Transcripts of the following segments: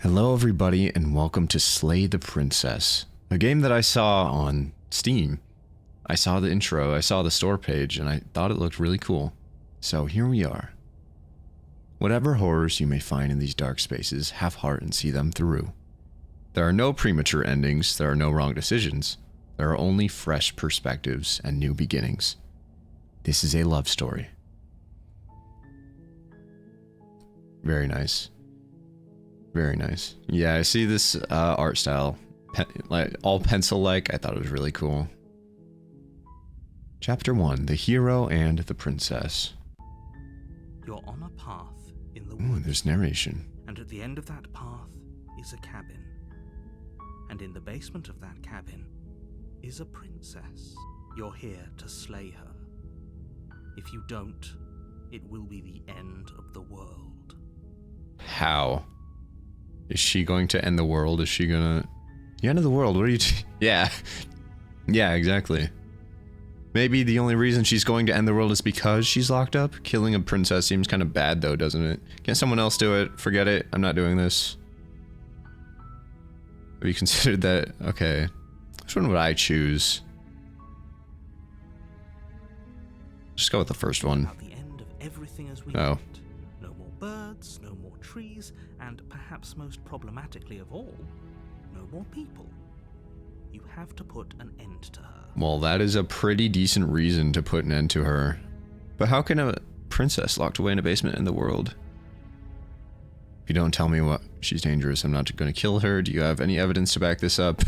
Hello everybody and welcome to Slay the Princess, a game that I saw on Steam. I saw the intro, I saw the store page, and I thought it looked really cool. So here we are. Whatever horrors you may find in these dark spaces, have heart and see them through. There are no premature endings, there are no wrong decisions. There are only fresh perspectives and new beginnings. This is a love story. Very nice. Very nice. Yeah, I see this art style, like all pencil-like. I thought it was really cool. Chapter 1, The Hero and the Princess. You're on a path in the Ooh, woods, there's narration. and at the end of that path is a cabin. And in the basement of that cabin is a princess. You're here to slay her. If you don't, it will be the end of the world. How? Is she going to end the world? Is she gonna... The end of the world? What are you... Yeah. Yeah, exactly. Maybe the only reason she's going to end the world is because she's locked up? Killing a princess seems kind of bad though, doesn't it? Can't someone else do it? Forget it. I'm not doing this. Have you considered that? Okay. Which one would I choose? Just go with the first one. At the end of everything as we Oh. know it. No more birds, no more trees, and perhaps most problematically of all, no more people. You have to put an end to her. Well, that is a pretty decent reason to put an end to her. But how can a princess locked away in a basement end the world? If you don't tell me what she's dangerous, I'm not going to kill her. Do you have any evidence to back this up?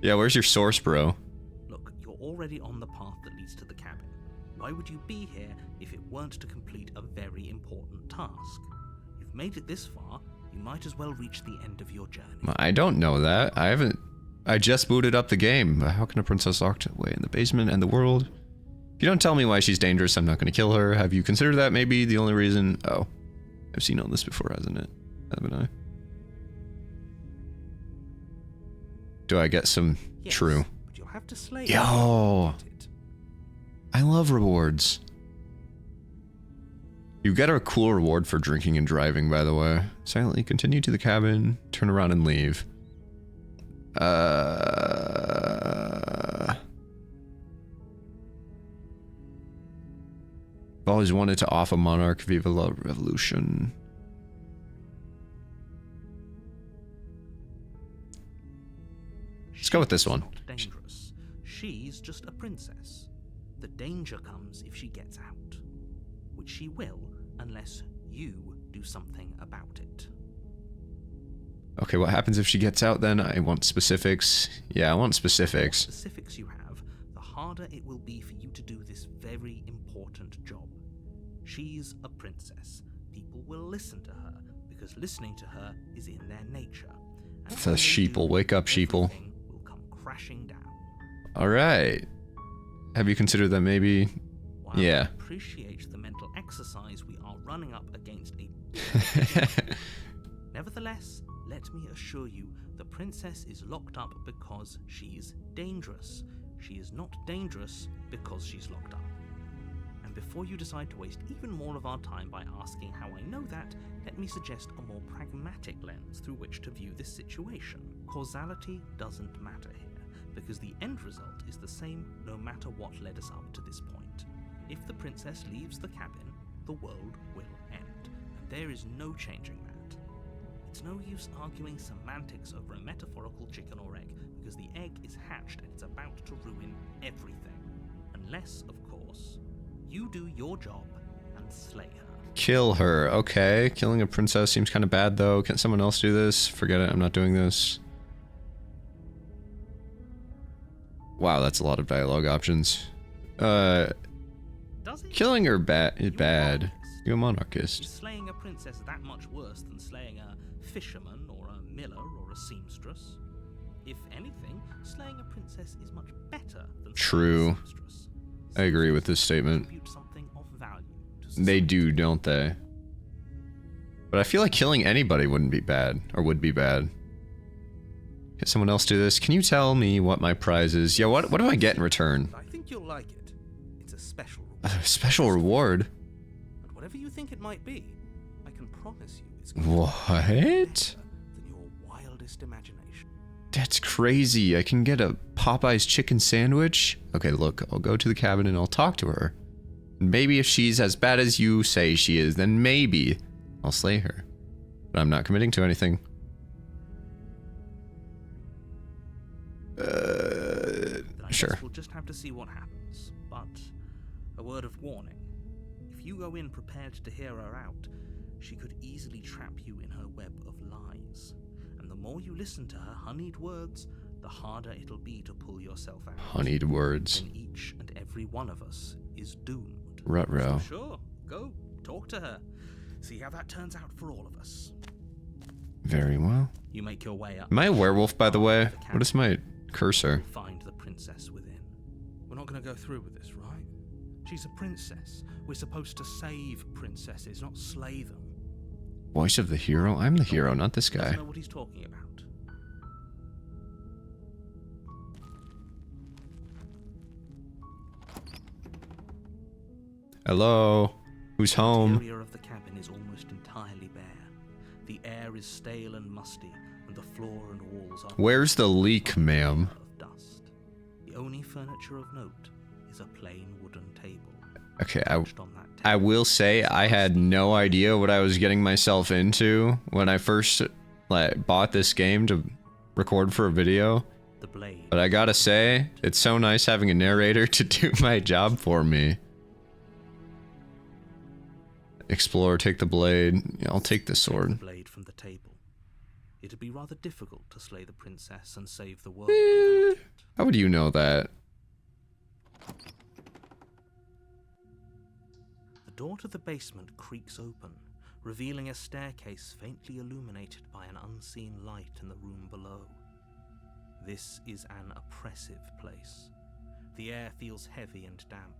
Yeah, where's your source, bro? Look, you're already on the path that leads to the cabin. Why would you be here if it weren't to complete a very important task? You've made it this far, you might as well reach the end of your journey. I don't know that. I just booted up the game. How can a princess locked away in the basement end the world? If you don't tell me why she's dangerous, I'm not going to kill her. Have you considered that maybe the only reason? Oh, I've seen all this before, hasn't it? Haven't I? Do I get some Yes, true? but you'll have to slay Yo. her to get it. I love rewards. You get a cool reward for drinking and driving, by the way. Silently continue to the cabin, turn around and leave. I've always wanted to off a monarch. Viva la revolution. Let's go with this one. She's not dangerous. She's just a princess. The danger comes if she gets out, which she will unless you do something about it. Okay, what happens if she gets out then? I want specifics. Yeah, I want The specifics. more specifics you have, the harder it will be for you to do this very important job. She's a princess. People will listen to her because listening to her is in their nature. And The when they sheeple. do, Wake up, sheeple. everything will come crashing down. Alright. Have you considered that maybe... While Yeah. I appreciate the mental exercise we are running up against a nevertheless, let me assure you, the princess is locked up because she's dangerous. She is not dangerous because she's locked up. And before you decide to waste even more of our time by asking how I know that, let me suggest a more pragmatic lens through which to view this situation. Causality doesn't matter here, because the end result is the same no matter what led us up to this point. If the princess leaves the cabin, the world will end, and there is no changing that. It's no use arguing semantics over a metaphorical chicken or egg, because the egg is hatched and it's about to ruin everything. Unless, of course, you do your job and slay her. Kill her. Okay. Killing a princess seems kind of bad though. Can someone else do this? Forget it. I'm not doing this. Wow, that's a lot of dialogue options. Does it? Killing her is You're a bad. monarchist. You're a Is monarchist. slaying a princess that much worse than slaying a fisherman or a miller or a seamstress? If anything, slaying a princess is much better than True. slaying a seamstress. I agree with this statement. Contribute something of value to They society. do, don't they? But I feel like killing anybody wouldn't be bad, or would be bad. Can someone else do this? Can you tell me what my prize is? Yeah, what do I get in return? I think you'll like it. It's a special reward. A special reward? And whatever you think it might be, I can promise you it's What? better than your wildest imagination. That's crazy. I can get a Popeye's chicken sandwich? Okay, look, I'll go to the cabin and I'll talk to her. Maybe if she's as bad as you say she is, then maybe I'll slay her. But I'm not committing to anything. I Sure. guess we'll just have to see what happens. But a word of warning. If you go in prepared to hear her out, she could easily trap you in her web of lies. And the more you listen to her honeyed words, the harder it'll be to pull yourself out. Honeyed words. Then each and every one of us is doomed. Ruh-roh. So sure, go, talk to her. See how that turns out for all of us. Very well. You make your way up. Am I a werewolf, by the way? The cabin. What is my cursor? Find the princess within. We're not going to go through with this, right? She's a princess. We're supposed to save princesses, not slay them. Voice of the hero? I'm the hero, not this He doesn't guy. know what he's talking about. Hello? Who's The home? interior of the cabin is almost entirely bare. The air is stale and musty, and the floor and walls are Where's the leak, ma'am? of dust. The only furniture of note is a plain wooden table. Okay, Perched on that I table will say I had no idea what I was getting myself into when I first bought this game to record for a video. the blade. But I gotta say, it's so nice having a narrator to do my job for me. Explore, take the blade. Yeah, I'll take the Take the sword. blade from the table. It'd be rather difficult to slay the princess and save the world without it. How would you know that? The door to the basement creaks open, revealing a staircase faintly illuminated by an unseen light in the room below. This is an oppressive place. The air feels heavy and damp,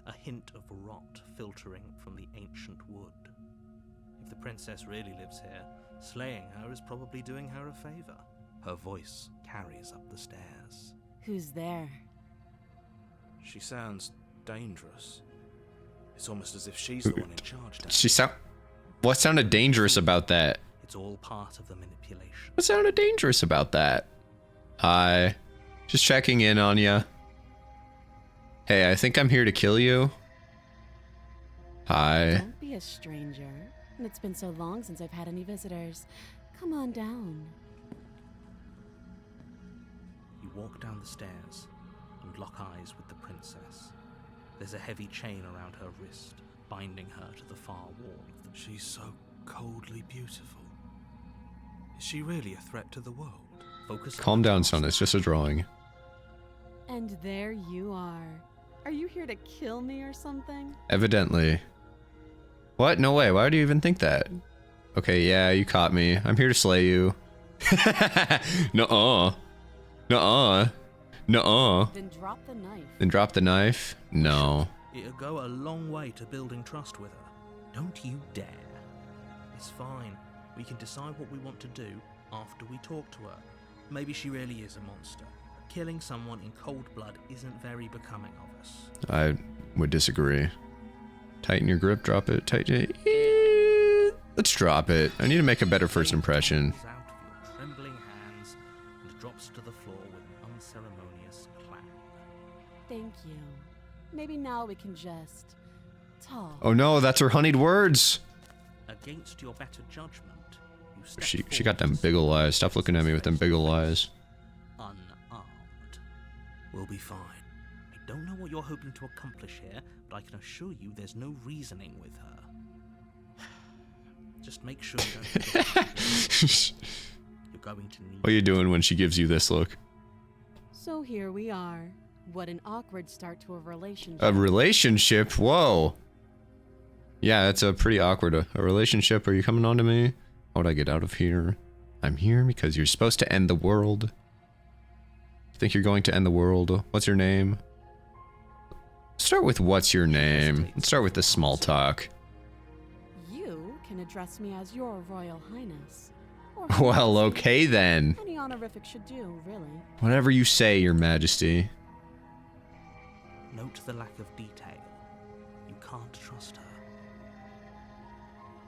a hint of rot filtering from the ancient wood. If the princess really lives here, slaying her is probably doing her a favor. Her voice carries up the stairs. Who's there? She sounds dangerous. It's almost as if she's the one in charge now. What sounded dangerous about that? It's all part of the manipulation. What sounded dangerous about that? Hi. Just checking in on ya. Hey, I think I'm here to kill you. Hi. Don't be a stranger. It's been so long since I've had any visitors. Come on down. You walk down the stairs and lock eyes with the princess. There's a heavy chain around her wrist, binding her to the far wall. She's so coldly beautiful. Is she really a threat to the world? Focus on Calm the down, task. son. It's just a drawing. And there you are. Are you here to kill me or something? Evidently. What? No way. Why would you even think that? Okay, yeah, you caught me. I'm here to slay you. Nuh-uh. Nuh-uh. Nuh-uh. Then drop the knife. Then drop the knife? No. It'll go a long way to building trust with her. Don't you dare. It's fine. We can decide what we want to do after we talk to her. Maybe she really is a monster. Killing someone in cold blood isn't very becoming of us. I would disagree. Tighten your grip, drop it, tighten it. Let's drop it. I need to make a better first impression. Comes out of your trembling hands and drops to the floor with an unceremonious clang. Thank you. Maybe now we can just talk. Oh no, that's her honeyed words. Against your better judgment, you step She got them forward big ol' eyes. Stop looking at me with them big ol' eyes. unarmed. We'll be fine. I don't know what you're hoping to accomplish here, but I can assure you there's no reasoning with her. Just make sure you don't forget what you're doing. You're going to need What are you doing when she gives you this look? So here we are. What an awkward start to a relationship. A relationship? Whoa. Yeah, that's a pretty awkward. A relationship? Are you coming on to me? How would I get out of here? I'm here because you're supposed to end the world. Think you're going to end the world? What's your name? Start with what's your name. Let's start with the small talk. You can address me as your Royal Highness. Or Well, okay then. Any honorific should do, really. Whatever you say, Your Majesty. Note the lack of detail. You can't trust her.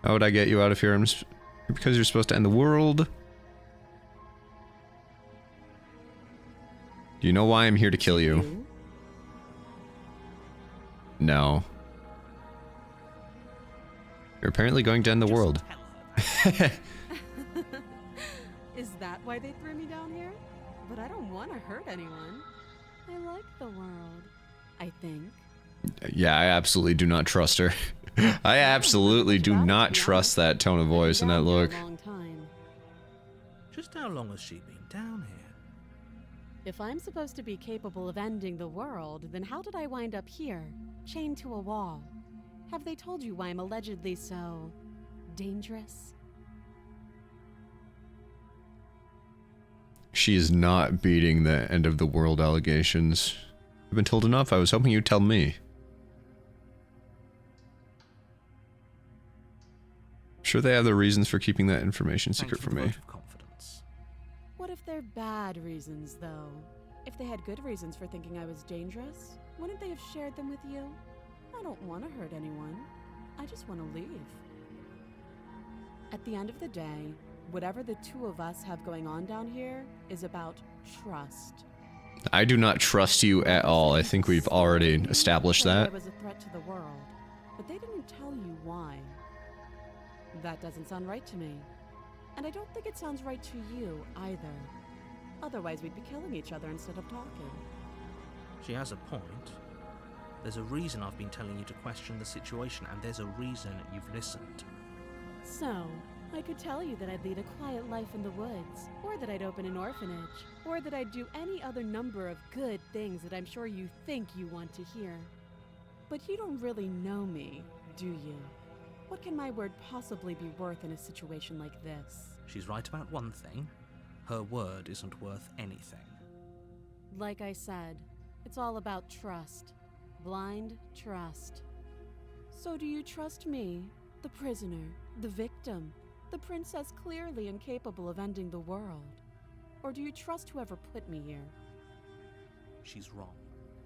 How would I get you out of here? Because you're supposed to end the world. Do you know why I'm here to kill you? You? No. You're apparently going to end the Just world. tell her that. Is that why they threw me down here? But I don't want to hurt anyone. I like the world, I think. Yeah, I absolutely do not trust her. I absolutely do not trust that tone of voice and that look. Long time. Just how long has she been down here? If I'm supposed to be capable of ending the world, then how did I wind up here, chained to a wall? Have they told you why I'm allegedly so dangerous? She is not beating the end of the world allegations. I've been told enough. I was hoping you'd tell me. Sure, they have their reasons for keeping that information Thank secret you from for the me. vote of confidence. What if they're bad reasons, though? If they had good reasons for thinking I was dangerous, wouldn't they have shared them with you? I don't want to hurt anyone. I just want to leave. At the end of the day, whatever the two of us have going on down here is about trust. I do not trust you at all. I think we've already established Said that. I was a threat to the world, but they didn't tell you why. That doesn't sound right to me. And I don't think it sounds right to you either. Otherwise, we'd be killing each other instead of talking. She has a point. There's a reason I've been telling you to question the situation, and there's a reason you've listened. So, I could tell you that I'd lead a quiet life in the woods, or that I'd open an orphanage, or that I'd do any other number of good things that I'm sure you think you want to hear. But you don't really know me, do you? What can my word possibly be worth in a situation like this? She's right about one thing. Her word isn't worth anything. Like I said, it's all about trust. Blind trust. So do you trust me, the prisoner, the victim, the princess clearly incapable of ending the world? Or do you trust whoever put me here? She's wrong.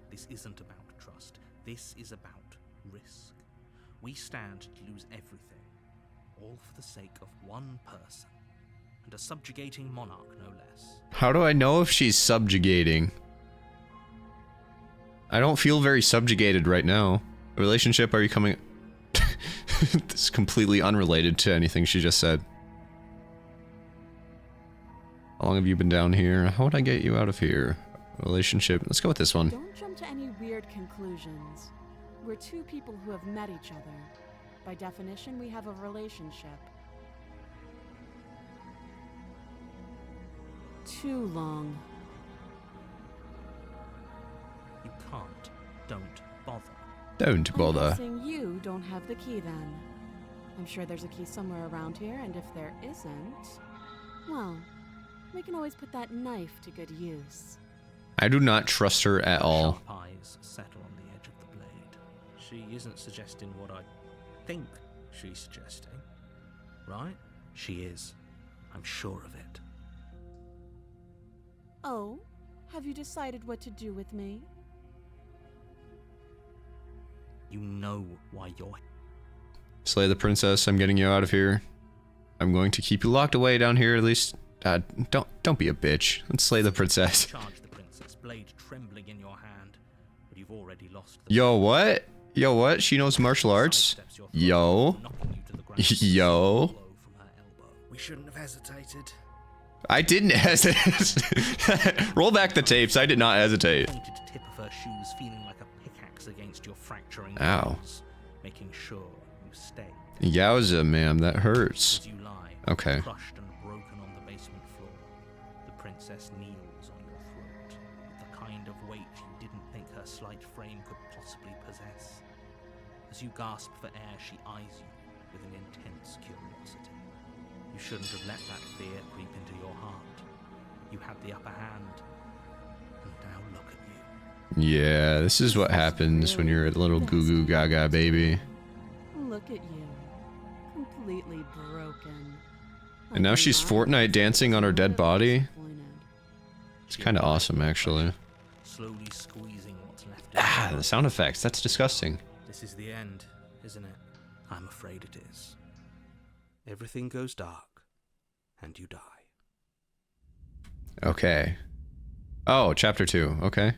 This isn't about trust. This is about risk. We stand to lose everything, all for the sake of one person, and a subjugating monarch, no less. How do I know if she's subjugating? I don't feel very subjugated right now. A relationship, are you coming... This is completely unrelated to anything she just said. How long have you been down here? How would I get you out of here? Relationship. Let's go with this one. Don't jump to any weird conclusions. We're two people who have met each other. By definition, we have a relationship. Too long. You can't. Don't bother. Don't I'm bother. guessing you don't have the key then. I'm sure there's a key somewhere around here, and if there isn't, well, we can always put that knife to good use. I do not trust her at all. Sharp eyes settle on the edge of the blade. She isn't suggesting what I think she's suggesting, right? She is. I'm sure of it. Oh, have you decided what to do with me? You know why you're here. Slay the princess, I'm getting you out of here. I'm going to keep you locked away down here at least. Don't be a bitch. Let's slay the princess. Charge the princess, blade trembling in your hand, but you've already lost the Yo, what? Yo, what? She knows martial arts? sidesteps your throat, Yo. knocking you to the ground. Yo. Blow from her elbow. We shouldn't have hesitated. I didn't hesitate. Roll back the tapes. I did not hesitate. Pointed tip of her shoes feeling like a pickaxe against your fracturing Ow. bones, making sure you stay. Yowza, ma'am. That hurts. As you lie, Okay. crushed and broken on the basement floor, the princess kneels on your throat with the kind of weight you didn't think her slight frame could possibly possess. As you gasp for air, she eyes you with an intense curiosity. You shouldn't have let that fear creep into your heart. You had the upper hand, and now look at you. Yeah, this is what happens when you're a little goo goo gaga baby. Look at you. Completely broken. And now she's Fortnite dancing on her dead body. It's She kind of applied awesome, the actually. pressure, slowly squeezing what's left. Ah, the sound effects. That's disgusting. This is the end, isn't it? I'm afraid it is. Everything goes dark, and you die. Okay. Oh, chapter 2. Okay.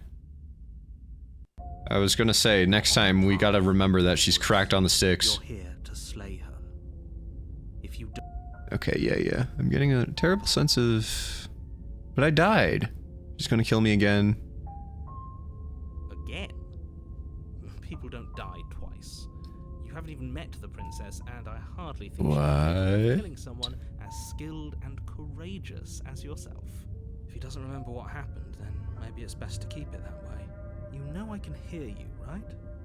I was gonna say, next time we gotta remember that she's cracked on the sticks. You're here to slay her. If you do Okay, yeah. I'm getting a terrible sense of... But I died. She's gonna kill me again. again, people don't die twice. You haven't even met the princess, and I hardly think she's What? killing someone as skilled and courageous as yourself. If he doesn't remember what happened, then maybe it's best to keep it that way. You know I can hear you, right?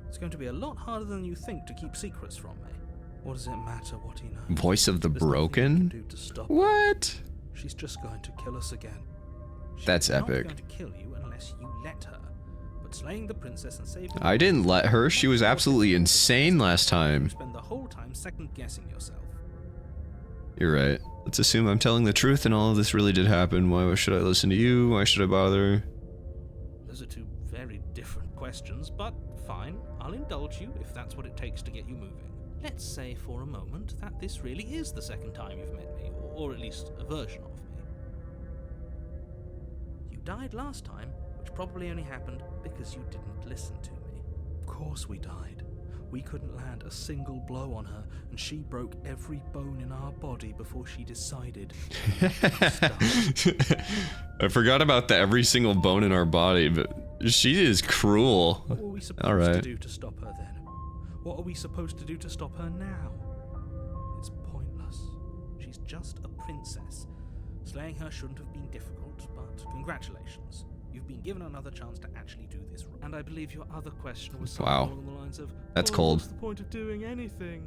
It's going to be a lot harder than you think to keep secrets from me. What does it matter what he knows? Voice of the There's nothing you Broken? can do to stop her. What? She's just going to kill us again. She's That's not epic. going to kill you unless you let her. But slaying the princess and saving I didn't let her. She was absolutely insane last You time. spend the whole time second guessing yourself. You're right. Let's assume I'm telling the truth and all of this really did happen. Why should I listen to you? Why should I bother? Those are two very different questions, but fine. I'll indulge you if that's what it takes to get you moving. Let's say for a moment that this really is the second time you've met me, or at least a version of me. You died last time, which probably only happened because you didn't listen to me. Of course we died. We couldn't land a single blow on her, and she broke every bone in our body before she decided. I forgot about the every single bone in our body, but she is cruel. What were we supposed All right. to do to stop her then? What are we supposed to do to stop her now? It's pointless. She's just a princess. Slaying her shouldn't have been difficult, but congratulations. You've been given another chance to actually do this. And I believe your other question was something Wow. along the lines of, That's "Oh, cold. What's the point of doing anything?"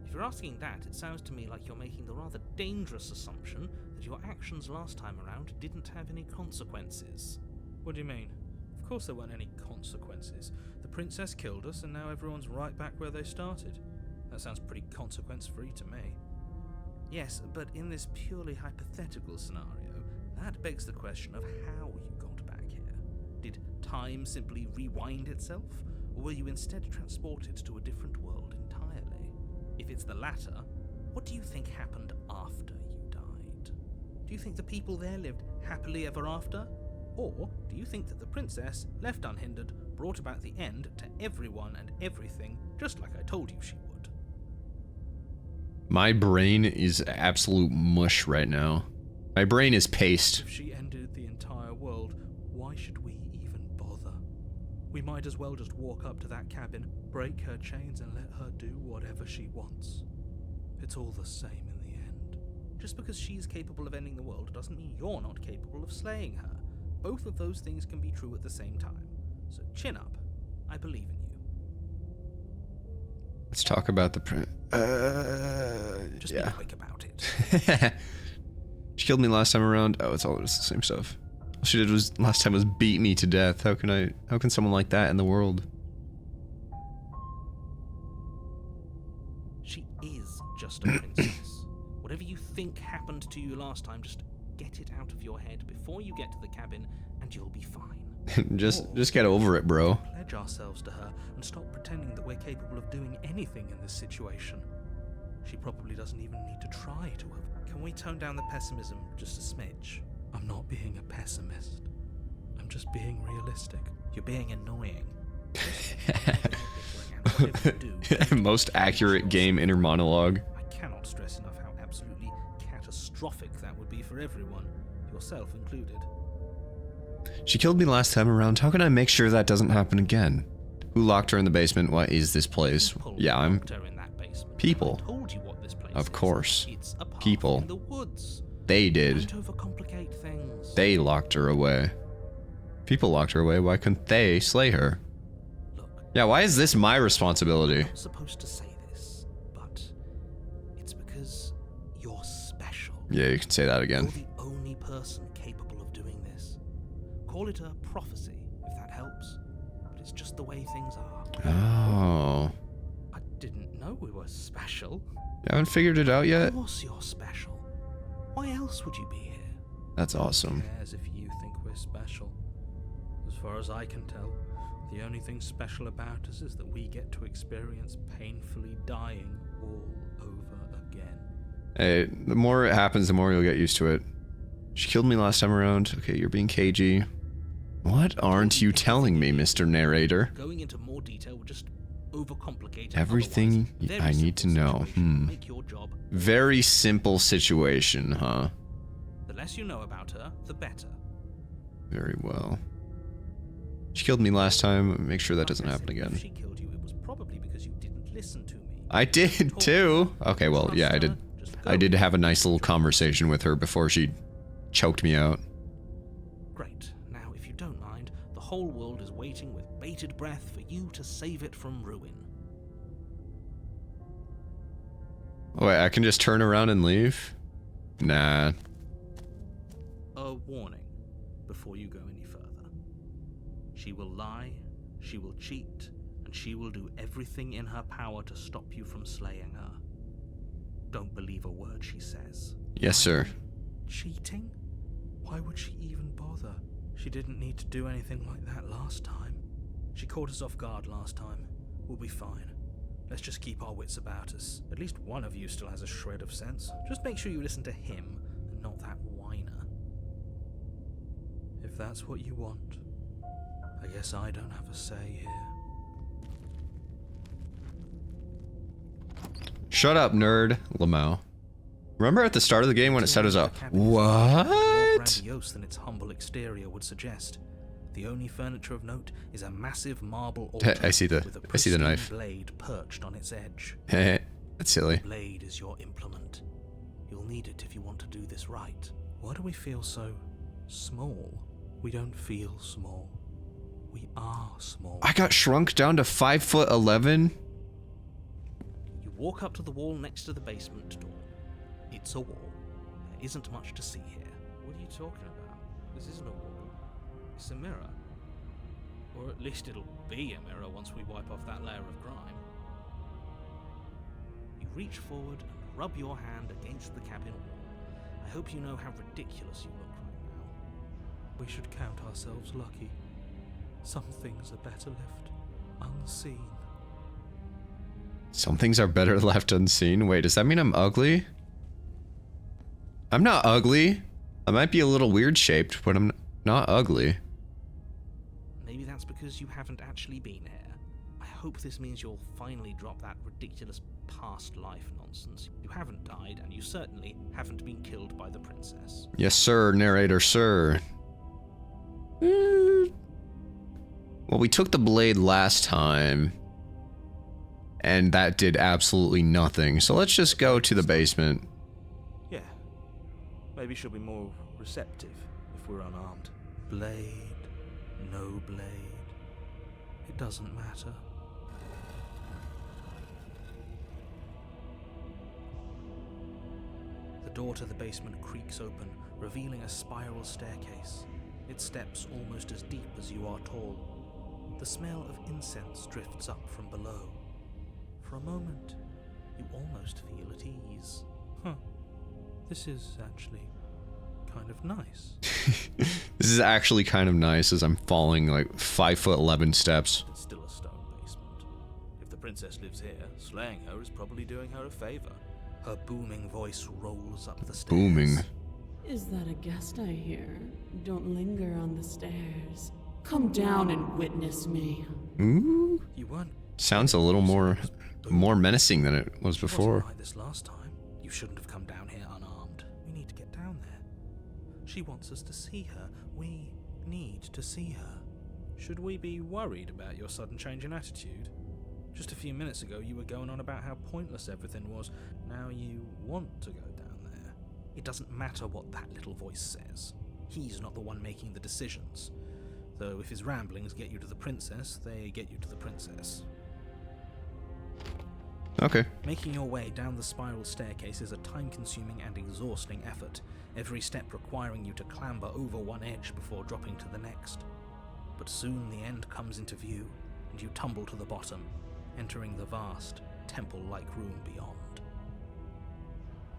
If you're asking that, it sounds to me like you're making the rather dangerous assumption that your actions last time around didn't have any consequences. What do you mean? Of course there weren't any consequences. The princess killed us, and now everyone's right back where they started. That sounds pretty consequence-free to me. Yes, but in this purely hypothetical scenario, that begs the question of how you got back here. Did time simply rewind itself, or were you instead transported to a different world entirely? If it's the latter, what do you think happened after you died? Do you think the people there lived happily ever after? Or do you think that the princess, left unhindered, brought about the end to everyone and everything, just like I told you she would? My brain is absolute mush right now. My brain is paste. If she ended the entire world, why should we even bother? We might as well just walk up to that cabin, break her chains, and let her do whatever she wants. It's all the same in the end. Just because she's capable of ending the world doesn't mean you're not capable of slaying her. Both of those things can be true at the same time. So chin up. I believe in you. Let's talk about the Just yeah. be quick about it. She killed me last time around. Oh, it's all just the same stuff. All she did was last time was beat me to death. How can someone like that in the world? She is just a princess. Whatever you think happened to you last time, just get it out of your head before you get to the cabin, and you'll be fine. just get over it, bro. Pledge ourselves to her and stop pretending that we're capable of doing anything in this situation. She probably doesn't even need to try to have. Can we tone down the pessimism just a smidge? I'm not being a pessimist. I'm just being realistic. You're being annoying. And whatever you do, Most accurate game inner monologue. I cannot stress enough how absolutely catastrophic that would be for everyone, yourself included. She killed me last time around. How can I make sure that doesn't happen again? Who locked her in the basement? What is this place? People Yeah, I'm locked her in that basement. people. I told you what this place Of is. course. It's a path People. in the woods. They did. Don't overcomplicate things. They locked her away. People locked her away. Why couldn't they slay her? Look, Yeah, why is this my responsibility? I'm not supposed to say this, but it's because you're special. Yeah, you can say that again. You're the only person capable of doing this. Call it a prophecy, if that helps. But it's just the way things are. Oh. I didn't know we were special. You haven't figured it out yet? Of course you're special. Why else would you be here? That's awesome. Who cares if you think we're special? As far as I can tell, the only thing special about us is that we get to experience painfully dying all over again. Hey, the more it happens, the more you'll get used to it. She killed me last time around. Okay, you're being cagey. What aren't you telling me, Mr. Narrator? Going into more detail would just overcomplicate it. Everything Otherwise, I very need to simple know. situation, Make your job. Very simple situation, huh? The less you know about her, the better. Very well. She killed me last time. Make sure that doesn't Like I happen said, again. If she killed you, it was probably because you didn't listen to me. I did too. Okay, well, yeah, I did. I did have a nice little conversation with her before she choked me out. Great. Now, if you don't mind, the whole world is waiting with bated breath for you to save it from ruin. Wait, I can just turn around and leave? Nah. A warning before you go any further. She will lie, she will cheat, and she will do everything in her power to stop you from slaying her. Don't believe a word she says. Yes, sir. Cheating? Why would she even bother? She didn't need to do anything like that last time. She caught us off guard last time. We'll be fine. Let's just keep our wits about us. At least one of you still has a shred of sense. Just make sure you listen to him and not that whiner. If that's what you want, I guess I don't have a say here. Shut up, nerd. Lamau. Remember at the start of the game when it said it was a... What? More grandiose than its humble exterior would suggest. The only furniture of note is a massive marble altar I see the with a pristine knife. blade perched on its edge. That's silly. The blade is your implement. You'll need it if you want to do this right. Why do we feel so small? We don't feel small. We are small. I got shrunk down to 5'11". You walk up to the wall next to the basement door. It's a wall. There isn't much to see here. What are you talking about? This isn't a wall. It's a mirror. Or at least it'll be a mirror once we wipe off that layer of grime. You reach forward and rub your hand against the cabin wall. I hope you know how ridiculous you look right now. We should count ourselves lucky. Some things are better left unseen. Some things are better left unseen. Wait, does that mean I'm ugly? I'm not ugly. I might be a little weird shaped, but I'm not ugly. Maybe that's because you haven't actually been here. I hope this means you'll finally drop that ridiculous past life nonsense. You haven't died, and you certainly haven't been killed by the princess. Yes, sir, narrator, sir. Well, we took the blade last time, and that did absolutely nothing. So let's just go to the basement. Yeah. Maybe she'll be more receptive if we're unarmed. Blade, no blade. It doesn't matter. The door to the basement creaks open, revealing a spiral staircase. Its steps almost as deep as you are tall. The smell of incense drifts up from below. For a moment, you almost feel at ease. Huh. This is actually kind of nice. This is actually kind of nice as I'm falling like 5'11" steps. It's still a stone basement. If the princess lives here, slaying her is probably doing her a favor. Her booming voice rolls up the stairs. Booming. Is that a guest I hear? Don't linger on the stairs. Come down and witness me. Ooh. You weren't Sounds a little more menacing than it was before. wasn't like this last time. You shouldn't have come down here unarmed. We need to get down there. She wants us to see her. We need to see her. Should we be worried about your sudden change in attitude? Just a few minutes ago, you were going on about how pointless everything was. Now you want to go down there. It doesn't matter what that little voice says. He's not the one making the decisions. Though if his ramblings get you to the princess, they get you to the princess. Okay. Making your way down the spiral staircase is a time-consuming and exhausting effort, every step requiring you to clamber over one edge before dropping to the next. But soon the end comes into view, and you tumble to the bottom, entering the vast, temple-like room beyond.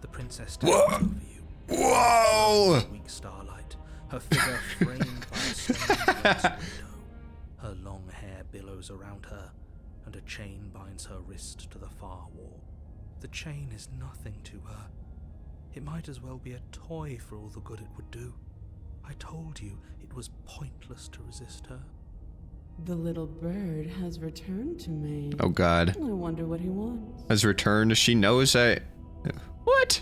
The princess stands over you. Whoa! In the weak starlight, her figure framed by a stained glass window. Her long hair billows around her, and a chain binds her wrist to the far wall. The chain is nothing to her. It might as well be a toy for all the good it would do. I told you it was pointless to resist her. The little bird has returned to me. Oh God. I wonder what he wants. Has returned. She knows I... What?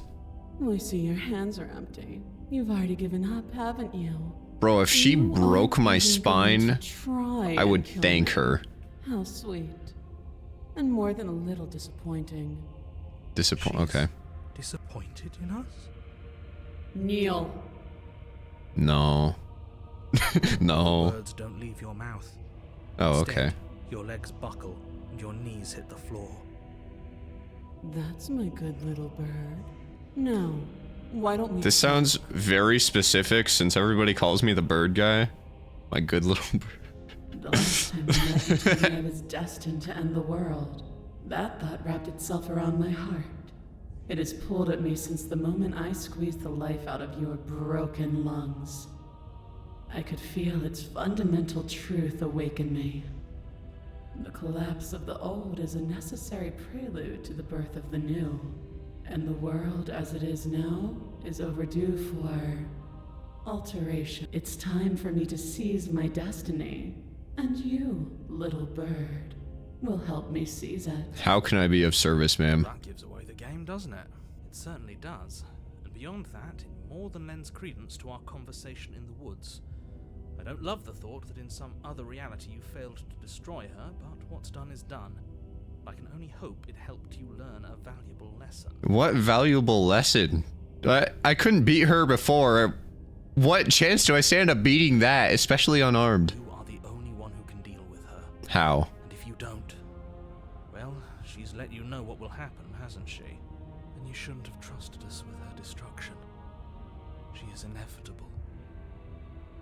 I see your hands are empty. You've already given up, haven't you? Bro, if she You broke aren't my even going spine, to try I and would kill thank me. her. How sweet. And more than a little disappointing. Okay. Disappointed in us? Kneel. No. No. Words don't leave your mouth. Oh, Instead, okay. your legs buckle and your knees hit the floor. That's my good little bird. Now, why don't we... This sounds very specific since everybody calls me the bird guy. My good little bird. The last time you met me told me I was destined to end the world. That thought wrapped itself around my heart. It has pulled at me since the moment I squeezed the life out of your broken lungs. I could feel its fundamental truth awaken me. The collapse of the old is a necessary prelude to the birth of the new, and the world as it is now is overdue for alteration. It's time for me to seize my destiny, and you, little bird, will help me seize it. How can I be of service, ma'am? That gives away the game, doesn't it? It certainly does. And beyond that, it more than lends credence to our conversation in the woods. I don't love the thought that in some other reality you failed to destroy her, but what's done is done. I can only hope it helped you learn a valuable lesson. What valuable lesson? I couldn't beat her before. What chance do I stand up beating that, especially unarmed? You are the only one who can deal with her. How? And if you don't, well, she's let you know what will happen, hasn't she? And you shouldn't have trusted us with her destruction. She is inevitable.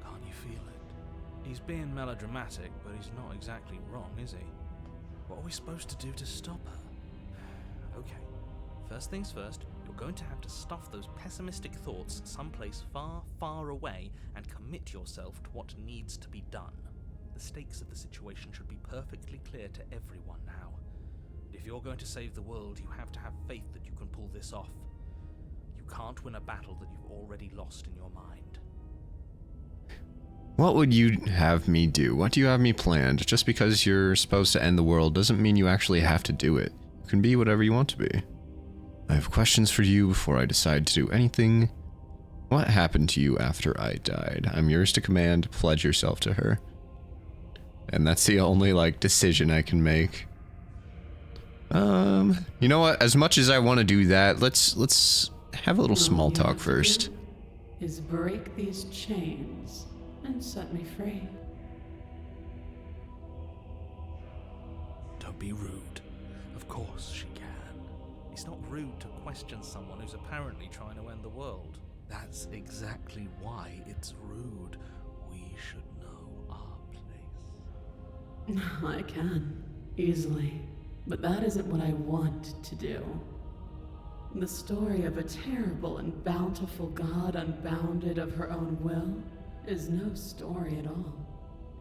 Can't you feel it? He's being melodramatic, but he's not exactly wrong, is he? What are we supposed to do to stop her? Okay, first things first, you're going to have to stuff those pessimistic thoughts someplace far, far away and commit yourself to what needs to be done. The stakes of the situation should be perfectly clear to everyone now. If you're going to save the world, you have to have faith that you can pull this off. You can't win a battle that you've already lost in your mind. What would you have me do? What do you have me planned? Just because you're supposed to end the world doesn't mean you actually have to do it. You can be whatever you want to be. I have questions for you before I decide to do anything. What happened to you after I died? I'm yours to command. Pledge yourself to her. And that's the only, decision I can make. You know what? As much as I want to do that, let's have a little small talk first. Is break these chains and set me free. Don't be rude. Of course she can. It's not rude to question someone who's apparently trying to end the world. That's exactly why it's rude. We should know our place. I can, easily. But that isn't what I want to do. The story of a terrible and bountiful God unbounded of her own will is no story at all.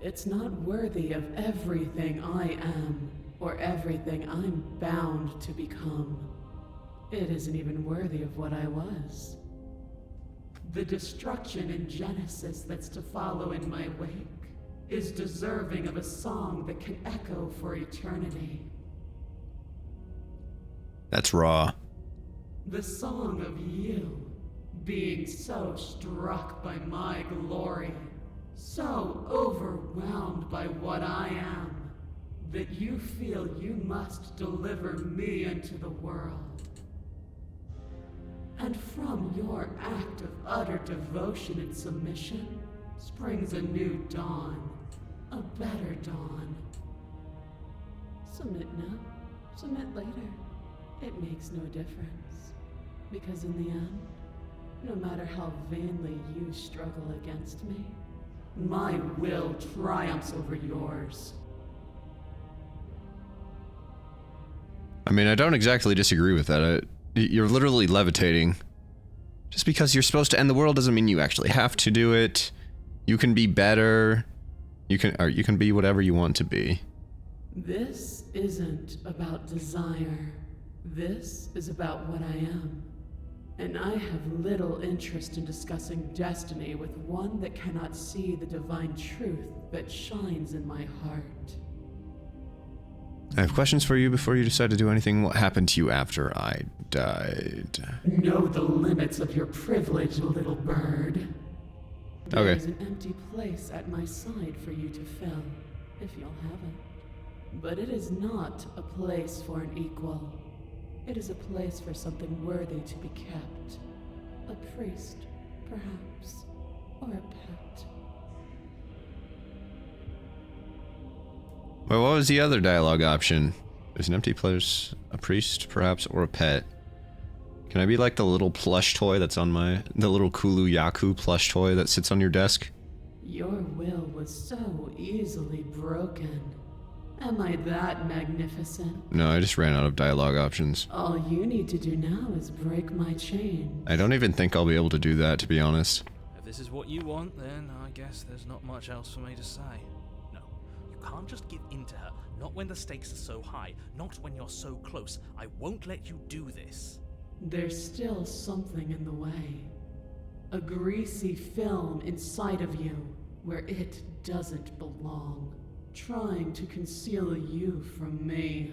It's not worthy of everything I am, or everything I'm bound to become. It isn't even worthy of what I was. The destruction in Genesis that's to follow in my wake is deserving of a song that can echo for eternity. That's raw. The song of you, being so struck by my glory, so overwhelmed by what I am, that you feel you must deliver me into the world. And from your act of utter devotion and submission springs a new dawn, a better dawn. Submit now, submit later. It makes no difference. Because in the end, no matter how vainly you struggle against me, my will triumphs over yours. I mean, I don't exactly disagree with that. You're literally levitating. Just because you're supposed to end the world doesn't mean you actually have to do it. You can be better. You can be whatever you want to be. This isn't about desire. This is about what I am. And I have little interest in discussing destiny with one that cannot see the divine truth that shines in my heart. I have questions for you before you decide to do anything. What happened to you after I died? Know the limits of your privilege, little bird. There Okay. is an empty place at my side for you to fill, if you'll have it. But it is not a place for an equal. It is a place for something worthy to be kept. A priest, perhaps, or a pet. Well, what was the other dialogue option? There's an empty place, a priest, perhaps, or a pet. Can I be like the little plush toy that's on the little Kulu Yaku plush toy that sits on your desk? Your will was so easily broken. Am I that magnificent? No, I just ran out of dialogue options. All you need to do now is break my chain. I don't even think I'll be able to do that, to be honest. If this is what you want, then I guess there's not much else for me to say. No, you can't just give in to her. Not when the stakes are so high. Not when you're so close. I won't let you do this. There's still something in the way. A greasy film inside of you where it doesn't belong. Trying to conceal you from me.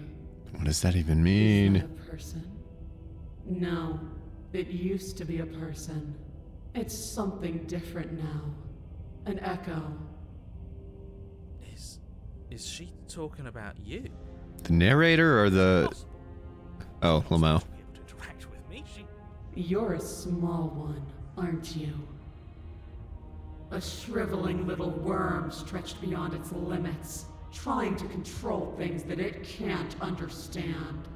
What does that even Is mean? that a person? No, it used to be a person. It's something different now. An echo. Is she talking about you? The narrator or the... Oh, Lamau. Be able to interact with me. You're a small one, aren't you? A shriveling little worm stretched beyond its limits, trying to control things that it can't understand.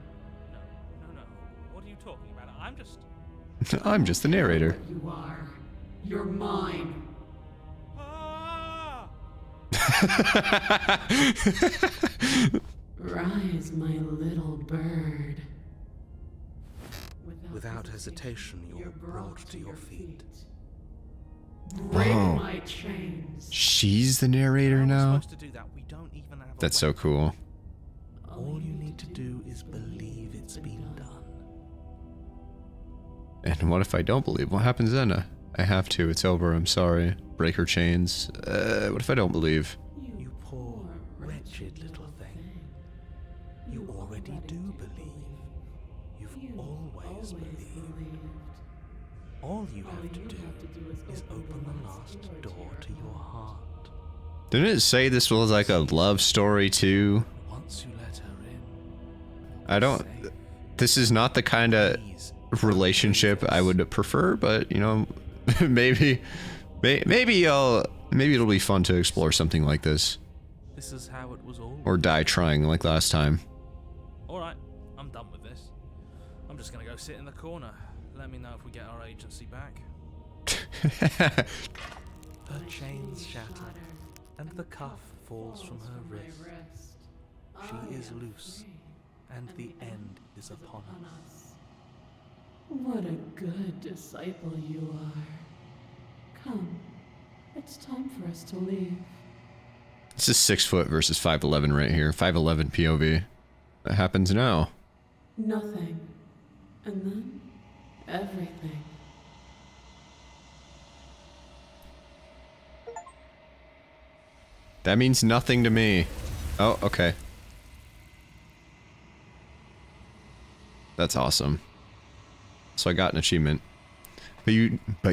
No. What are you talking about? I'm just the narrator. What you are. You're mine. Ah! Rise, my little bird. Without hesitation, you're brought to your feet. Break Whoa. my chains. She's the narrator How are we now? supposed to do that? We don't even have a That's so weapon. cool. All you need to do is believe it's been done. And what if I don't believe? What happens then? I have to. It's over. I'm sorry. Break her chains. What if I don't believe? You poor, wretched little thing. You already do believe. You've always believed. All you have to do is open the last door to your heart. Didn't it say this was like a love story too? Once you let her in, I don't... safe. This is not the kind of Please, relationship I would prefer, but you know, maybe it'll be fun to explore something like this. this is how it was always. Or die trying like last time. Alright, I'm done with this. I'm just gonna go sit in the corner. Let me know if we get our agency back. Her chains shatter, and the cuff falls from her wrist. She is loose, and the end is upon us. What a good disciple you are. Come, it's time for us to leave. This is 6 foot versus 5'11 right here. 5'11 POV. That happens now. Nothing. And then, everything. That means nothing to me. Oh, okay. That's awesome. So I got an achievement. But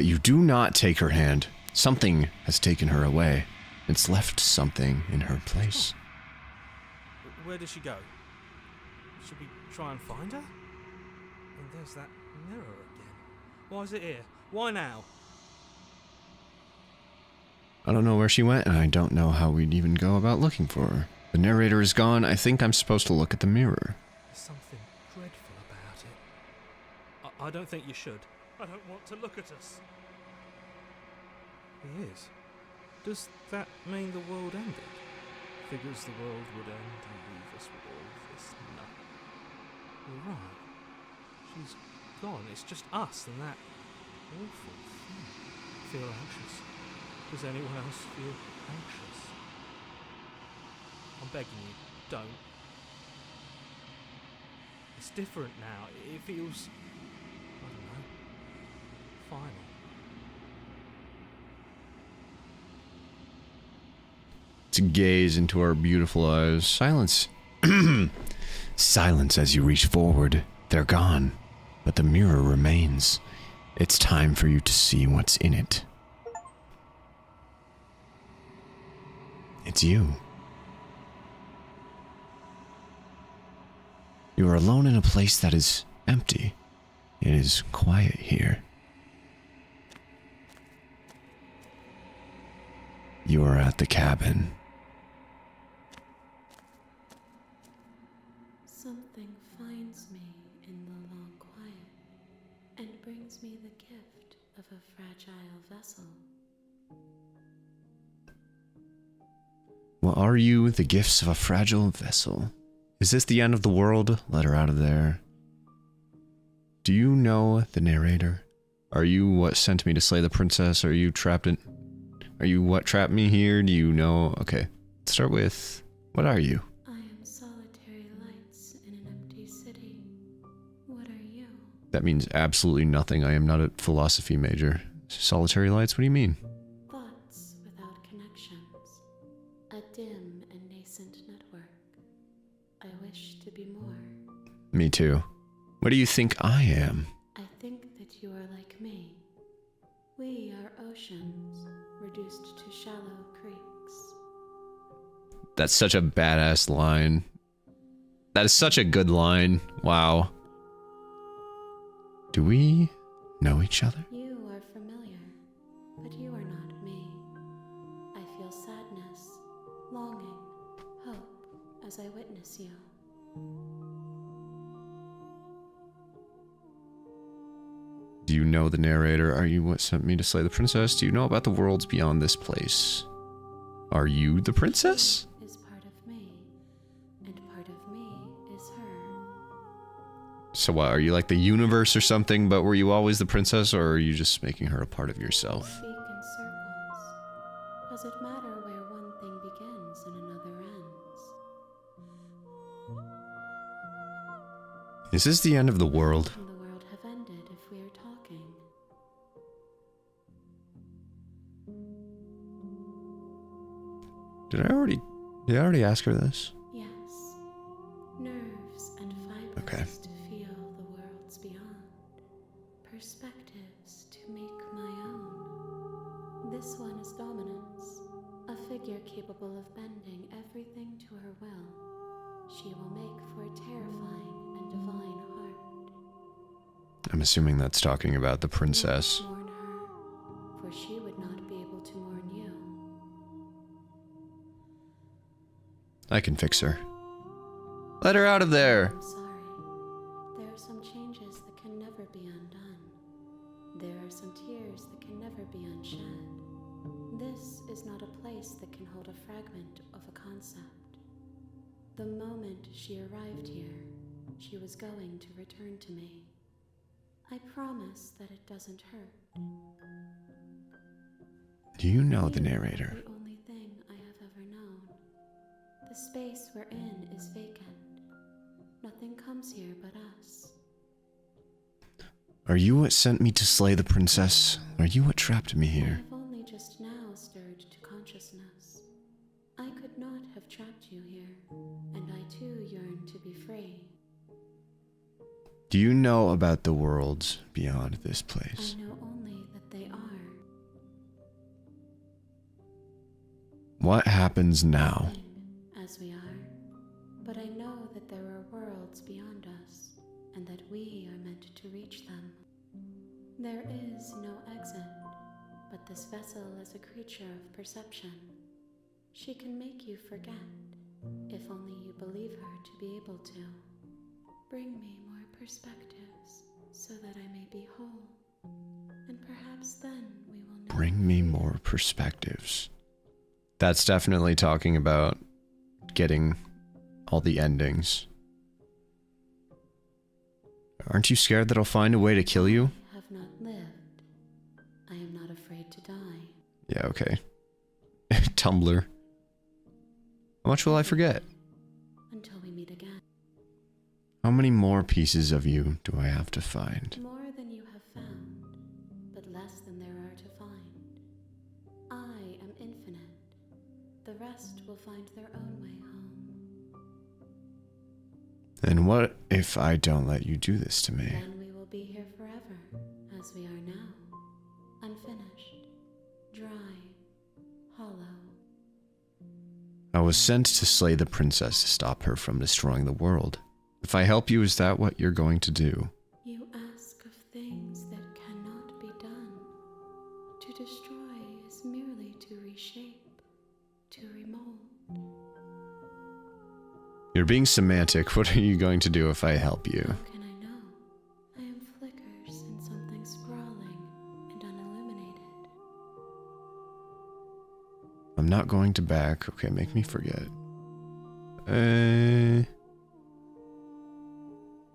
you do not take her hand. Something has taken her away. It's left something in her place. Where did she go? Should we try and find her? And there's that mirror again. Why is it here? Why now? I don't know where she went, and I don't know how we'd even go about looking for her. The narrator is gone. I think I'm supposed to look at the mirror. There's something dreadful about it. I don't think you should. I don't want to look at us. He is. Does that mean the world ended? Figures the world would end and leave us with all this nothing. You're right. She's gone. It's just us and that awful thing. Feel anxious. Does anyone else feel anxious? I'm begging you, don't. It's different now. It feels, I don't know, final. To gaze into our beautiful eyes. Silence. Silence as you reach forward. They're gone, but the mirror remains. It's time for you to see what's in it. It's you. You are alone in a place that is empty. It is quiet here. You are at the cabin. Something finds me in the long quiet and brings me the gift of a fragile vessel. Well, are you the gifts of a fragile vessel? Is this the end of the world? Let her out of there. Do you know the narrator? Are you what sent me to slay the princess? Are you trapped in... Are you what trapped me here? Do you know... Okay, let's start with... What are you? I am solitary lights in an empty city. What are you? That means absolutely nothing. I am not a philosophy major. Solitary lights? What do you mean? Thoughts without connections. A dim and nascent network. I wish to be more. Me too. What do you think I am? I think that you are like me. We are oceans, reduced to shallow creeks. That's such a badass line. That is such a good line. Wow. Do we know each other? You are familiar, but you are not me. I feel sadness, longing, hope as I witness you. Do you know the narrator? Are you what sent me to slay the princess? Do you know about the worlds beyond this place? Are you the princess? Is part of me, and part of me is her. So what, are you like the universe or something, but were you always the princess, or are you just making her a part of yourself? Speak in circles. Does it matter where one thing begins and another ends? Is this the end of the world? Can the world have ended if we are talking? Did I already ask her this? Yes. Nerves and fibers Okay. to feel the worlds beyond. Perspectives to make my own. This one is dominance. A figure capable of bending everything to her will. She will make for a terrifying and divine heart. I'm assuming that's talking about the princess. Mourn her, for she would not be able to mourn you. I can fix her. Let her out of there! I'm sorry. There are some changes that can never be undone. There are some tears that can never be unshed. This is not a place that can hold a fragment of a concept. The moment she arrived here, she was going to return to me. I promise that it doesn't hurt. Do you know the You are narrator? the only thing I have ever known. The space we're in is vacant. Nothing comes here but us. Are you what sent me to slay the princess? Are you what trapped me here? I've only just now stirred to consciousness. I could not have trapped you here, and I too yearn to be free. Do you know about the worlds beyond this place? I know only that they are. What happens now? As we are. But I know that there are worlds beyond us, and that we are meant to reach them. There is no exit, but this vessel is a creature of perception. She can make you forget, if only you believe her to be able to. Bring me more perspectives, so that I may be whole, and perhaps then we will know. Bring me more perspectives. That's definitely talking about getting all the endings. Aren't you scared that I'll find a way to kill you? I have not lived. I am not afraid to die. Yeah, okay. Tumblr. How much will I forget? Until we meet again. How many more pieces of you do I have to find? More than you have found, but The rest will find their own way home. And what if I don't let you do this to me? Then we will be here forever, as we are now. Unfinished, dry, hollow. I was sent to slay the princess to stop her from destroying the world. If I help you, is that what you're going to do? You ask of things that cannot be done. To destroy is merely to reshape, to remold. You're being semantic. What are you going to do if I help you? How can I know? I am flickers in something sprawling and unilluminated. I'm not going to back. Okay, make me forget.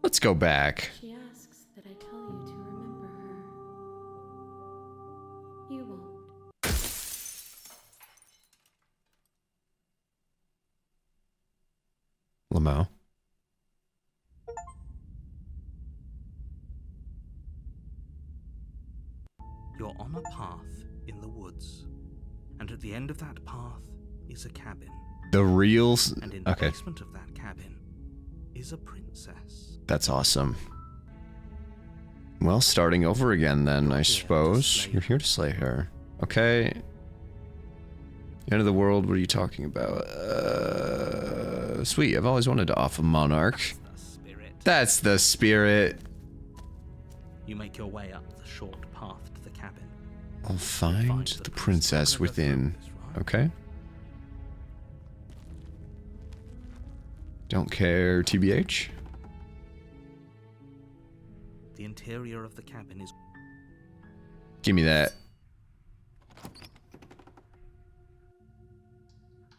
Let's go back. She asks that I tell you to remember her. You won't. Lamau. You're on a path in the woods, and at the end of that path is a cabin. The real... And in the Okay, basement of that cabin is a princess. that's awesome. Well, starting over again then, I suppose. You're here to slay her. Okay. End of the world, what are you talking about? Sweet, I've always wanted to off a monarch. That's the spirit. That's the spirit. You make your way up the short path to the cabin. I'll find the princess within. Okay. Don't care, TBH. The interior of the cabin is... Give me that.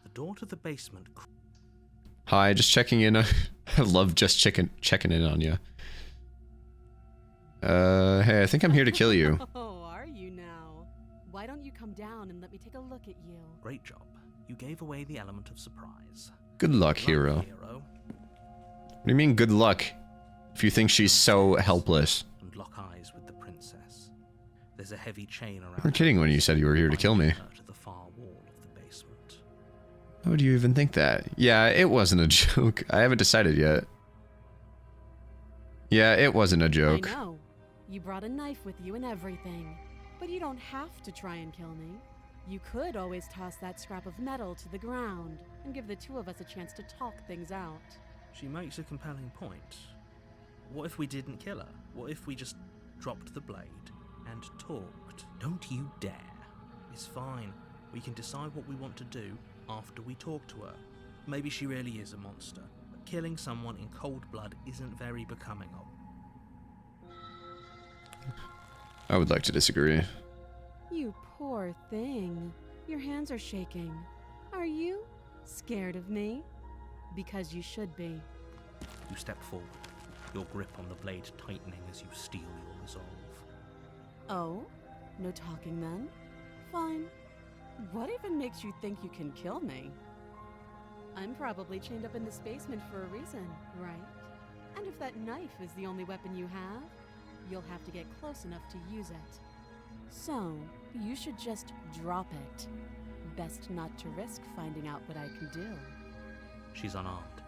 The door to the basement... Hi, just checking in. I love just checking in on you. Hey, I think I'm here to kill you. Oh, are you now? Why don't you come down and let me take a look at you? Great job. You gave away the element of surprise. Good luck, Good hero. luck, hero. What do you mean, good luck? If you think she's so helpless. And lock eyes with the princess. There's a heavy chain around... You were kidding when you said you were here to kill me. her to the far wall of the basement. How would you even think that? Yeah, it wasn't a joke. I haven't decided yet. Yeah, it wasn't a joke. I know. You brought a knife with you and everything. But you don't have to try and kill me. You could always toss that scrap of metal to the ground and give the two of us a chance to talk things out. She makes a compelling point. What if we didn't kill her? What if we just dropped the blade and talked? Don't you dare. It's fine. We can decide what we want to do after we talk to her. Maybe she really is a monster, but killing someone in cold blood isn't very becoming of. I would like to disagree. You poor thing. Your hands are shaking. Are you scared of me? Because you should be. You step forward, your grip on the blade tightening as you steel your resolve. Oh? No talking then? Fine. What even makes you think you can kill me? I'm probably chained up in this basement for a reason, right? And if that knife is the only weapon you have, you'll have to get close enough to use it. So, you should just drop it. Best not to risk finding out what I can do. She's unarmed.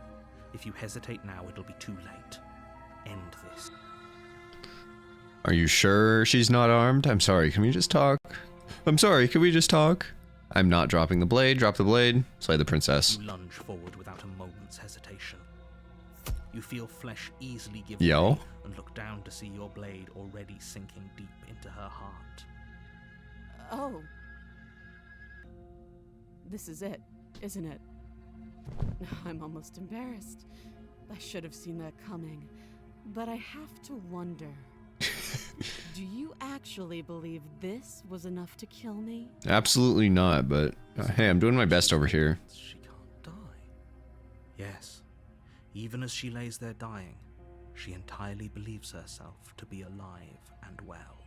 If you hesitate now, it'll be too late. End this. Are you sure she's not armed? I'm sorry, can we just talk? I'm sorry, can we just talk? I'm not dropping the blade. Drop the blade. Slay the princess. You lunge forward without a moment's hesitation. You feel flesh easily give Yo. way and look down to see your blade already sinking deep into her heart. Oh. This is it, isn't it? I'm almost embarrassed. I should have seen that coming. But I have to wonder. Do you actually believe this was enough to kill me? Absolutely not, but hey, I'm doing my best over here. She can't die. Yes, even as she lays there dying, she entirely believes herself to be alive and well.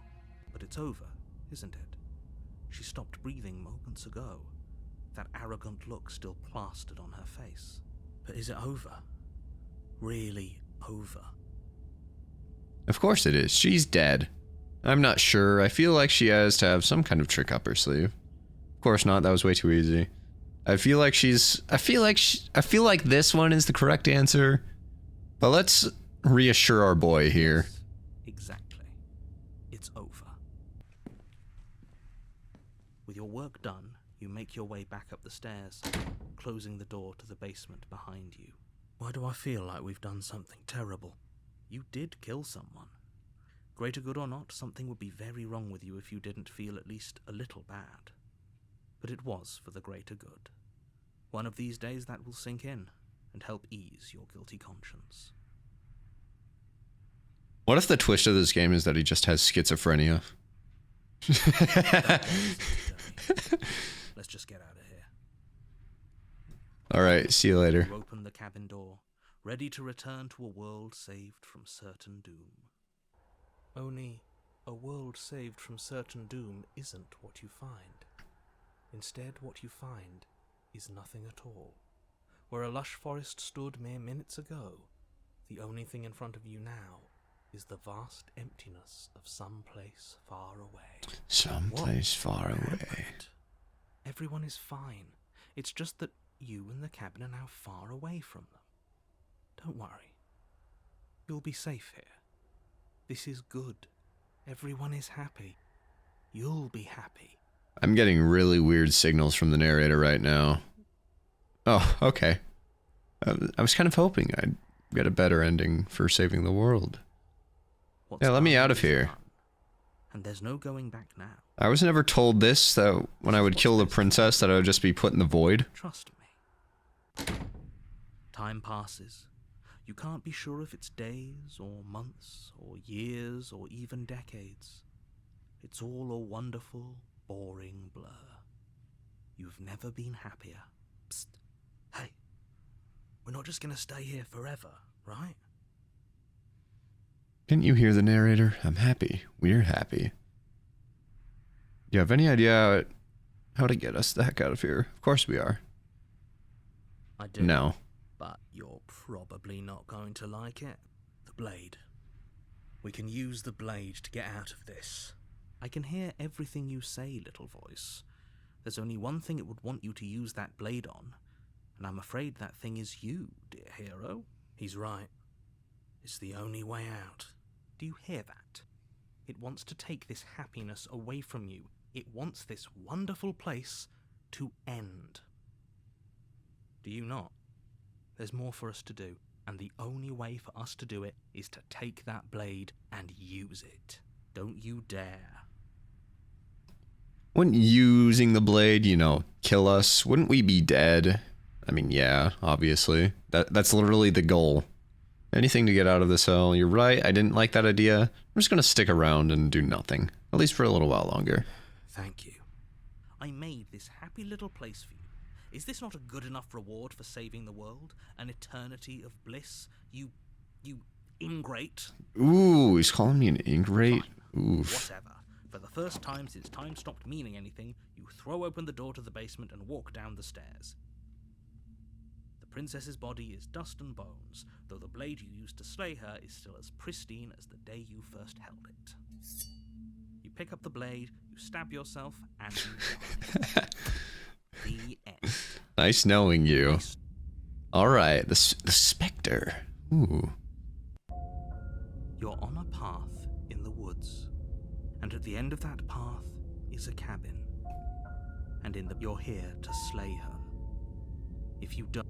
But it's over, isn't it? She stopped breathing moments ago. That arrogant look still plastered on her face. But is it over? Really over? Of course it is. She's dead. I'm not sure. I feel like she has to have some kind of trick up her sleeve. Of course not. That was way too easy. I feel like this one is the correct answer. But let's reassure our boy here. Exactly. It's over. With your work done, you make your way back up the stairs, closing the door to the basement behind you. Why do I feel like we've done something terrible? You did kill someone. Greater good or not, something would be very wrong with you if you didn't feel at least a little bad. But it was for the greater good. One of these days that will sink in and help ease your guilty conscience. What if the twist of this game is that he just has schizophrenia? Let's just get out of here. Alright, see you later. You open the cabin door, ready to return to a world saved from certain doom. Only, a world saved from certain doom isn't what you find. Instead, what you find is nothing at all. Where a lush forest stood mere minutes ago, the only thing in front of you now is the vast emptiness of some place far away. Someplace far away. Everyone is fine. It's just that you and the cabin are now far away from them. Don't worry. You'll be safe here. This is good. Everyone is happy. You'll be happy. I'm getting really weird signals from the narrator right now. Oh, okay. I was kind of hoping I'd get a better ending for saving the world. Yeah, let me out of here. And there's no going back now. I was never told this, that when I would kill the princess that I would just be put in the void. Trust me. Time passes. You can't be sure if it's days or months or years or even decades. It's all a wonderful, boring blur. You've never been happier. Psst. Hey, we're not just gonna stay here forever, right? Didn't you hear the narrator? I'm happy. We're happy. Do you have any idea how to get us the heck out of here? Of course we are. I do. No. But you're probably not going to like it. The blade. We can use the blade to get out of this. I can hear everything you say, little voice. There's only one thing it would want you to use that blade on, and I'm afraid that thing is you, dear hero. He's right. It's the only way out. Do you hear that? It wants to take this happiness away from you. It wants this wonderful place to end. Do you not? There's more for us to do, and the only way for us to do it is to take that blade and use it. Don't you dare. Wouldn't using the blade, kill us? Wouldn't we be dead? I mean, yeah, obviously. That's literally the goal. Anything to get out of this hell. You're right, I didn't like that idea. I'm just gonna stick around and do nothing. At least for a little while longer. Thank you. I made this happy little place for you. Is this not a good enough reward for saving the world? An eternity of bliss? You ingrate? Ooh, he's calling me an ingrate? Oof. Whatever. For the first time since time stopped meaning anything, you throw open the door to the basement and walk down the stairs. The princess's body is dust and bones, though the blade you used to slay her is still as pristine as the day you first held it. You pick up the blade, you stab yourself, and you die. The end. Nice knowing you. Alright, the Spectre. Ooh. You're on a path in the woods, and at the end of that path is a cabin. And you're here to slay her. If you don't...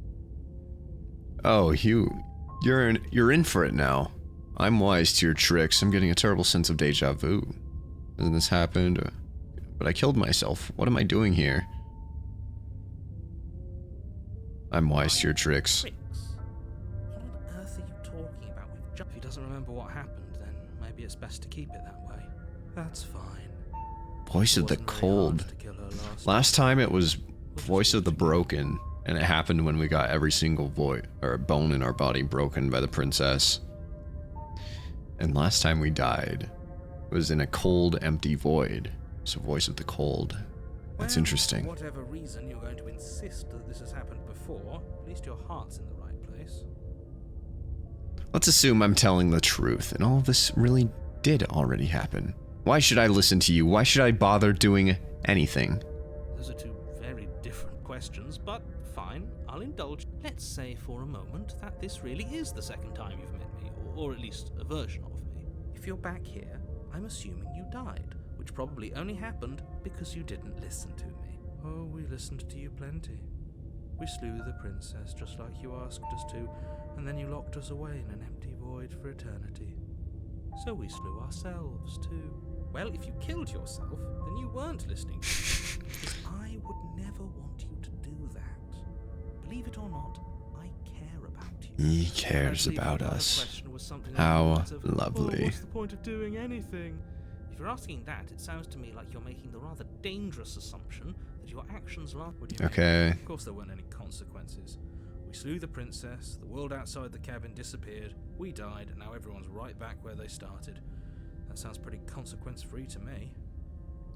Oh, you're in for it now. I'm wise to your tricks. I'm getting a terrible sense of deja vu. Hasn't this happened? But I killed myself. What am I doing here? I'm wise to your tricks. What on earth are you talking about? If he doesn't remember what happened, then maybe it's best to keep it that way. That's fine. Voice of the Cold. Last time it was Voice of the Broken, and it happened when we got every single bone in our body broken by the princess. And last time we died was in a cold, empty void. So Voice of the Cold. That's interesting. For whatever reason you're going to insist that this has happened before, at least your heart's in the right place. Let's assume I'm telling the truth, and all of this really did already happen. Why should I listen to you? Why should I bother doing anything? Those are two very different questions, but fine, I'll indulge. Let's say for a moment that this really is the second time you've met me, or at least a version of me. If you're back here, I'm assuming you died, which probably only happened because you didn't listen to me. Oh, we listened to you plenty. We slew the princess just like you asked us to, and then you locked us away in an empty void for eternity. So we slew ourselves too. Well, if you killed yourself, then you weren't listening to me, because I would never want you to do that. Believe it or not, I care about you. He cares about us. How lovely. What's the point of doing anything? If you're asking that, it sounds to me like you're making the rather dangerous assumption that your actions last. Okay. Of course there weren't any consequences. We slew the princess, the world outside the cabin disappeared, we died, and now everyone's right back where they started. That sounds pretty consequence-free to me.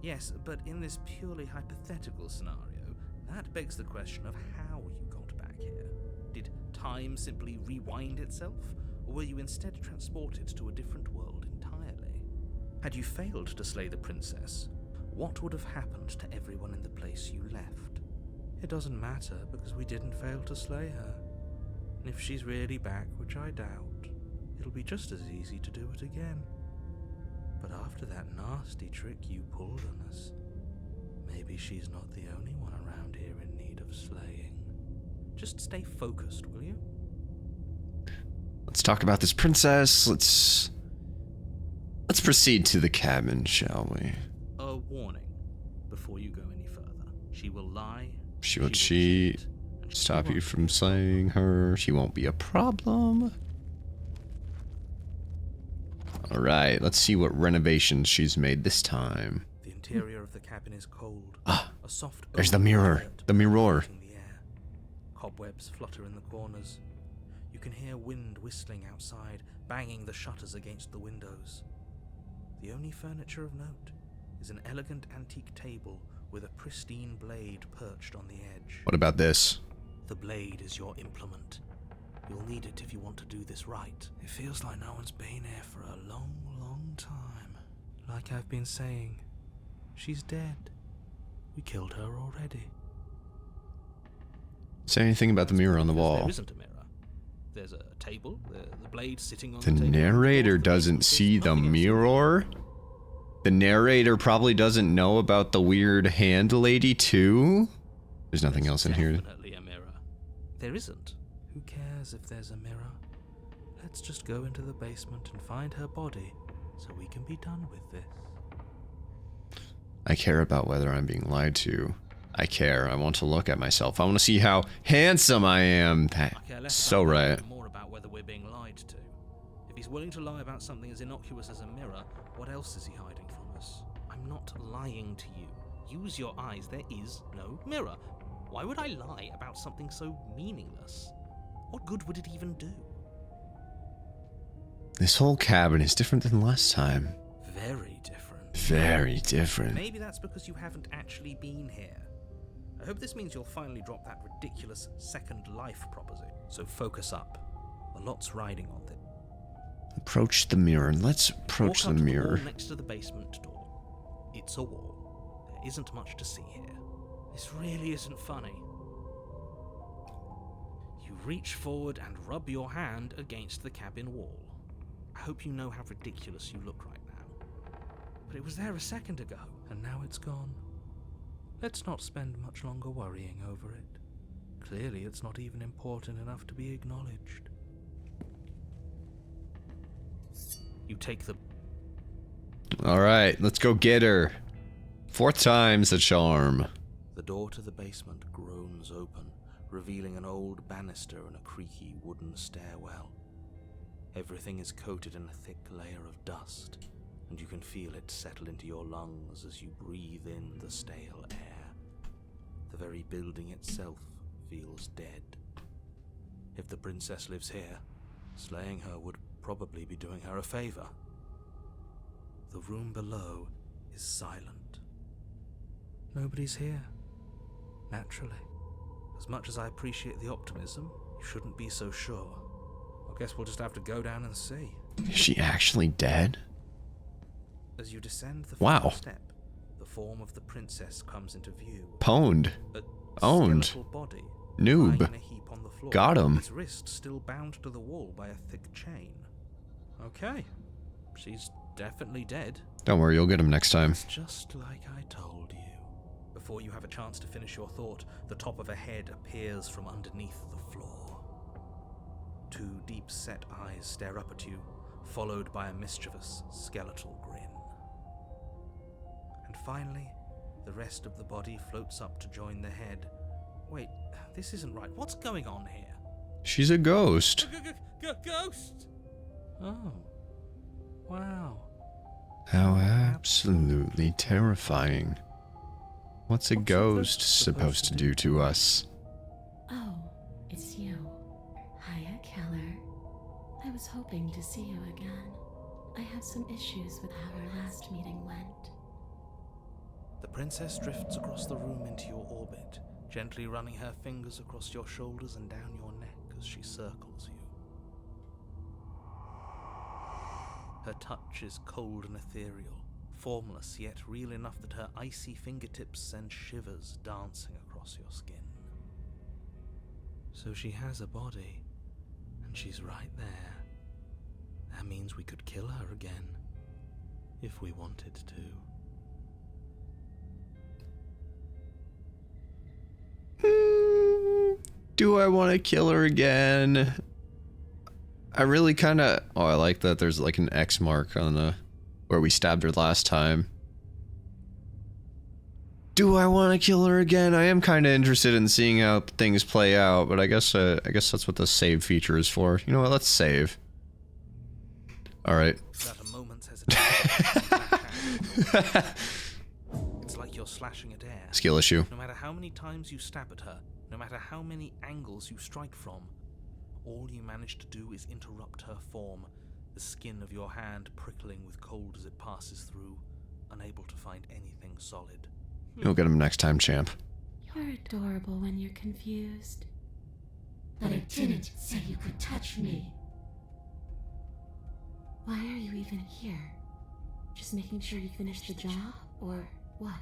Yes, but in this purely hypothetical scenario, that begs the question of how you got back here. Did time simply rewind itself, or were you instead transported to a different world entirely? Had you failed to slay the princess, what would have happened to everyone in the place you left? It doesn't matter, because we didn't fail to slay her. And if she's really back, which I doubt, it'll be just as easy to do it again. But after that nasty trick you pulled on us, maybe she's not the only one around here in need of slaying. Just stay focused, will you? Let's talk about this princess. Let's proceed to the cabin, shall we? A warning before you go any further. She will lie. She will cheat. Stop you from slaying her. She won't be a problem. Alright, let's see what renovations she's made this time. The interior of the cabin is cold. Ah, A soft there's the mirror. The mirror. in the air. Cobwebs flutter in the corners. You can hear wind whistling outside, banging the shutters against the windows. The only furniture of note is an elegant antique table with a pristine blade perched on the edge. What about this? The blade is your implement. You'll need it if you want to do this right. It feels like no one's been here for a long, long time. Like I've been saying, she's dead. We killed her already. Say anything about the mirror on the wall. There isn't a mirror. There's a table, the blade sitting on The the table. narrator doesn't see the mirror? The narrator probably doesn't know about the weird hand lady too? There's nothing else in here. Definitely a mirror. There isn't. Who cares if there's a mirror? Let's just go into the basement and find her body so we can be done with this. I care about whether I'm being lied to. I care. I want to look at myself. I want to see how handsome I am. I care less So about that right. and more about whether we're being lied to. If he's willing to lie about something as innocuous as a mirror, what else is he hiding from us? I'm not lying to you. Use your eyes. There is no mirror. Why would I lie about something so meaningless? What good would it even do? This whole cabin is different than last time. Very different. Very different. Maybe that's because you haven't actually been here. I hope this means you'll finally drop that ridiculous second life proposition. So focus up. A lot's riding on this. Approach the mirror. Let's approach Walk the up to mirror. wall next to the basement door. It's a wall. There isn't much to see here. This really isn't funny. You reach forward and rub your hand against the cabin wall. I hope you know how ridiculous you look right now. But it was there a second ago, and now it's gone. Let's not spend much longer worrying over it. Clearly, it's not even important enough to be acknowledged. You take the... Alright, let's go get her. 4th time's the charm. The door to the basement groans open, revealing an old banister and a creaky wooden stairwell. Everything is coated in a thick layer of dust, and you can feel it settle into your lungs as you breathe in the stale air. The very building itself feels dead. If the princess lives here, slaying her would probably be doing her a favor. The room below is silent. Nobody's here. Naturally. As much as I appreciate the optimism, you shouldn't be so sure. I guess we'll just have to go down and see. Is she actually dead? As you descend the Wow. final step, the form of the princess comes into view. Pwned. Owned. skeletal body, Noob. lying in a heap on the floor. Got him. His wrist still bound to the wall by a thick chain. Okay, she's definitely dead. Don't worry, you'll get him next time. It's just like I told you. Before you have a chance to finish your thought, the top of a head appears from underneath the floor. Two deep-set eyes stare up at you, followed by a mischievous, skeletal grin. And finally, the rest of the body floats up to join the head. Wait, this isn't right. What's going on here? She's a ghost. Ghost! Oh. Wow. How absolutely terrifying. What's a ghost supposed to do to us? Oh, it's you. Hiya, Keller. I was hoping to see you again. I have some issues with how our last meeting went. The princess drifts across the room into your orbit, gently running her fingers across your shoulders and down your neck as she circles you. Her touch is cold and ethereal, formless yet real enough that her icy fingertips send shivers dancing across your skin. So she has a body, and she's right there. That means we could kill her again, if we wanted to. Do I want to kill her again? I really kind of... Oh, I like that there's like an X mark on the... where we stabbed her last time. Do I want to kill her again? I am kind of interested in seeing how things play out, but I guess that's what the save feature is for. You know what? Let's save. All right. Without a moment's hesitation, it's like you're slashing at air. Skill issue. No matter how many times you stab at her, no matter how many angles you strike from, all you manage to do is interrupt her form, the skin of your hand prickling with cold as it passes through, unable to find anything solid. You'll get him next time, champ. You're adorable when you're confused. But I didn't say you could touch me. Why are you even here? Just making sure you finish the job, or what?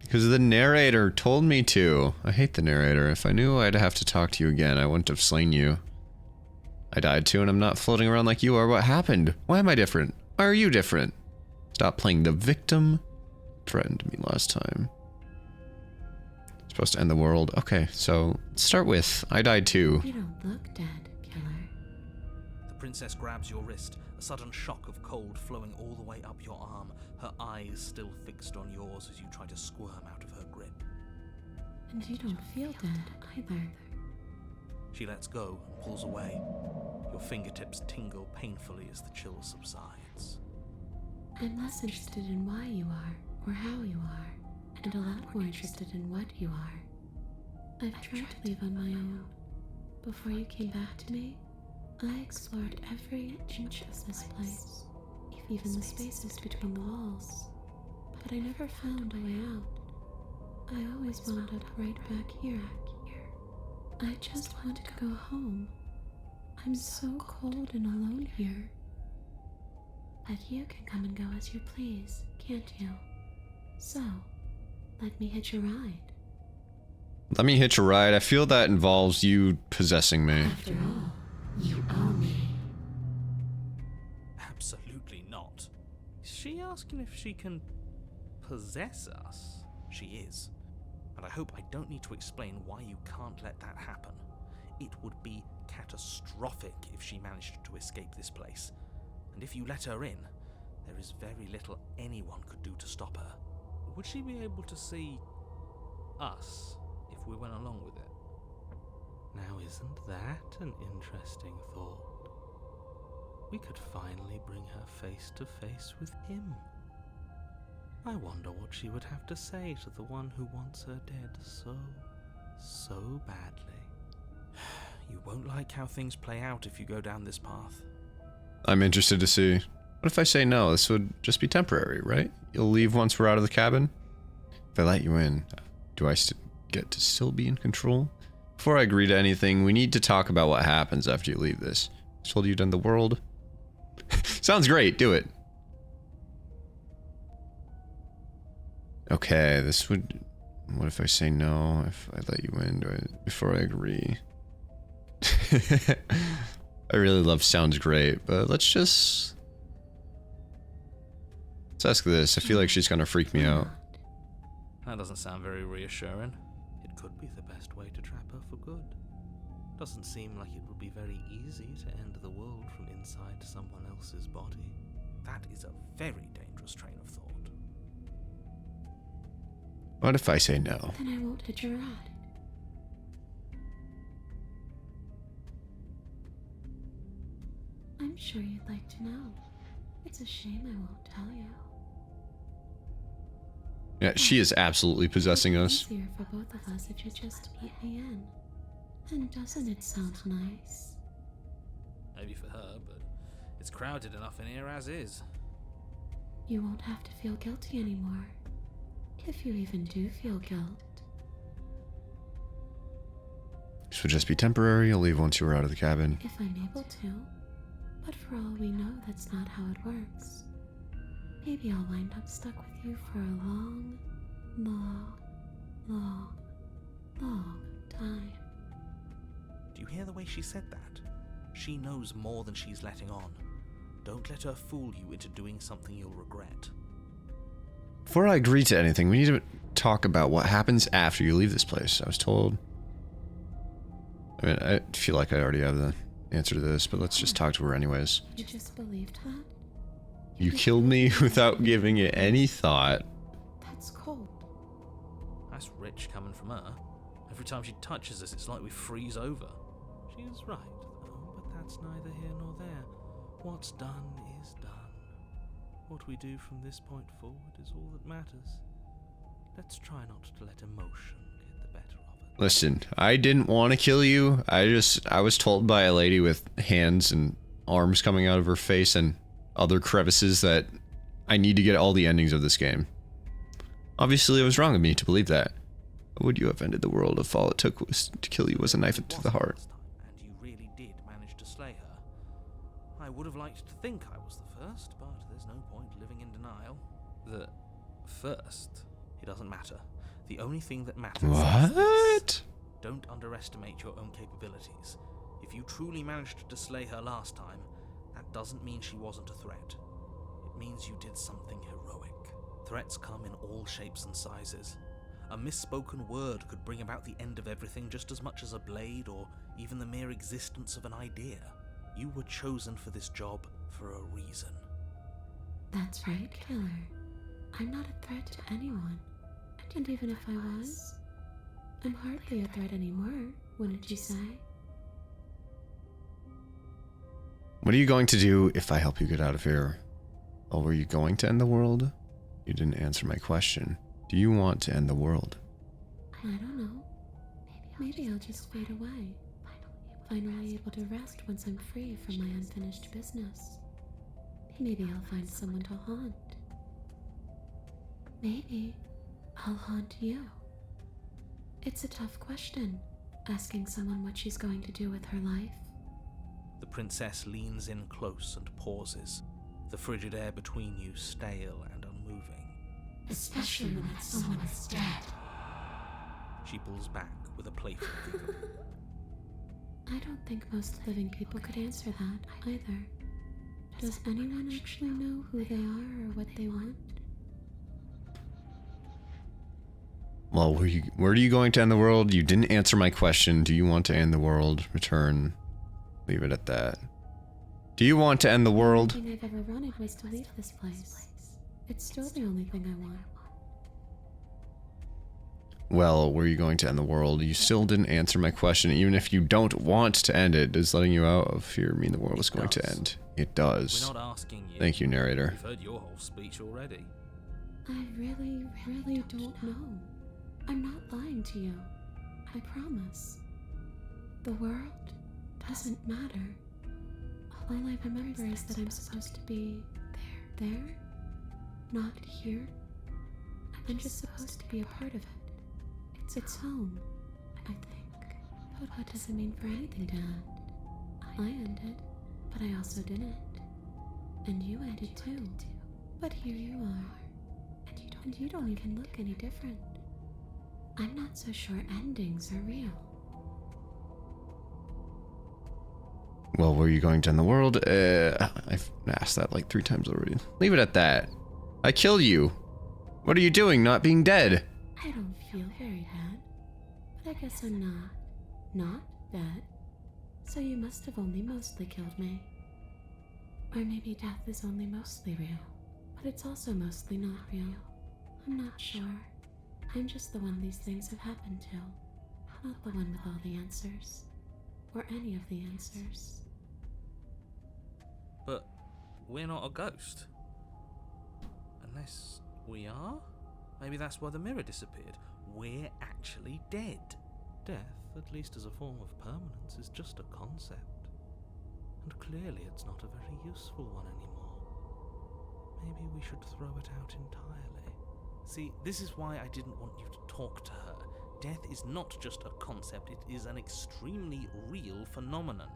Because the narrator told me to. I hate the narrator. If I knew I'd have to talk to you again, I wouldn't have slain you. I died too, and I'm not floating around like you are. What happened? Why am I different? Why are you different? Stop playing the victim. Threatened me last time. Supposed to end the world. Okay, so let's start with I died too. You don't look dead, Killer. The princess grabs your wrist, a sudden shock of cold flowing all the way up your arm, her eyes still fixed on yours as you try to squirm out of her grip. And you don't feel dead either. She lets go and pulls away. Your fingertips tingle painfully as the chill subsides. I'm less interested in why you are, or how you are, and a lot more interested in what you are. I've tried to leave on my own. Before you came back to me, I explored every inch of this place, even the spaces between the walls. But I never found a way out. I always wound up right back here. I just wanted to go home. I'm so cold and alone here. But you can come and go as you please, can't you? So, let me hitch a ride. Let me hitch a ride. I feel that involves you possessing me. After all, you owe me. Absolutely not. Is she asking if she can possess us? She is. And I hope I don't need to explain why you can't let that happen. It would be catastrophic if she managed to escape this place. And if you let her in, there is very little anyone could do to stop her. Would she be able to see us if we went along with it? Now, isn't that an interesting thought? We could finally bring her face to face with him. I wonder what she would have to say to the one who wants her dead so badly. You won't like how things play out if you go down this path. I'm interested to see. What if I say no? This would just be temporary, right? You'll leave once we're out of the cabin? If I let you in, do I get to still be in control? Before I agree to anything, we need to talk about what happens after you leave this. I told you you'd end the world. Sounds great, do it. Okay, this would... What if I say no? If I let you in, before I agree? I really love sounds great, but let's ask this. I feel like she's gonna freak me out. That doesn't sound very reassuring. It could be the best way to trap her for good. Doesn't seem like it would be very easy to end the world from inside someone else's body. That is a very dangerous train of thought. What if I say no? Then I won't hit your rod. I'm sure you'd like to know. It's a shame I won't tell you. Yeah, she is absolutely possessing It's us. easier for both of us if you just let me in. And doesn't it sound nice? Maybe for her, but it's crowded enough in here as is. You won't have to feel guilty anymore. If you even do feel guilt. This would just be temporary. You'll leave once you were out of the cabin. If I'm able to. But for all we know, that's not how it works. Maybe I'll wind up stuck with you for a long, long, long, long time. Do you hear the way she said that? She knows more than she's letting on. Don't let her fool you into doing something you'll regret. Before I agree to anything, we need to talk about what happens after you leave this place. I was told... I mean, I feel like I already have the answer to this, but let's just talk to her anyways. You just believed that? You killed me without giving it any thought. That's cold. That's rich coming from her. Every time she touches us, it's like we freeze over. She's right, though, but that's neither here nor there. What's done is done. What we do from this point forward is all that matters. Let's try not to let emotion get the better of it. Listen, I didn't want to kill you. I was told by a lady with hands and arms coming out of her face and other crevices that I need to get all the endings of this game. Obviously, it was wrong of me to believe that. Would you have ended the world if all it took was to kill you was a knife to the heart? And you really did manage to slay her. I would have liked to think I was the first, but there's no point living in denial. The first? It doesn't matter. The only thing that matters is this. What? Don't underestimate your own capabilities. If you truly managed to slay her last time, that doesn't mean she wasn't a threat. It means you did something heroic. Threats come in all shapes and sizes. A misspoken word could bring about the end of everything just as much as a blade or even the mere existence of an idea. You were chosen for this job for a reason. That's right, Killer. I'm not a threat to anyone. And even if I was, I'm hardly a threat anymore, wouldn't you say? What are you going to do if I help you get out of here? Oh, were you going to end the world? You didn't answer my question. Do you want to end the world? I don't know. Maybe I'll just fade away. Finally able to rest once I'm free from my unfinished business. Maybe I'll find someone to haunt. Maybe I'll haunt you. It's a tough question, asking someone what she's going to do with her life. The princess leans in close and pauses, the frigid air between you stale and unmoving. Especially when that someone is dead. She pulls back with a playful giggle. I don't think most living people could answer that, either. Does anyone actually know who they are or what they want? Well, where are you going to end the world? You didn't answer my question. Do you want to end the world? Return. Leave it at that. Do you want to end the world? The only thing I've ever wanted was to leave this place. It's still the only thing I want. Well, where are you going to end the world? You still didn't answer my question. Even if you don't want to end it, does letting you out of fear mean the world is going to end? It does. We're not asking you. Thank you, narrator. We've heard your whole speech already. I really don't know. I'm not lying to you. I promise. The world doesn't matter. All I remember is that I'm supposed to be there, not here. I'm just supposed to be a part of it. It's home, I think. But what does it mean for anything to end? I ended, but I also didn't. And you ended too. But here you are. And you don't even look any different. I'm not so sure endings are real. Well, were you going to end the world? I've asked that like 3 times already. Leave it at that. I killed you. What are you doing, not being dead? I don't feel very bad, but I guess I'm not dead. So you must have only mostly killed me. Or maybe death is only mostly real, but it's also mostly not real. I'm not sure. I'm just the one these things have happened to, not the one with all the answers. Or any of the answers. But we're not a ghost. Unless we are? Maybe that's why the mirror disappeared. We're actually dead. Death, at least as a form of permanence, is just a concept. And clearly it's not a very useful one anymore. Maybe we should throw it out entirely. See, this is why I didn't want you to talk to her. Death is not just a concept, it is an extremely real phenomenon.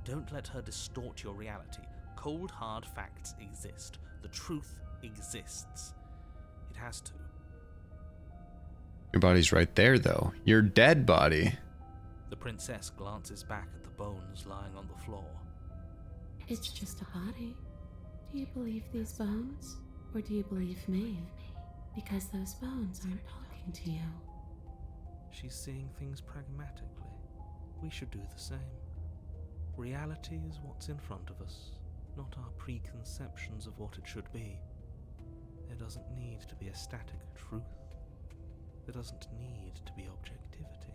Don't let her distort your reality. Cold, hard facts exist. The truth exists. It has to. Your body's right there, though. Your dead body. The princess glances back at the bones lying on the floor. It's just a body. Do you believe these bones? Or do you believe me? Because those bones aren't talking to you. She's seeing things pragmatically. We should do the same. Reality is what's in front of us, not our preconceptions of what it should be. There doesn't need to be a static truth. There doesn't need to be objectivity.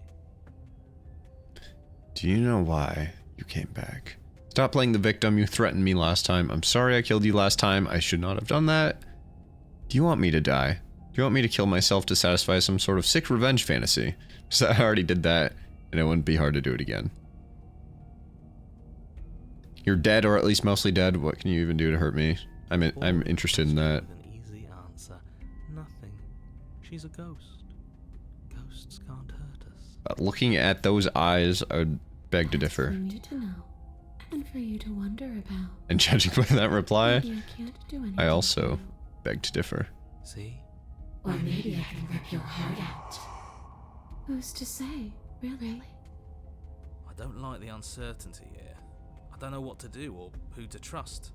Do you know why you came back? Stop playing the victim. You threatened me last time. I'm sorry I killed you last time. I should not have done that. Do you want me to die? Do you want me to kill myself to satisfy some sort of sick revenge fantasy? Because I already did that, and it wouldn't be hard to do it again. You're dead, or at least mostly dead. What can you even do to hurt me? I'm interested in that. With an easy answer. Nothing. She's a ghost. Ghosts can't hurt us. But looking at those eyes, I would beg to differ. For you to know, and for you to wonder about. And judging by that reply, Maybe I can't do anything I also for you. beg to differ. See? Or maybe I can rip your heart out. Who's to say, really? I don't like the uncertainty here. I don't know what to do or who to trust.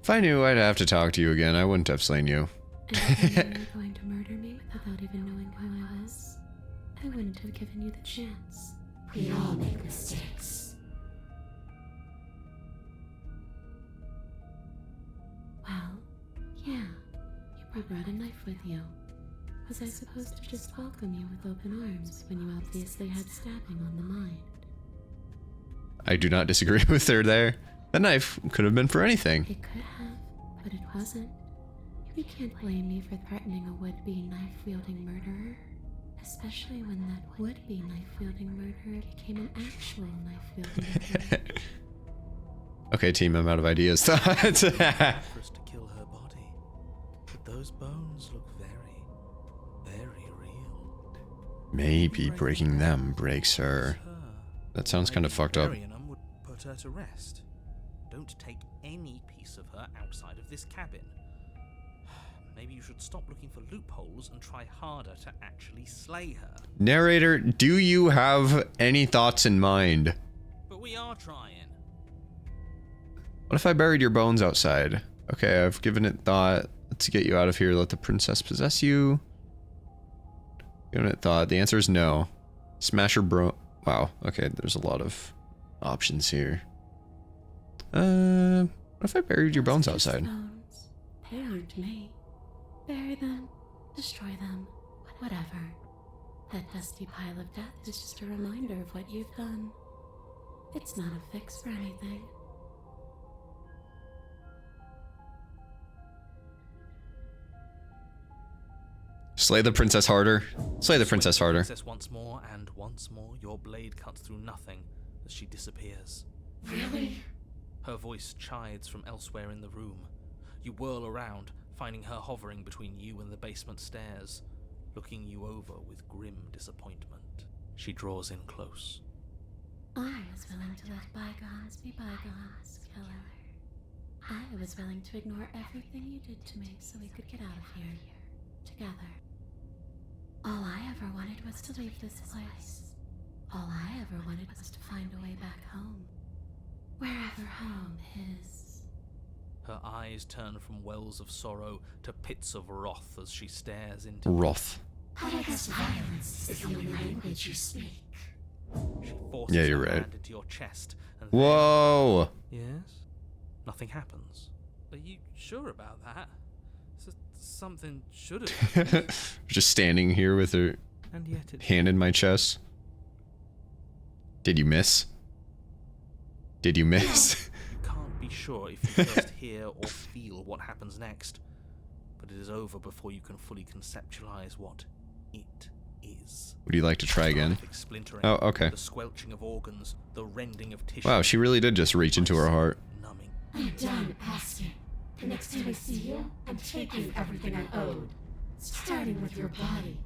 If I knew I'd have to talk to you again, I wouldn't have slain you. And if you were going to murder me without even knowing who I was, I wouldn't have given you the chance. We all make mistakes. Well, yeah, you brought a knife with you. Was I supposed to just welcome you with open arms when you obviously had stabbing on the mind? I do not disagree with her there. The knife could have been for anything. It could have, but it wasn't. You can't blame me for threatening a would-be knife-wielding murderer. Especially when that would-be knife-wielding murderer became an actual knife-wielding murderer. Okay, team, I'm out of ideas. For us to kill her body. But those bones look very, very real. Maybe breaking them breaks her. That sounds kind of fucked up. Burying them would put her to rest. Don't take any piece of her outside of this cabin. Maybe you should stop looking for loopholes and try harder to actually slay her. Narrator, do you have any thoughts in mind? But we are trying. What if I buried your bones outside? Okay, I've given it thought. Let's get you out of here. Let the princess possess you. Given it thought. The answer is no. Smash her bro... Wow. Okay, there's a lot of options here. What if I buried your bones Those are just outside? bones. They aren't me. Bury them. Destroy them. Whatever. That dusty pile of death is just a reminder of what you've done. It's not a fix for anything. Slay the princess harder. Slay the princess harder. Princess once more, and once more, your blade cuts through nothing as she disappears. Really? Her voice chides from elsewhere in the room. You whirl around, finding her hovering between you and the basement stairs, looking you over with grim disappointment. She draws in close. I was willing to let bygones be bygones, killer. I was willing to ignore everything you did to me so we could get out of here. Together. All I ever wanted was to leave this place. All I ever wanted was to find a way back home. Wherever home is. Her eyes turn from wells of sorrow to pits of wrath as she stares into Wrath. But I guess violence is the only language you speak. She forces Yeah, you're her right. hand into your chest and then- Whoa! Yes? Nothing happens. Are you sure about that? Something should have. Just standing here with her And yet it hand in my chest. Did you miss? Did you miss? You can't be sure if you first hear or feel what happens next. But it is over before you can fully conceptualize what it is. Would you like to try again? Graphic splintering, Oh, okay. The squelching of organs, the rending of tissue. Wow, she really did just reach into her heart. Numbing. I'm done asking. The next time I see you, I'm taking everything I owed. Starting with your body.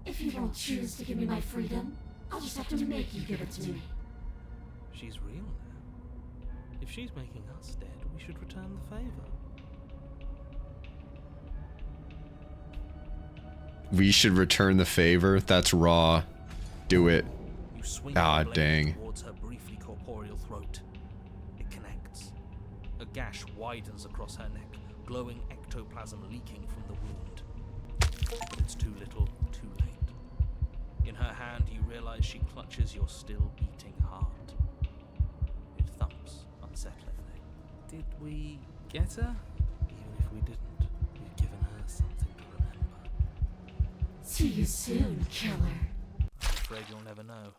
If you won't choose to give me my freedom, I'll just have to make you give it to me. She's real now. If she's making us dead, we should return the favor. We should return the favor. That's raw. Do it. You swing Ah, your blade dang. towards her briefly corporeal throat. It connects. A gash widens across her neck, glowing ectoplasm leaking from the wound. But it's too little, too late. In her hand, you realize she clutches your still beating heart. It thumps unsettlingly. Did we get her? Even if we didn't, we've given her something to remember. See you soon, killer. I'm afraid you'll never know.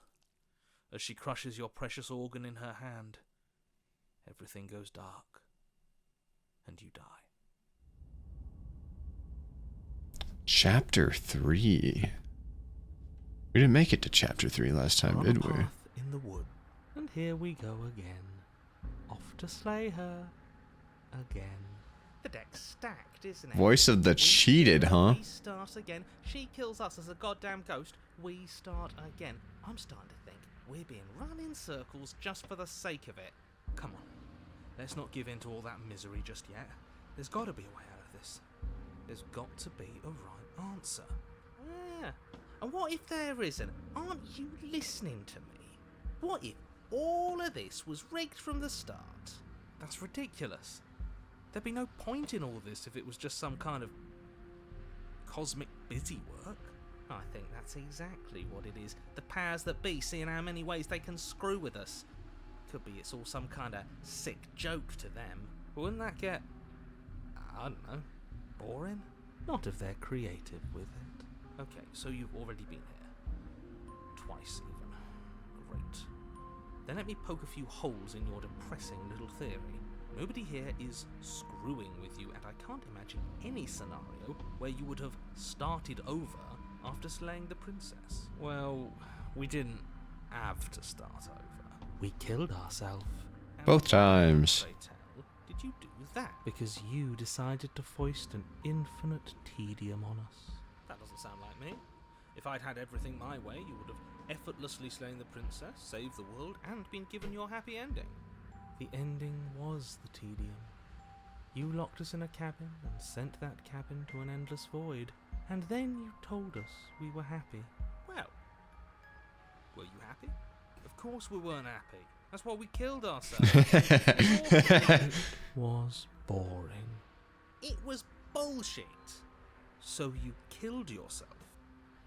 As she crushes your precious organ in her hand, everything goes dark, and you die. Chapter 3. We didn't make it to chapter 3 last time, On a did we? path in the wood, and here we go again, off to slay her again. The deck's stacked, isn't it? Voice of the We cheated, kill her, huh? We start again. She kills us as a goddamn ghost. We start again. I'm starting to think we're being run in circles just for the sake of it. Come on, let's not give in to all that misery just yet. There's got to be a way out of this. There's got to be a right answer. Yeah. And what if there isn't? Aren't you listening to me? What if all of this was rigged from the start? That's ridiculous. There'd be no point in all this if it was just some kind of cosmic busy work. I think that's exactly what it is. The powers that be seeing how many ways they can screw with us. Could be it's all some kind of sick joke to them. But wouldn't that get, I don't know, boring? Not if they're creative with it. Okay, so you've already been here. Twice even. Great. Then let me poke a few holes in your depressing little theory. Nobody here is screwing with you, and I can't imagine any scenario where you would have started over after slaying the princess. Well, we didn't have to start over. We killed ourselves. Both times. Pray tell, did you do that because you decided to foist an infinite tedium on us? That doesn't sound like me. If I'd had everything my way, you would have effortlessly slain the princess, saved the world, and been given your happy ending. The ending was the tedium. You locked us in a cabin and sent that cabin to an endless void. And then you told us we were happy. Well, were you happy? Of course we weren't happy. That's why we killed ourselves. It was boring. It was bullshit. So you killed yourself?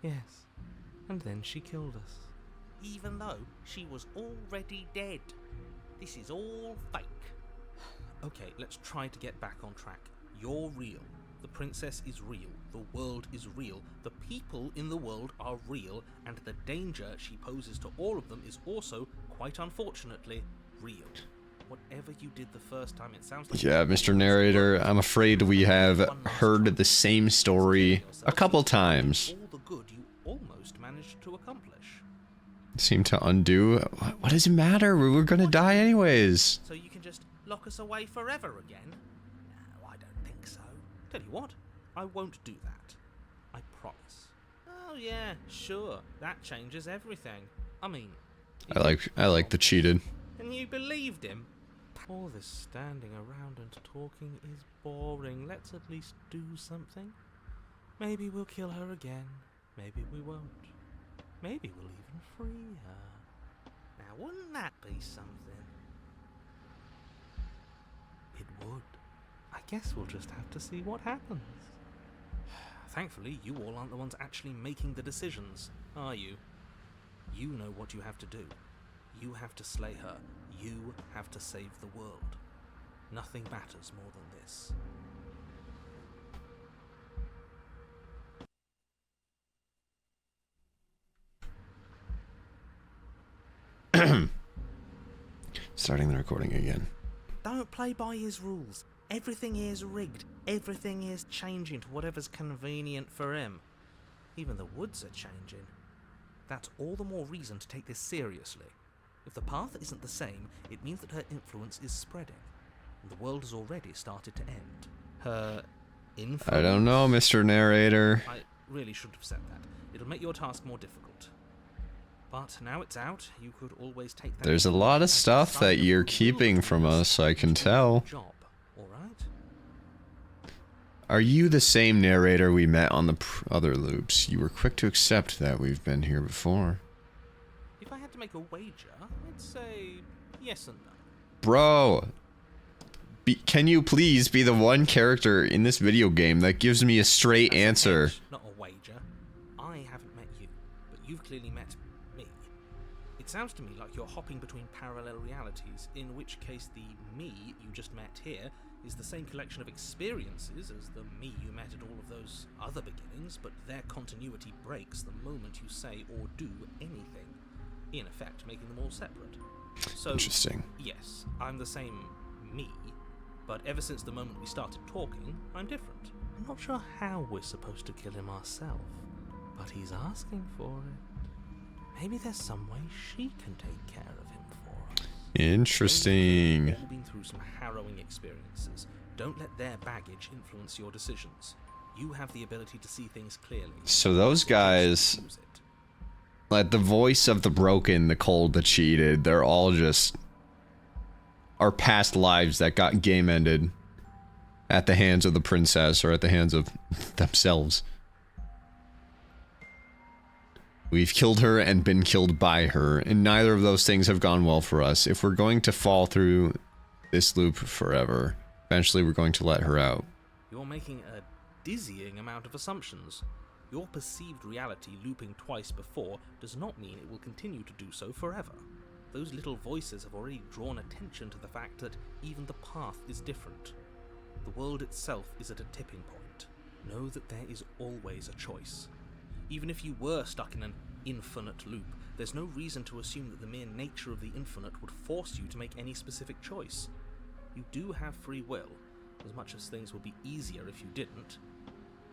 Yes. And then she killed us. Even though she was already dead. This is all fake. Okay, let's try to get back on track. You're real. The princess is real. The world is real. The people in the world are real. And the danger she poses to all of them is also, quite unfortunately, real. Whatever you did the first time, it sounds like... Yeah, Mr. Narrator, I'm afraid we have heard the same story a couple times. All the good you almost managed to accomplish. Seem to undo. What does it matter? We're gonna die anyways. So you can just lock us away forever again? No, I don't think so. Tell you what, I won't do that. I promise. Oh yeah, sure. That changes everything. I mean... I like the cheated. And you believed him? All this standing around and talking is boring. Let's at least do something. Maybe we'll kill her again. Maybe we won't. Maybe we'll even free her. Now, wouldn't that be something? It would. I guess we'll just have to see what happens. Thankfully, you all aren't the ones actually making the decisions, are you? You know what you have to do. You have to slay her. You have to save the world. Nothing matters more than this. Starting the recording again. Don't play by his rules. Everything is rigged. Everything is changing to whatever's convenient for him. Even the woods are changing. That's all the more reason to take this seriously. If the path isn't the same, it means that her influence is spreading. And the world has already started to end. Her influence... I don't know, Mr. Narrator. I really shouldn't have said that. It'll make your task more difficult. But now it's out, you could always take that... There's a lot of stuff that you're keeping from us, I can tell. Job, all right? Are you the same narrator we met on the other loops? You were quick to accept that we've been here before. If I had to make a wager, I'd say yes and no. Bro, can you please be the one character in this video game that gives me a straight That's answer? An edge, not a wager. I haven't met you, but you've clearly met me. It sounds to me like you're hopping between parallel realities, in which case the me you just met here is the same collection of experiences as the me you met at all of those other beginnings, but their continuity breaks the moment you say or do anything, in effect making them all separate. So, interesting. Yes, I'm the same me, but ever since the moment we started talking, I'm different. I'm not sure how we're supposed to kill him ourselves, but he's asking for it. Maybe there's some way she can take care of him for us. Interesting. You've all been through some harrowing experiences. Don't let their baggage influence your decisions. You have the ability to see things clearly. So those guys, Use it. like the voice of the broken, the cold, the cheated, they're all just our past lives that got game ended at the hands of the princess or at the hands of themselves. We've killed her and been killed by her, and neither of those things have gone well for us. If we're going to fall through this loop forever, eventually we're going to let her out. You're making a dizzying amount of assumptions. Your perceived reality looping twice before does not mean it will continue to do so forever. Those little voices have already drawn attention to the fact that even the path is different. The world itself is at a tipping point. Know that there is always a choice. Even if you were stuck in an infinite loop, there's no reason to assume that the mere nature of the infinite would force you to make any specific choice. You do have free will, as much as things would be easier if you didn't.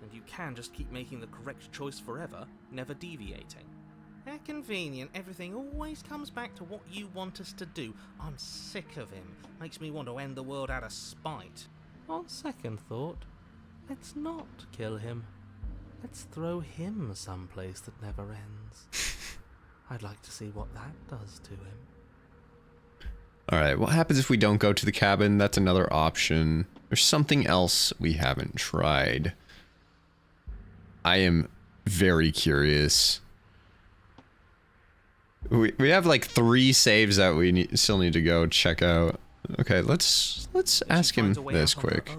And you can just keep making the correct choice forever, never deviating. How convenient, everything always comes back to what you want us to do. I'm sick of him. Makes me want to end the world out of spite. On second thought, let's not kill him. Let's throw him someplace that never ends. I'd like to see what that does to him. Alright, what happens if we don't go to the cabin? That's another option. There's something else we haven't tried. I am very curious. We have like 3 saves that we still need to go check out. Okay, let's ask him this quick.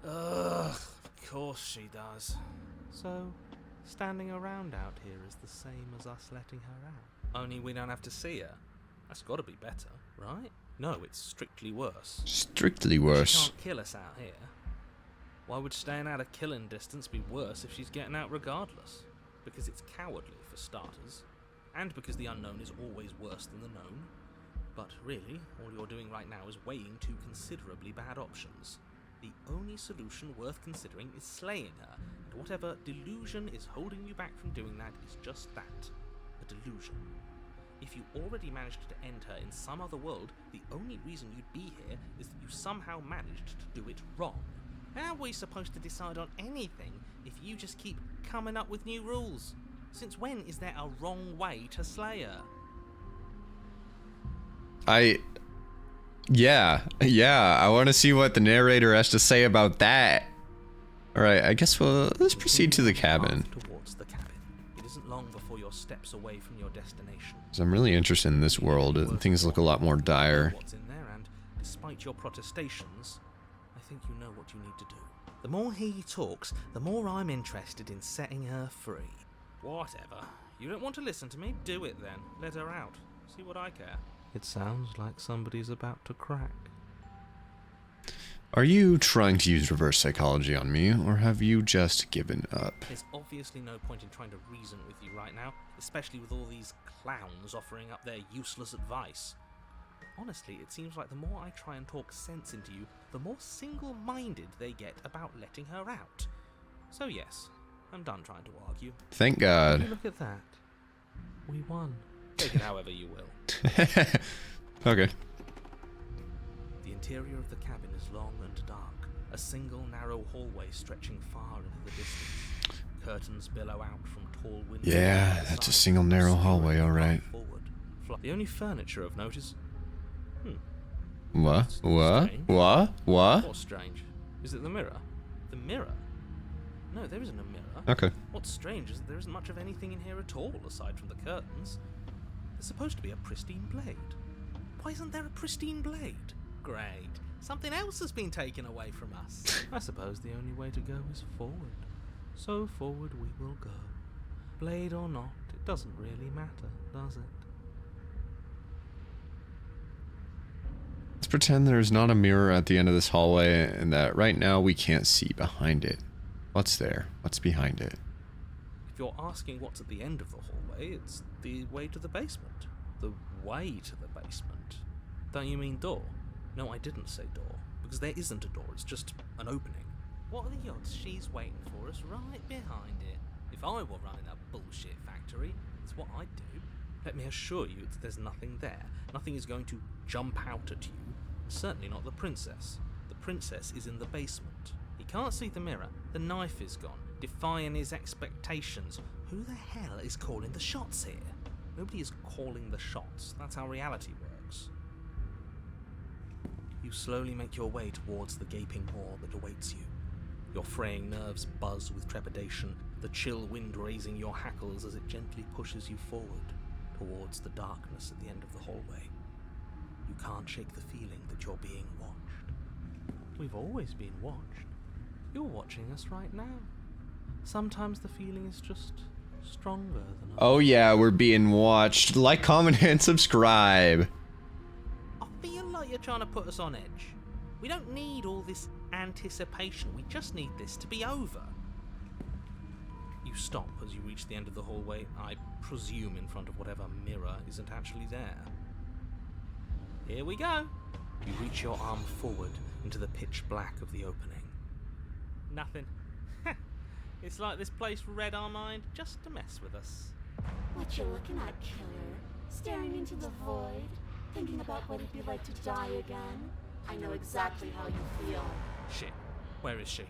Ugh, of course she does. So, standing around out here is the same as us letting her out. Only we don't have to see her. That's gotta be better, right? No, it's strictly worse. Strictly She worse. can't kill us out here. Why would staying out of killing distance be worse if she's getting out regardless? Because it's cowardly, for starters. And because the unknown is always worse than the known. But really, all you're doing right now is weighing 2 considerably bad options. The only solution worth considering is slaying her, and whatever delusion is holding you back from doing that is just that, a delusion. If you already managed to end her in some other world, the only reason you'd be here is that you somehow managed to do it wrong. How are we supposed to decide on anything if you just keep coming up with new rules? Since when is there a wrong way to slay her? Yeah, I want to see what the narrator has to say about that. Alright, I guess let's proceed to the cabin. Towards the cabin. steps away from your destination. So I'm really interested in this world. Things look a lot more dire. What's in there, and despite your protestations, I think you know what you need to do. The more he talks, the more I'm interested in setting her free. Whatever. You don't want to listen to me? Do it then. Let her out. See what I care. It sounds like somebody's about to crack. Are you trying to use reverse psychology on me, or have you just given up? There's obviously no point in trying to reason with you right now, especially with all these clowns offering up their useless advice. Honestly, it seems like the more I try and talk sense into you, the more single-minded they get about letting her out. So yes, I'm done trying to argue. Thank God. Look at that. We won. Take it however you will. Okay. The interior of the cabin is long and dark, a single narrow hallway stretching far into the distance. Curtains billow out from tall windows. Yeah, that's a single narrow hallway, alright. The only furniture of note is... What? Strange. What? What's strange? Is it the mirror? The mirror? No, there isn't a mirror. Okay. What's strange is that there isn't much of anything in here at all, aside from the curtains. There's supposed to be a pristine blade. Why isn't there a pristine blade? Great. Something else has been taken away from us. I suppose the only way to go is forward. So forward we will go. Blade or not, it doesn't really matter, does it? Let's pretend there's not a mirror at the end of this hallway and that right now we can't see behind it. What's there? What's behind it? If you're asking what's at the end of the hallway, it's the way to the basement. The way to the basement. Don't you mean door? No, I didn't say door, because there isn't a door, it's just an opening. What are the odds she's waiting for us right behind it? If I were running a bullshit factory, it's what I'd do. Let me assure you that there's nothing there. Nothing is going to jump out at you. Certainly not the princess. The princess is in the basement. He can't see the mirror. The knife is gone, defying his expectations. Who the hell is calling the shots here? Nobody is calling the shots. That's how reality works. You slowly make your way towards the gaping maw that awaits you. Your fraying nerves buzz with trepidation, the chill wind raising your hackles as it gently pushes you forward towards the darkness at the end of the hallway. You can't shake the feeling that you're being watched. We've always been watched. You're watching us right now. Sometimes the feeling is just stronger than others. Oh yeah, we're being watched. Like, comment, and subscribe. I feel like you're trying to put us on edge. We don't need all this anticipation. We just need this to be over. You stop as you reach the end of the hallway, I presume in front of whatever mirror isn't actually there. Here we go. You reach your arm forward into the pitch black of the opening. Nothing. It's like this place read our mind just to mess with us. What you looking at, killer? Staring into the void? Thinking about what it'd be like to die again? I know exactly how you feel. Shit. Where is she?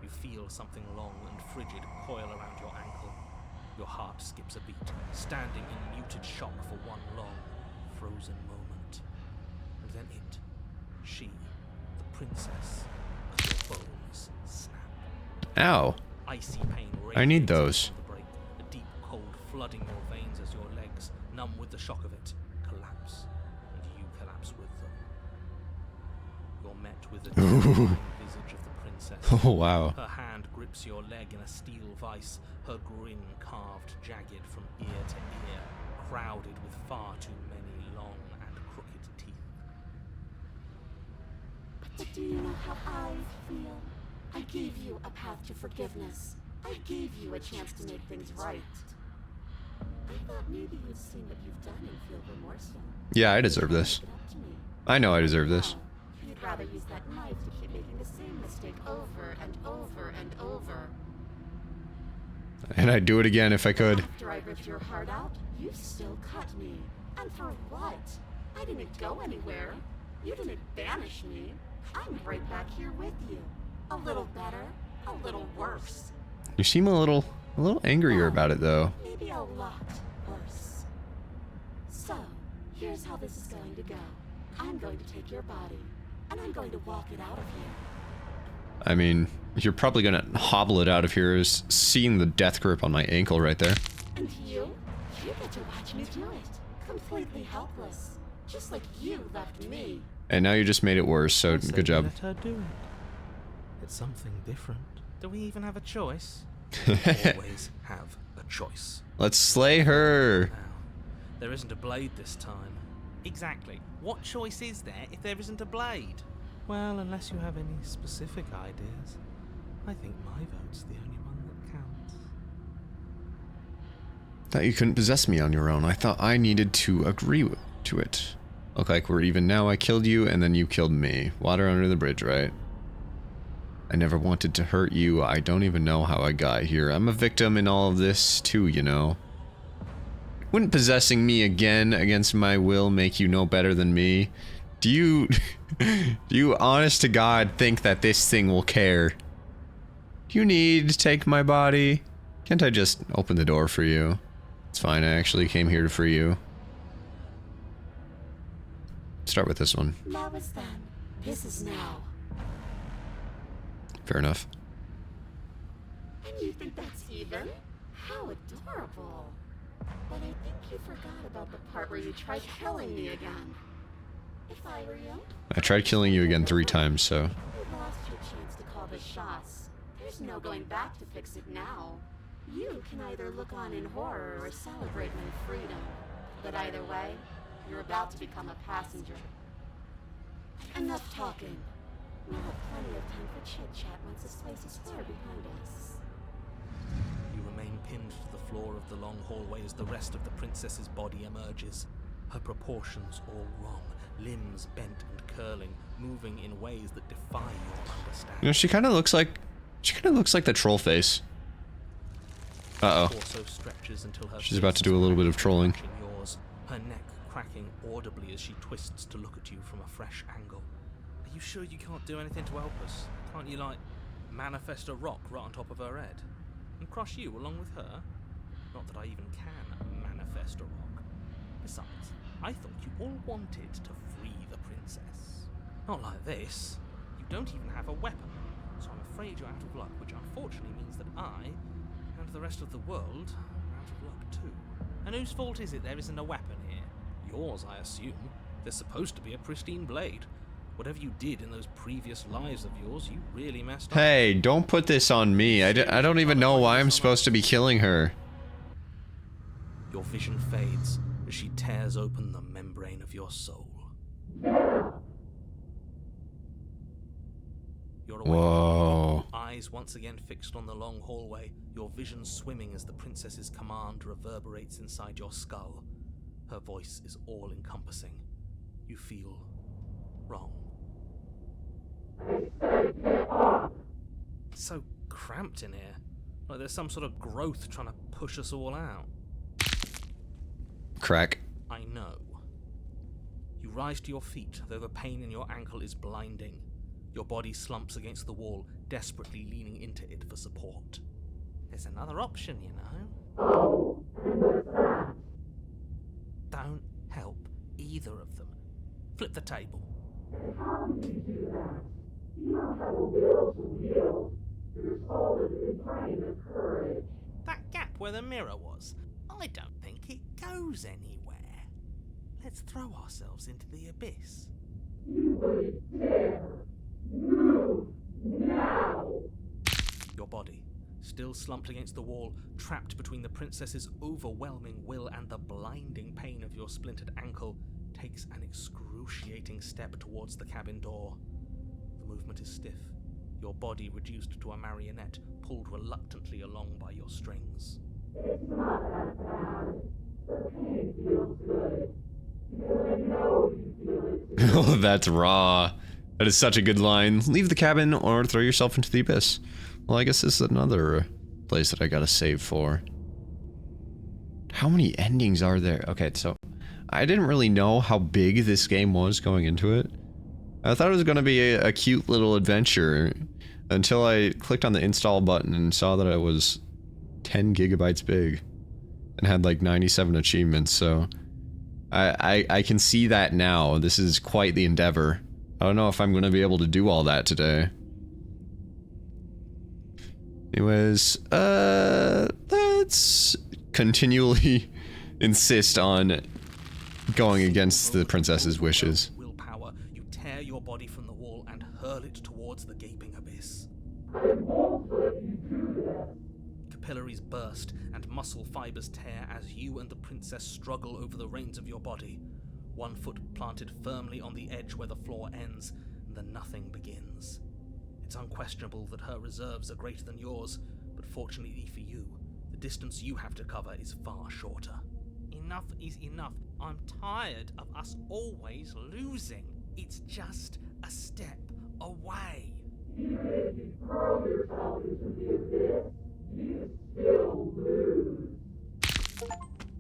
You feel something long and frigid coil around your ankle. Your heart skips a beat, standing in muted shock for one long, frozen moment. And then it, she, the princess, her bones snap. Ow. Icy pain I need radiates those. from the break, a deep cold flooding your veins as your legs, numb with the shock of it, collapse, and you collapse with them. You're met with the terrifying visage of the princess. Oh wow. Her hand grips your leg in a steel vice, her grin carved jagged from ear to ear, crowded with far too many long and crooked teeth. But do you know how I feel? I gave you a path to forgiveness. I gave you a chance to make things right. I thought maybe you'd seen what you've done and feel remorseful. Yeah, I deserve this. Make it up to me. I know I deserve this. No, you'd rather use that knife to keep making the same mistake over and over and over. And I'd do it again if I could. After I ripped your heart out, you still cut me. And for what? I didn't go anywhere. You didn't banish me. I'm right back here with you. A little better, a little worse. You seem a little angrier about it though. Maybe a lot worse. So, here's how this is going to go. I'm going to take your body, and I'm going to walk it out of here. I mean, you're probably gonna hobble it out of here as seeing the death grip on my ankle right there. And you You get to watch me do it. Completely helpless. Just like you left me. And now you just made it worse, so I say good job. Let her do it. It's something different. Do we even have a choice? Always have a choice. Let's slay her. Now, there isn't a blade this time. Exactly. What choice is there if there isn't a blade? Well, unless you have any specific ideas, I think my vote's the only one that counts. Thought you couldn't possess me on your own. I thought I needed to agree to it. Look like we're even now. I killed you, and then you killed me. Water under the bridge, right? I never wanted to hurt you. I don't even know how I got here. I'm a victim in all of this, too, you know. Wouldn't possessing me again against my will make you no better than me? Do you... do you honest to God think that this thing will care? Do you need to take my body? Can't I just open the door for you? It's fine, I actually came here to free you. Start with this one. That was then. This is now. Fair enough. And you think that's even? How adorable. But I think you forgot about the part where you tried killing me again. If I were you, I tried killing you again 3 times, so... you lost your chance to call the shots. There's no going back to fix it now. You can either look on in horror or celebrate my freedom. But either way, you're about to become a passenger. Enough talking. We'll have plenty of time for chit-chat once this place is clear behind us. You remain pinned to the floor of the long hallway as the rest of the princess's body emerges. Her proportions all wrong, limbs bent and curling, moving in ways that defy your understanding. You know, she kind of looks like the troll face. Uh-oh. Torso stretches until her She's about to face do a is little bit of trolling. matching yours, her neck cracking audibly as she twists to look at you from a fresh angle. Are you sure you can't do anything to help us? Can't you, like, manifest a rock right on top of her head? And crush you along with her? Not that I even can manifest a rock. Besides, I thought you all wanted to free the princess. Not like this. You don't even have a weapon, so I'm afraid you're out of luck, which unfortunately means that I, and the rest of the world, are out of luck too. And whose fault is it there isn't a weapon here? Yours, I assume. There's supposed to be a pristine blade. Whatever you did in those previous lives of yours, you really messed up. Hey, don't put this on me. I don't even know why I'm supposed to be killing her. Your vision fades as she tears open the membrane of your soul. You're awake. Whoa. Eyes once again fixed on the long hallway, your vision swimming as the princess's command reverberates inside your skull. Her voice is all-encompassing. You feel wrong. It's so cramped in here. Like there's some sort of growth trying to push us all out. Crack. I know. You rise to your feet, though the pain in your ankle is blinding. Your body slumps against the wall, desperately leaning into it for support. There's another option, you know. Oh, and what's that? Don't help either of them. Flip the table. How do you do that? You don't have a will to heal. Your soul is in pain of courage. That gap where the mirror was, I don't think it goes anywhere. Let's throw ourselves into the abyss. You wouldn't dare. Move now. Your body, still slumped against the wall, trapped between the princess's overwhelming will and the blinding pain of your splintered ankle, takes an excruciating step towards the cabin door. The movement is stiff, your body reduced to a marionette, pulled reluctantly along by your strings. It's not that bad. The pain feels good. Because I know you feel it. Oh, that's raw. That is such a good line. Leave the cabin or throw yourself into the abyss. Well, I guess this is another place that I gotta save for. How many endings are there? Okay, so I didn't really know how big this game was going into it. I thought it was gonna be a cute little adventure until I clicked on the install button and saw that it was 10 gigabytes big and had like 97 achievements, so I can see that now. This is quite the endeavor. I don't know if I'm going to be able to do all that today. Anyways, let's continually insist on going against the princess's wishes. Willpower, you tear your body from the wall and hurl it towards the gaping abyss. Capillaries burst and muscle fibers tear as you and the princess struggle over the reins of your body. One foot planted firmly on the edge where the floor ends, and then nothing begins. It's unquestionable that her reserves are greater than yours, but fortunately for you, the distance you have to cover is far shorter. Enough is enough. I'm tired of us always losing. It's just a step away.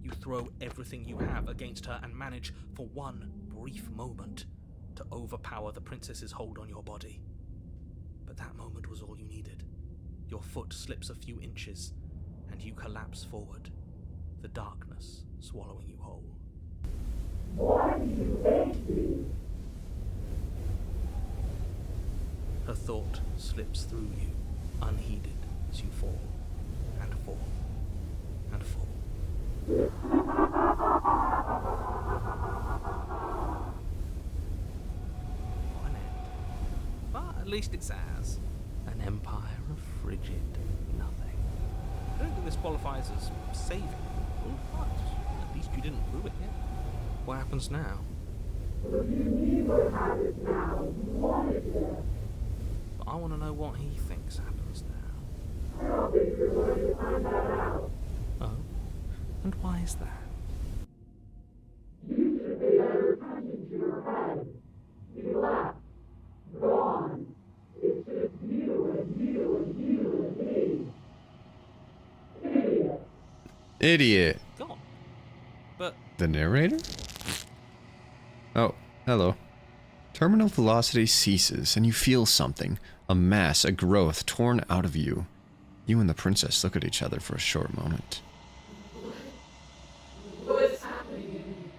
You throw everything you have against her and manage, for one brief moment, to overpower the princess's hold on your body. But that moment was all you needed. Your foot slips a few inches, and you collapse forward, the darkness swallowing you whole. Her thought slips through you, unheeded, as you fall, and fall, and fall. One end. But at least it's ours. An empire of frigid nothing. I don't think this qualifies as saving. Oh, but at least you didn't ruin it. What happens now? But I want to know what he thinks happens now. Oh? And why is that? Idiot. Gone. But The narrator? Oh, hello. Terminal velocity ceases, and you feel something. A mass, a growth, torn out of you. You and the princess look at each other for a short moment. What's happening?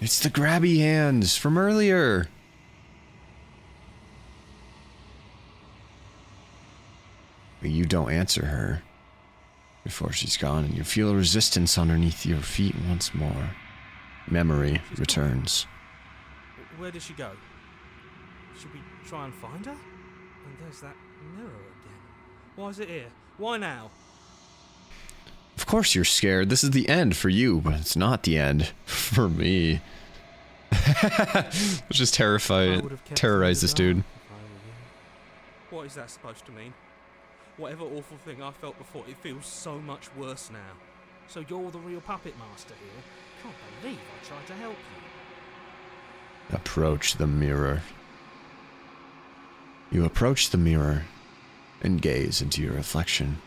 It's the grabby hands from earlier! But you don't answer her before she's gone, and you feel resistance underneath your feet once more. Memory returns. where did she go? Should we try and find her? And there's that mirror again. Why is it here? Why now? Of course you're scared. This is the end for you, but it's not the end for me. Let's just terrorize this dude. What is that supposed to mean? Whatever awful thing I felt before, it feels so much worse now. So you're the real puppet master here? Can't believe I tried to help you. Approach the mirror. You approach the mirror and gaze into your reflection.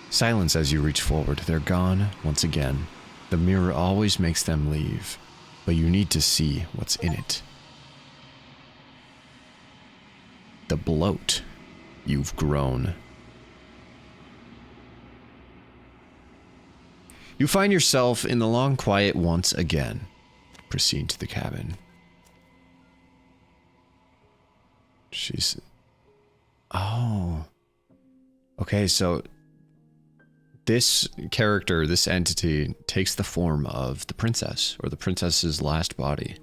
Silence as you reach forward. They're gone once again. The mirror always makes them leave, but you need to see what's in it. The bloat. You've grown. You find yourself in the long quiet once again. Proceed to the cabin. She's... Oh. Okay, so... this character, this entity, takes the form of the princess, or the princess's last body.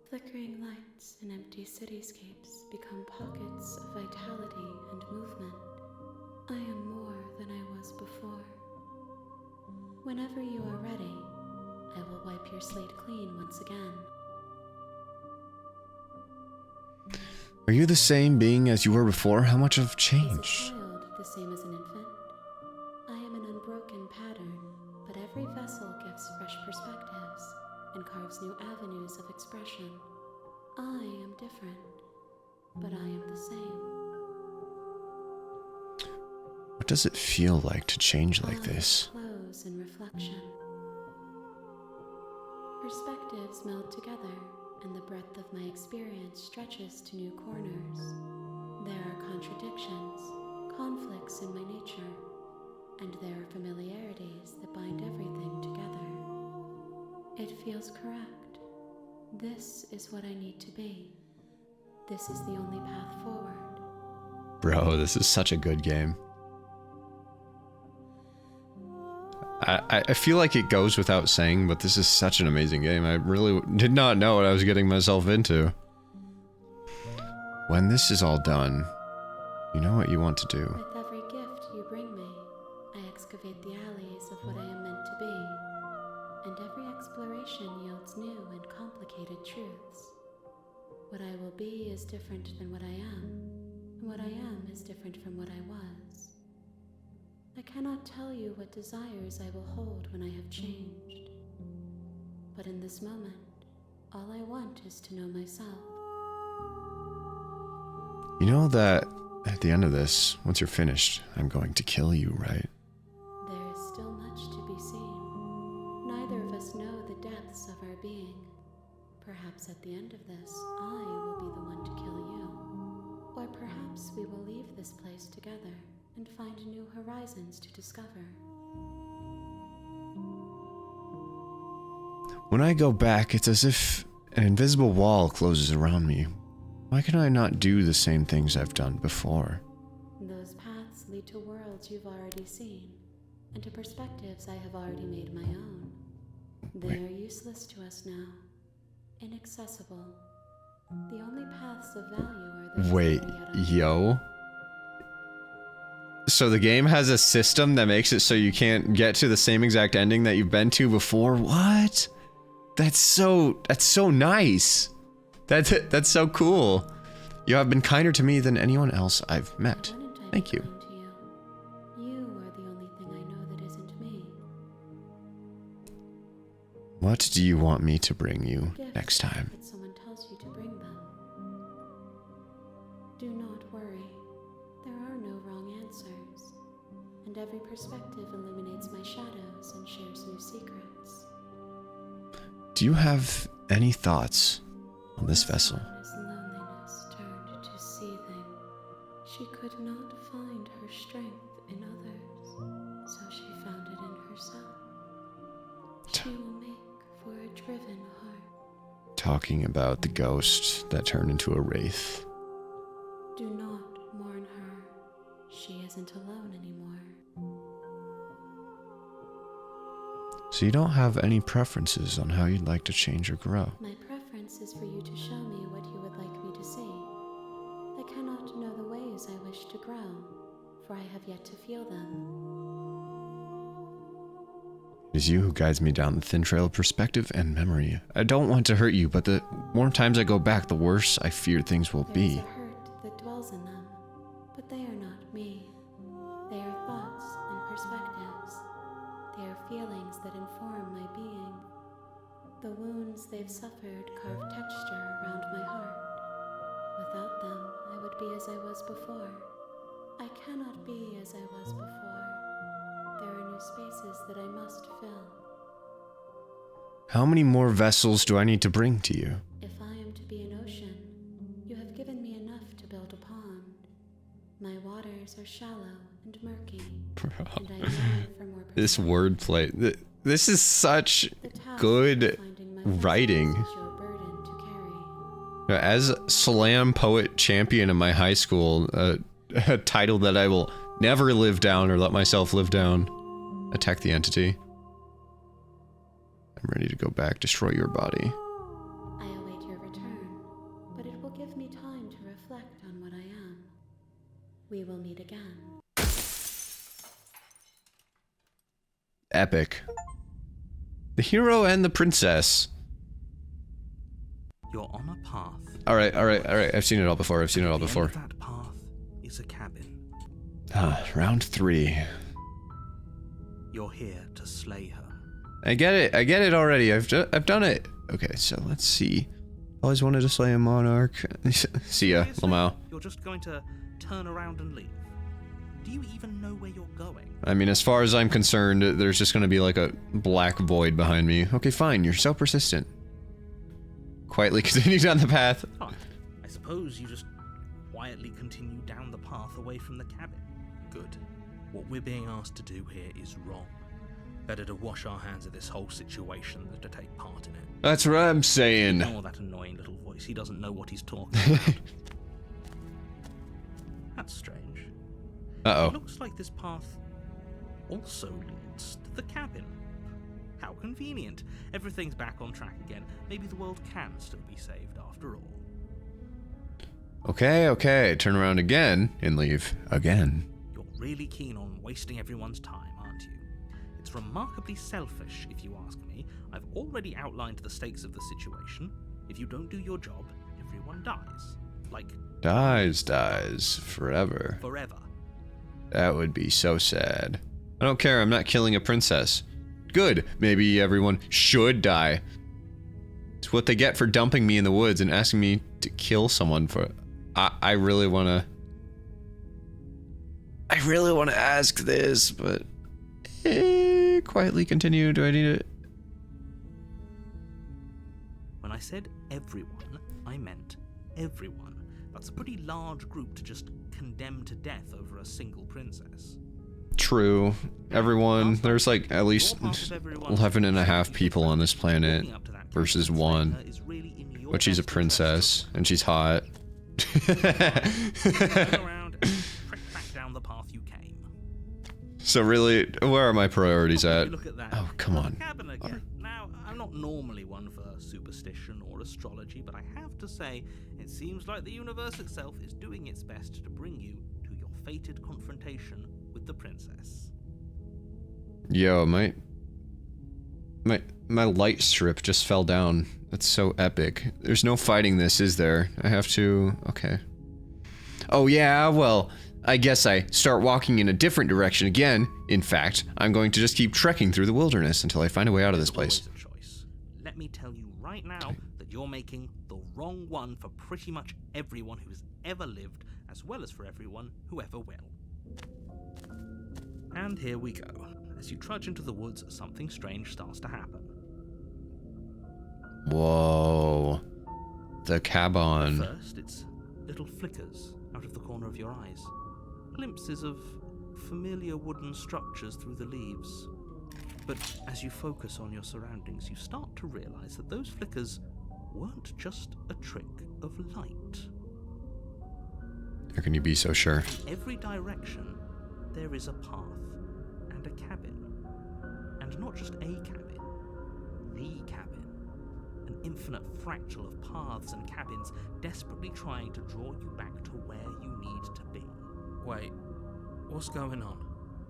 Flickering lights and empty cityscapes become pockets of vitality and movement. I am more than I was before. Whenever you are ready, I will wipe your slate clean once again. Are you the same being as you were before? How much have Is a changed? child the same as an infant? I am an unbroken pattern, but every vessel gives fresh perspectives and carves new avenues of expression. I am different, but I am the same. What does it feel like to change like this? Close in reflection. Perspectives meld together, and the breadth of my experience stretches to new corners. There are contradictions, conflicts in my nature, and there are familiarities that bind everything together. It feels correct. This is what I need to be. This is the only path forward. Bro, this is such a good game. I feel like it goes without saying, but this is such an amazing game. I really did not know what I was getting myself into. When this is all done, you know what you want to do. With every gift you bring me, I excavate the alleys of what I am meant to be, and every exploration yields new and complicated truths. What I will be is different than what I am, and what I am is different from what I was. I cannot tell you what desires I will hold when I have changed. But in this moment, all I want is to know myself. You know that at the end of this, once you're finished, I'm going to kill you, right? There is still much to be seen. Neither of us know the depths of our being. Perhaps at the end of this, I will be the one to kill you. Or perhaps we will leave this place together and find new horizons to discover. When I go back, it's as if an invisible wall closes around me. Why can I not do the same things I've done before? Those paths lead to worlds you've already seen, and to perspectives I have already made my own. They are useless to us now. Inaccessible. The only paths of value are those Wait, that are yet yo? So the game has a system that makes it so you can't get to the same exact ending that you've been to before? What? That's so nice. That's so cool. You have been kinder to me than anyone else I've met. Wouldn't I Thank be you. kind to you? You are the only thing I know that isn't me. What do you want me to bring you Gifts next time? that someone tells you to bring them. Do not worry. There are no wrong answers. And every perspective illuminates my shadows and shares new secrets. Do you have any thoughts on this vessel? As loneliness turned to seething, she could not find her strength in others, so she found it in herself. She will make for a driven heart. Talking about the ghost that turned into a wraith. Do not mourn her. She isn't alone anymore. So you don't have any preferences on how you'd like to change or grow? My preference is for you to show me what you would like me to see. I cannot know the ways I wish to grow, for I have yet to feel them. It is you who guides me down the thin trail of perspective and memory. I don't want to hurt you, but the more times I go back, the worse I fear things will There is be. a hurt that dwells in them, but they are not me. They are thoughts and perspectives. They are feelings that inform my being. The wounds they've suffered carve texture around my heart. Without them, I would be as I was before. I cannot be as I was before. There are new spaces that I must fill. How many more vessels do I need to bring to you? If I am to be an ocean, you have given me enough to build a pond. My waters are shallow and murky, and I yearn for more This protection. wordplay. This is such The task of good finding my vessels writing. is your burden to carry. As slam poet champion in my high school, a title that I will never live down or let myself live down. Attack the entity. I'm ready to go back, destroy your body. I await your return, but it will give me time to reflect on what I am. We will meet again. Epic. The hero and the princess. You're on a path. Alright. I've seen it all before. At the end of that path is a cabin. Round 3. You're here to slay her. I get it already. I've done it. Okay, so let's see. Always wanted to slay a monarch. See ya, Seriously? Lamau. You're just going to turn around and leave? Do you even know where you're going? I mean, as far as I'm concerned, there's just gonna be like a black void behind me. Okay, fine. You're so persistent. Quietly continue down the path. Fine. I suppose you just quietly continue down the path away from the cabin. Good. What we're being asked to do here is wrong. Better to wash our hands of this whole situation than to take part in it. That's what I'm saying. Ignore that annoying little voice. He doesn't know what he's talking about. That's strange. It Uh-oh. looks like this path also leads to the cabin. How convenient. Everything's back on track again. Maybe the world can still be saved after all. Okay. Turn around again and leave again. You're really keen on wasting everyone's time, aren't you? It's remarkably selfish, if you ask me. I've already outlined the stakes of the situation. If you don't do your job, everyone dies. Like, Dies forever. forever. That would be so sad. I don't care, I'm not killing a princess. Good, maybe everyone should die. It's what they get for dumping me in the woods and asking me to kill someone for... I really wanna ask this, but... quietly continue, do I need it? When I said everyone, I meant everyone. That's a pretty large group to just condemn to death over a single princess. True. Everyone, there's like at least 11.5 people on this planet versus 1. But she's a princess, and she's hot. Turn around and trek back down the path you came. So really, where are my priorities at? Look at that. Oh, come on. Cabin again. Now, I'm not normally one for superstition or astrology, but I have to say, it seems like the universe itself is doing its best to bring you to your fated confrontation with the princess. Yo, my light strip just fell down. That's so epic. There's no fighting this, is there? I have to... Okay. Oh yeah, well, I guess I start walking in a different direction again. In fact, I'm going to just keep trekking through the wilderness until I find a way out of this place. Always a choice. Let me tell you right now that you're making the wrong one for pretty much everyone who's ever lived, as well as for everyone who ever will. And here we go. As you trudge into the woods, something strange starts to happen. Whoa. The cabin. First, it's little flickers out of the corner of your eyes. Glimpses of familiar wooden structures through the leaves. But as you focus on your surroundings, you start to realize that those flickers weren't just a trick of light. How can you be so sure? In every direction, there is a path and a cabin. And not just a cabin, the cabin. An infinite fractal of paths and cabins desperately trying to draw you back to where you need to be. Wait, what's going on?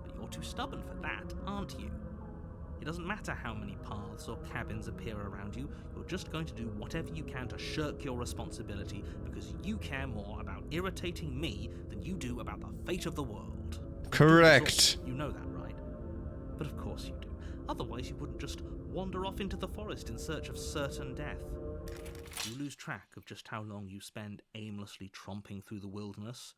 But you're too stubborn for that, aren't you? It doesn't matter how many paths or cabins appear around you, you're just going to do whatever you can to shirk your responsibility because you care more about irritating me than you do about the fate of the world. Correct. You know that, right? But of course you do. Otherwise you wouldn't just wander off into the forest in search of certain death. You lose track of just how long you spend aimlessly tromping through the wilderness.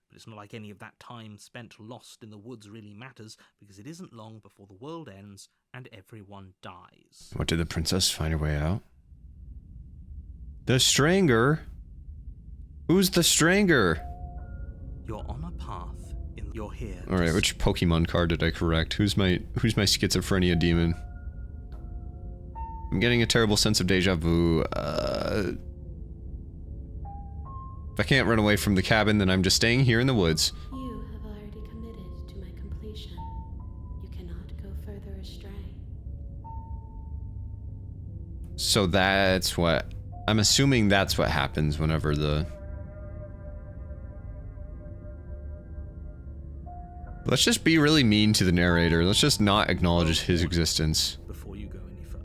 But it's not like any of that time spent lost in the woods really matters, because it isn't long before the world ends and everyone dies. What, did the princess find her way out? The Stranger? Who's the Stranger? You're on a path. You're here. Alright, which Pokemon card did I correct? Who's my schizophrenia demon? I'm getting a terrible sense of deja vu. If I can't run away from the cabin, then I'm just staying here in the woods. You have already committed to my completion. You cannot go further astray. So that's what... I'm assuming that's what happens whenever the... Let's just be really mean to the narrator. Let's just not acknowledge his existence. Before you go any further,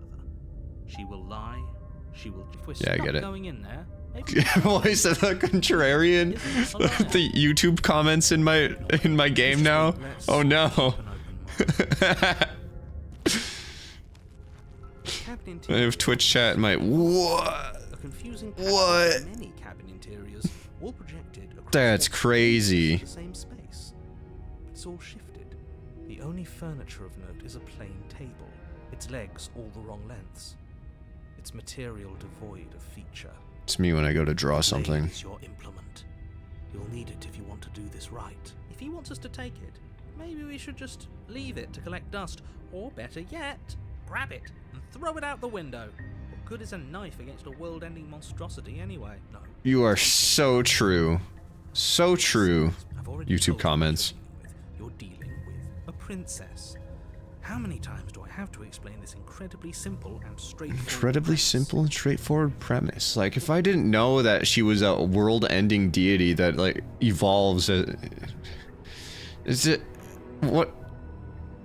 she will lie. She will. If we're Yeah, I stuck get it. going in there, maybe Voice of the contrarian. The YouTube comments in my game now. Oh no. I have Twitch chat in my what? A confusing What? pattern of many cabin interiors, all projected across That's what crazy. is the same space. It's all shifted. The only furniture of note is a plain table, its legs all the wrong lengths, its material devoid of feature. It's me when I go to draw Blade something. is your implement. You'll need it if you want to do this right. If he wants us to take it, maybe we should just leave it to collect dust, or better yet, grab it and throw it out the window. What good is a knife against a world-ending monstrosity anyway? No. You are so true. So true. I've already YouTube told you comments. you're dealing with a princess. How many times do I have to explain this incredibly simple and straightforward Incredibly premise? simple and straightforward premise. Like, if I didn't know that she was a world-ending deity that, like, evolves... is it... what...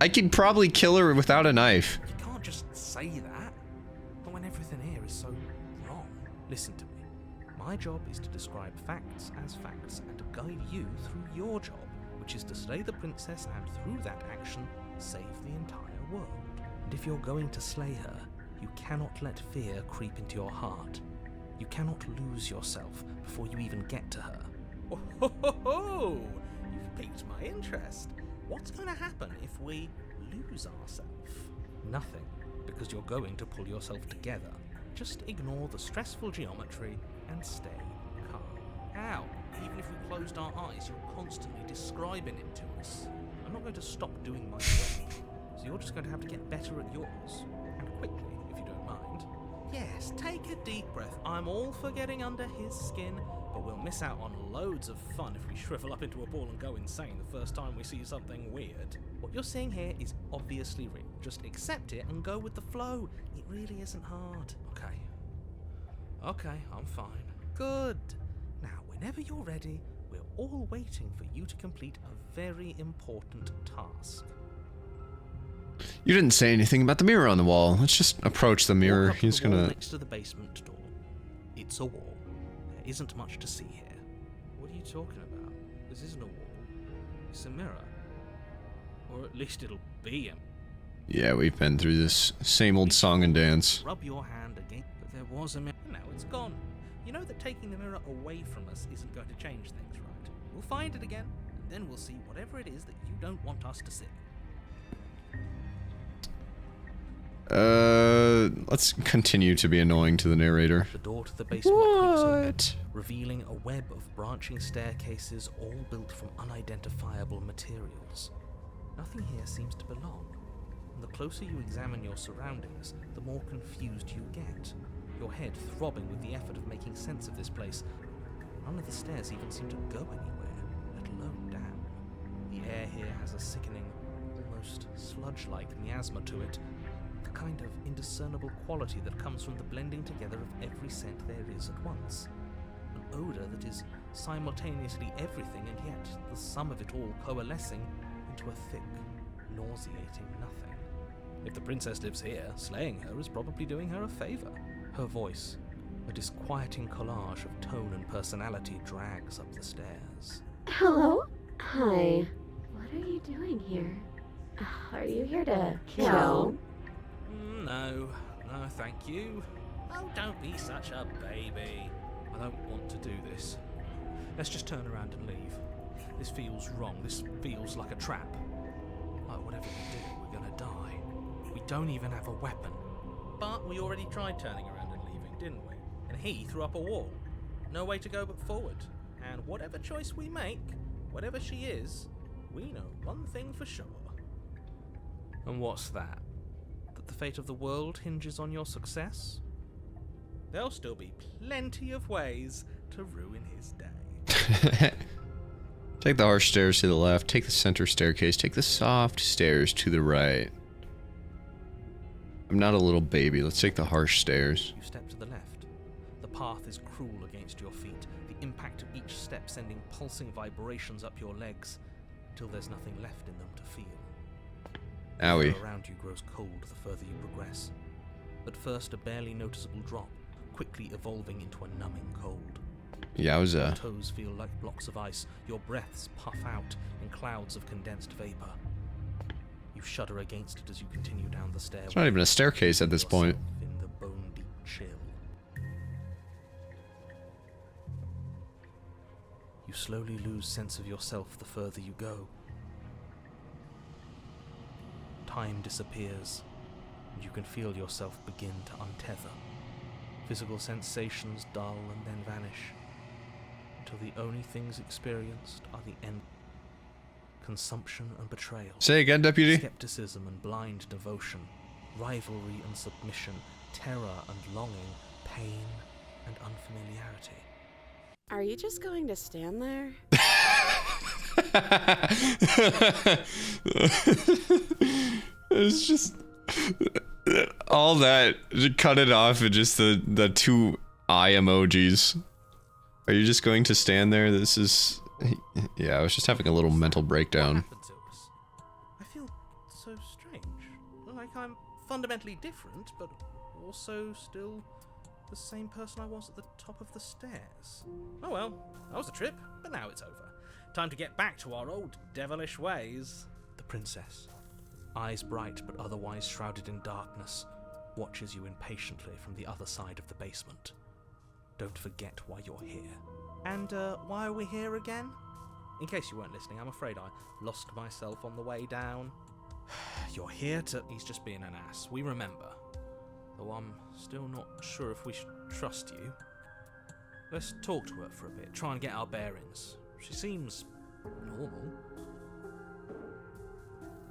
I could probably kill her without a knife. You can't just say that. But when everything here is so wrong. Listen to me. My job is to describe facts as facts and to guide you through your job, which is to slay the princess and through that action, save the entire world. And if you're going to slay her, you cannot let fear creep into your heart. You cannot lose yourself before you even get to her. Oh, ho, ho, ho! You've piqued my interest. What's going to happen if we lose ourselves? Nothing, because you're going to pull yourself together. Just ignore the stressful geometry and stay calm. How? Even if we closed our eyes, you're constantly describing it to us. I'm not going to stop doing my job, so you're just going to have to get better at yours. And quickly, if you don't mind. Yes, take a deep breath. I'm all for getting under his skin, but we'll miss out on loads of fun if we shrivel up into a ball and go insane the first time we see something weird. What you're seeing here is obviously real. Just accept it and go with the flow. It really isn't hard. Okay, I'm fine. Good. Now, whenever you're ready, we're all waiting for you to complete a very important task. You didn't say anything about the mirror on the wall. Let's just approach the mirror. Walk up to He's the wall gonna... next to the basement door. It's a wall. There isn't much to see here. What are you talking about? This isn't a wall. It's a mirror. Or at least it'll be a... Yeah, we've been through this same old song and dance. Rub your hand against... But there was a mirror. Now it's gone. You know that taking the mirror away from us isn't going to change things, right? We'll find it again, and then we'll see whatever it is that you don't want us to see. Let's continue to be annoying to the narrator. The door to the basement creaks open, What? revealing a web of branching staircases all built from unidentifiable materials. Nothing here seems to belong, and the closer you examine your surroundings, the more confused you get, your head throbbing with the effort of making sense of this place. None of the stairs even seem to go anywhere, let alone down. The air here has a sickening, almost sludge-like miasma to it, the kind of indiscernible quality that comes from the blending together of every scent there is at once. An odor that is simultaneously everything and yet the sum of it all coalescing into a thick, nauseating nothing. If the princess lives here, slaying her is probably doing her a favor. Her voice, a disquieting collage of tone and personality, drags up the stairs. Hello? Hi. What are you doing here? Are you here to kill? No, thank you. Oh, don't be such a baby. I don't want to do this. Let's just turn around and leave. This feels wrong. This feels like a trap. Like whatever we do, we're gonna die. We don't even have a weapon. But we already tried turning around and leaving, didn't we? And he threw up a wall. No way to go but forward. And whatever choice we make, whatever she is, we know one thing for sure. And what's that? That the fate of the world hinges on your success? There'll still be plenty of ways to ruin his day. Take the harsh stairs to the left, take the center staircase, take the soft stairs to the right. I'm not a little baby, let's take the harsh stairs. You step to the left. The path is cruel against your feet, the impact of each step sending pulsing vibrations up your legs, till there's nothing left in them to feel. Owie. The air around you grows cold the further you progress. At first a barely noticeable drop, quickly evolving into a numbing cold. Yowza. Your toes feel like blocks of ice, your breaths puff out in clouds of condensed vapor. You shudder against it as you continue down the stairway. It's not even a staircase at this point. In the bone-deep chill. You slowly lose sense of yourself the further you go. Time disappears, and you can feel yourself begin to untether. Physical sensations dull and then vanish, until the only things experienced are the end. Consumption and betrayal. Say again, deputy. Skepticism and blind devotion. Rivalry and submission. Terror and longing. Pain and unfamiliarity. Are you just going to stand there? It's just all that. Just cut it off and just the two eye emojis. Are you just going to stand there? This is... Yeah, I was just having a little mental breakdown. What happened to us? I feel so strange. Like I'm fundamentally different, but also still the same person I was at the top of the stairs. Oh well, that was a trip, but now it's over. Time to get back to our old devilish ways. The princess, eyes bright but otherwise shrouded in darkness, watches you impatiently from the other side of the basement. Don't forget why you're here. And why are we here again? In case you weren't listening, I'm afraid I lost myself on the way down. You're here to... He's just being an ass. We remember. Though I'm still not sure if we should trust you. Let's talk to her for a bit, try and get our bearings. She seems normal.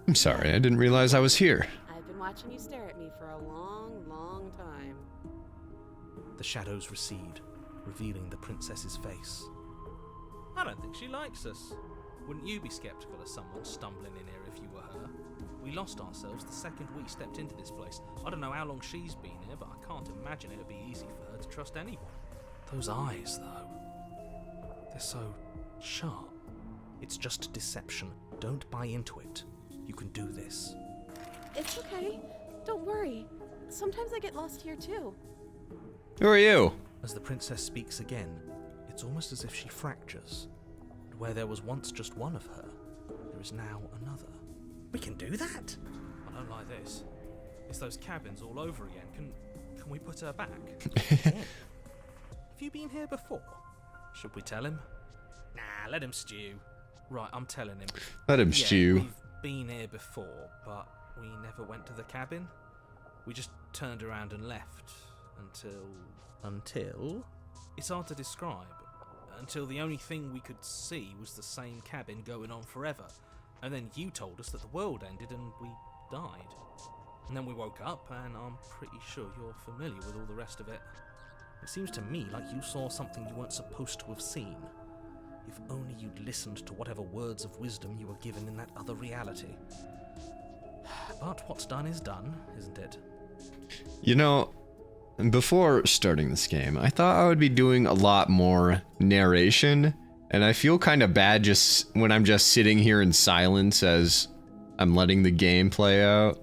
I'm sorry, I didn't realize I was here. I've been watching you stare at me for a long, long time. The shadows recede, revealing the princess's face. I don't think she likes us. Wouldn't you be skeptical of someone stumbling in here if you were her? We lost ourselves the second we stepped into this place. I don't know how long she's been here, but I can't imagine it would be easy for her to trust anyone. Those eyes, though. They're so sharp. It's just deception. Don't buy into it. You can do this. It's okay. Don't worry. Sometimes I get lost here too. Who are you? As the princess speaks again, it's almost as if she fractures. And where there was once just one of her, there is now another. We can do that? I don't like this. It's those cabins all over again. Can we put her back? Have you been here before? Should we tell him? Nah, let him stew. Right, I'm telling him. Let him Yeah, stew. We've been here before, but we never went to the cabin. We just turned around and left until it's hard to describe. Until the only thing we could see was the same cabin going on forever. And then you told us that the world ended and we died. And then we woke up and I'm pretty sure you're familiar with all the rest of it. It seems to me like you saw something you weren't supposed to have seen. If only you'd listened to whatever words of wisdom you were given in that other reality. But what's done is done, isn't it? You know, before starting this game, I thought I would be doing a lot more narration, and I feel kind of bad just when I'm just sitting here in silence as I'm letting the game play out.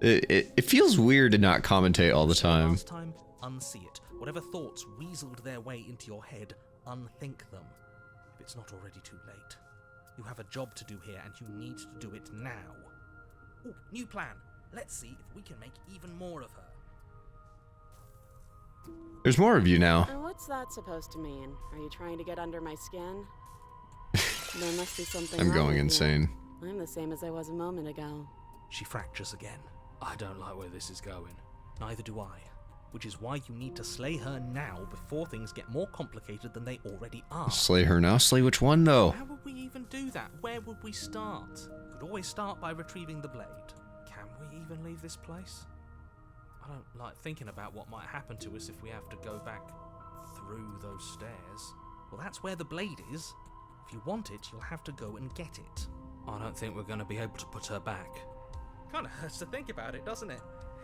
It feels weird to not commentate all the time. Last time, unsee it. Whatever thoughts weaseled their way into your head, unthink them. If it's not already too late. You have a job to do here, and you need to do it now. Ooh, new plan. Let's see if we can make even more of her. There's more of you now. And what's that supposed to mean? Are you trying to get under my skin? There must be something I'm wrong going with you. insane. I'm the same as I was a moment ago. She fractures again. I don't like where this is going. Neither do I. Which is why you need to slay her now before things get more complicated than they already are. Slay her now? Slay which one, though? How would we even do that? Where would we start? Could always start by retrieving the blade. Can we even leave this place? I don't like thinking about what might happen to us if we have to go back through those stairs. Well, that's where the blade is. If you want it, you'll have to go and get it. I don't think we're going to be able to put her back. Kind of hurts to think about it, doesn't it?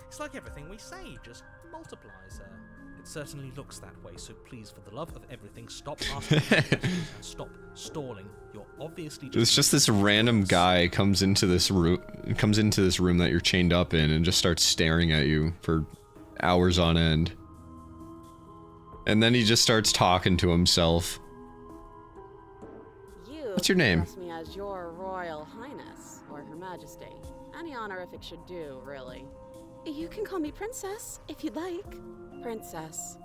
It's like everything we say just multiplies her. It certainly looks that way, so please, for the love of everything, stop asking questions and stop stalling. You're obviously It's just this random guy comes into this room that you're chained up in and just starts staring at you for hours on end. And then he just starts talking to himself. You What's your name? address me as Your Royal Highness, or Her Majesty. Any honorific should do, really. You can call me Princess, if you'd like. Princess.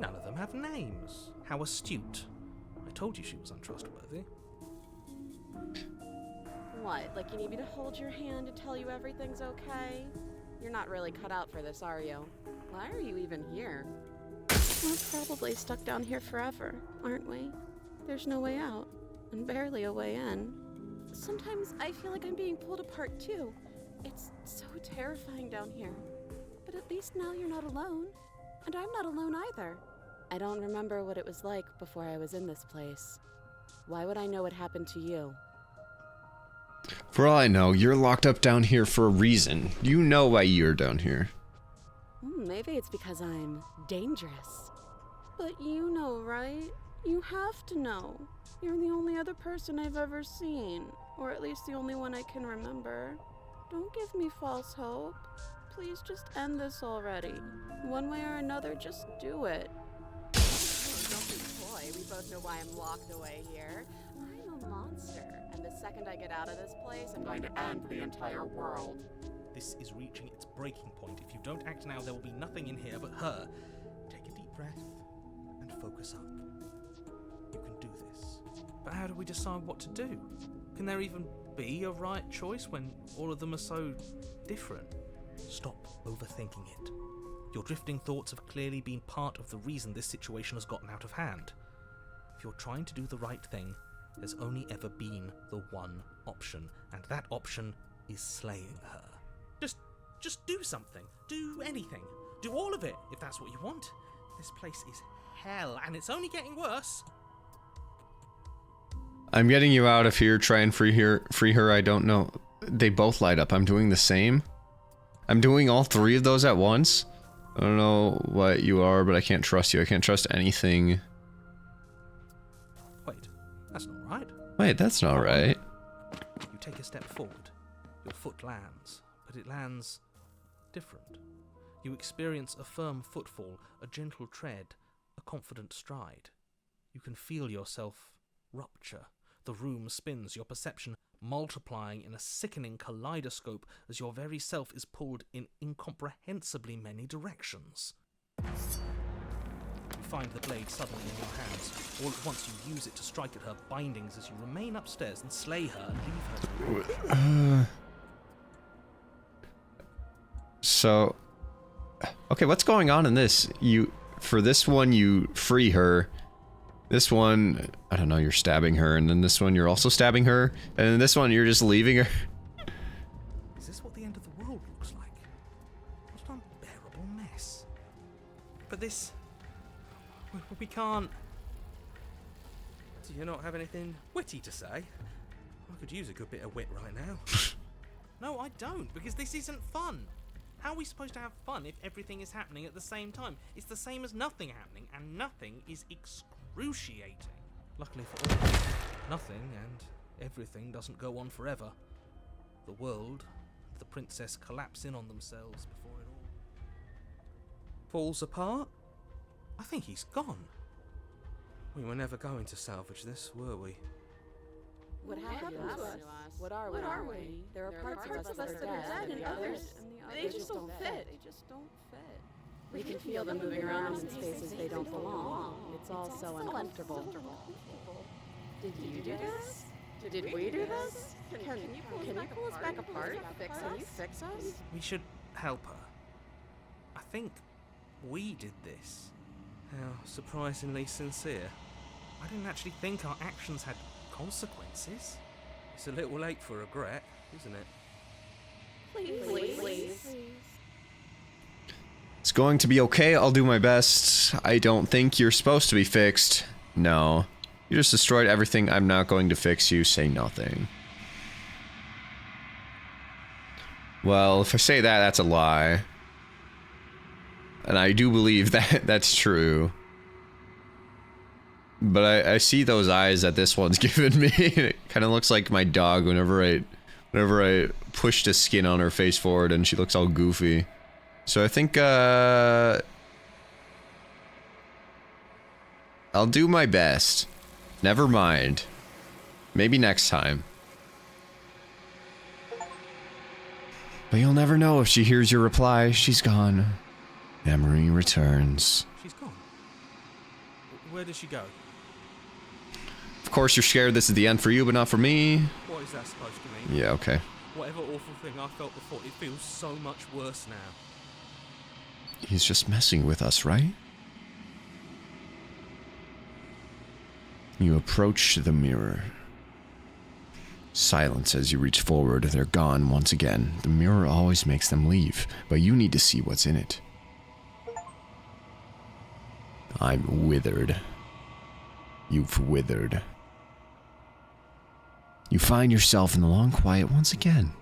None of them have names. How astute. I told you she was untrustworthy. What, like you need me to hold your hand to tell you everything's okay? You're not really cut out for this, are you? Why are you even here? We're probably stuck down here forever, aren't we? There's no way out, and barely a way in. Sometimes I feel like I'm being pulled apart too. It's so terrifying down here. But at least now you're not alone. And I'm not alone either. I don't remember what it was like before I was in this place. Why would I know what happened to you? For all I know, you're locked up down here for a reason. You know why you're down here. Maybe it's because I'm dangerous. But you know, right? You have to know. You're the only other person I've ever seen. Or at least the only one I can remember. Don't give me false hope. Please just end this already. One way or another, just do it. Don't be coy. We both know why I'm locked away here. I'm a monster. And the second I get out of this place, I'm going to end the entire world. This is reaching its breaking point. If you don't act now, there will be nothing in here but her. Take a deep breath and focus up. You can do this. But how do we decide what to do? Can there even be a right choice when all of them are so different? Stop overthinking it. Your drifting thoughts have clearly been part of the reason this situation has gotten out of hand. If you're trying to do the right thing, there's only ever been the one option, and that option is slaying her. Just do something. Do anything. Do all of it, if that's what you want. This place is hell, and it's only getting worse. I'm getting you out of here. Try and free her. I don't know. They both light up. I'm doing the same. I'm doing all three of those at once. I don't know what you are, but I can't trust you. I can't trust anything. Wait, that's not right. Wait, that's not right. You take a step forward. Your foot lands, but it lands different. You experience a firm footfall, a gentle tread, a confident stride. You can feel yourself rupture. The room spins, your perception multiplying in a sickening kaleidoscope as your very self is pulled in incomprehensibly many directions. You find the blade suddenly in your hands. All at once you use it to strike at her bindings as you remain upstairs and slay her and leave her. So, okay, what's going on in this? For this one, you free her. This one, I don't know, you're stabbing her, and then this one, you're also stabbing her, and then this one, you're just leaving her. Is this what the end of the world looks like? What an unbearable mess. But this... we can't... Do you not have anything witty to say? I could use a good bit of wit right now. No, I don't, because this isn't fun. How are we supposed to have fun if everything is happening at the same time? It's the same as nothing happening, and nothing is excruciating. Luckily for all, nothing and everything doesn't go on forever. The world and the princess collapse in on themselves before it all falls apart. I think he's gone. We were never going to salvage this, were we? What happened to us? What are we? There are parts of us that are dead, and others, they just don't fit. We can feel them moving around in spaces they don't belong. It's all so uncomfortable. Did you do this? Did we do this? Can you pull us back apart? Can you fix us? We should help her. I think we did this. How surprisingly sincere. I didn't actually think our actions had consequences. It's a little late for regret, isn't it? Please. It's going to be okay. I'll do my best. I don't think you're supposed to be fixed. No. You just destroyed everything. I'm not going to fix you. Say nothing. Well, if I say that, that's a lie. And I do believe that that's true. But I see those eyes that this one's given me. It kind of looks like my dog whenever I push the skin on her face forward and she looks all goofy. So I think, I'll do my best. Never mind. Maybe next time. But you'll never know if she hears your reply. She's gone. Emery returns. She's gone. Where did she go? Of course you're scared this is the end for you, but not for me. What is that supposed to mean? Yeah, okay. Whatever awful thing I felt before, it feels so much worse now. He's just messing with us, right? You approach the mirror. Silence as you reach forward. They're gone once again. The mirror always makes them leave, but you need to see what's in it. I'm withered. You've withered. You find yourself in the long quiet once again.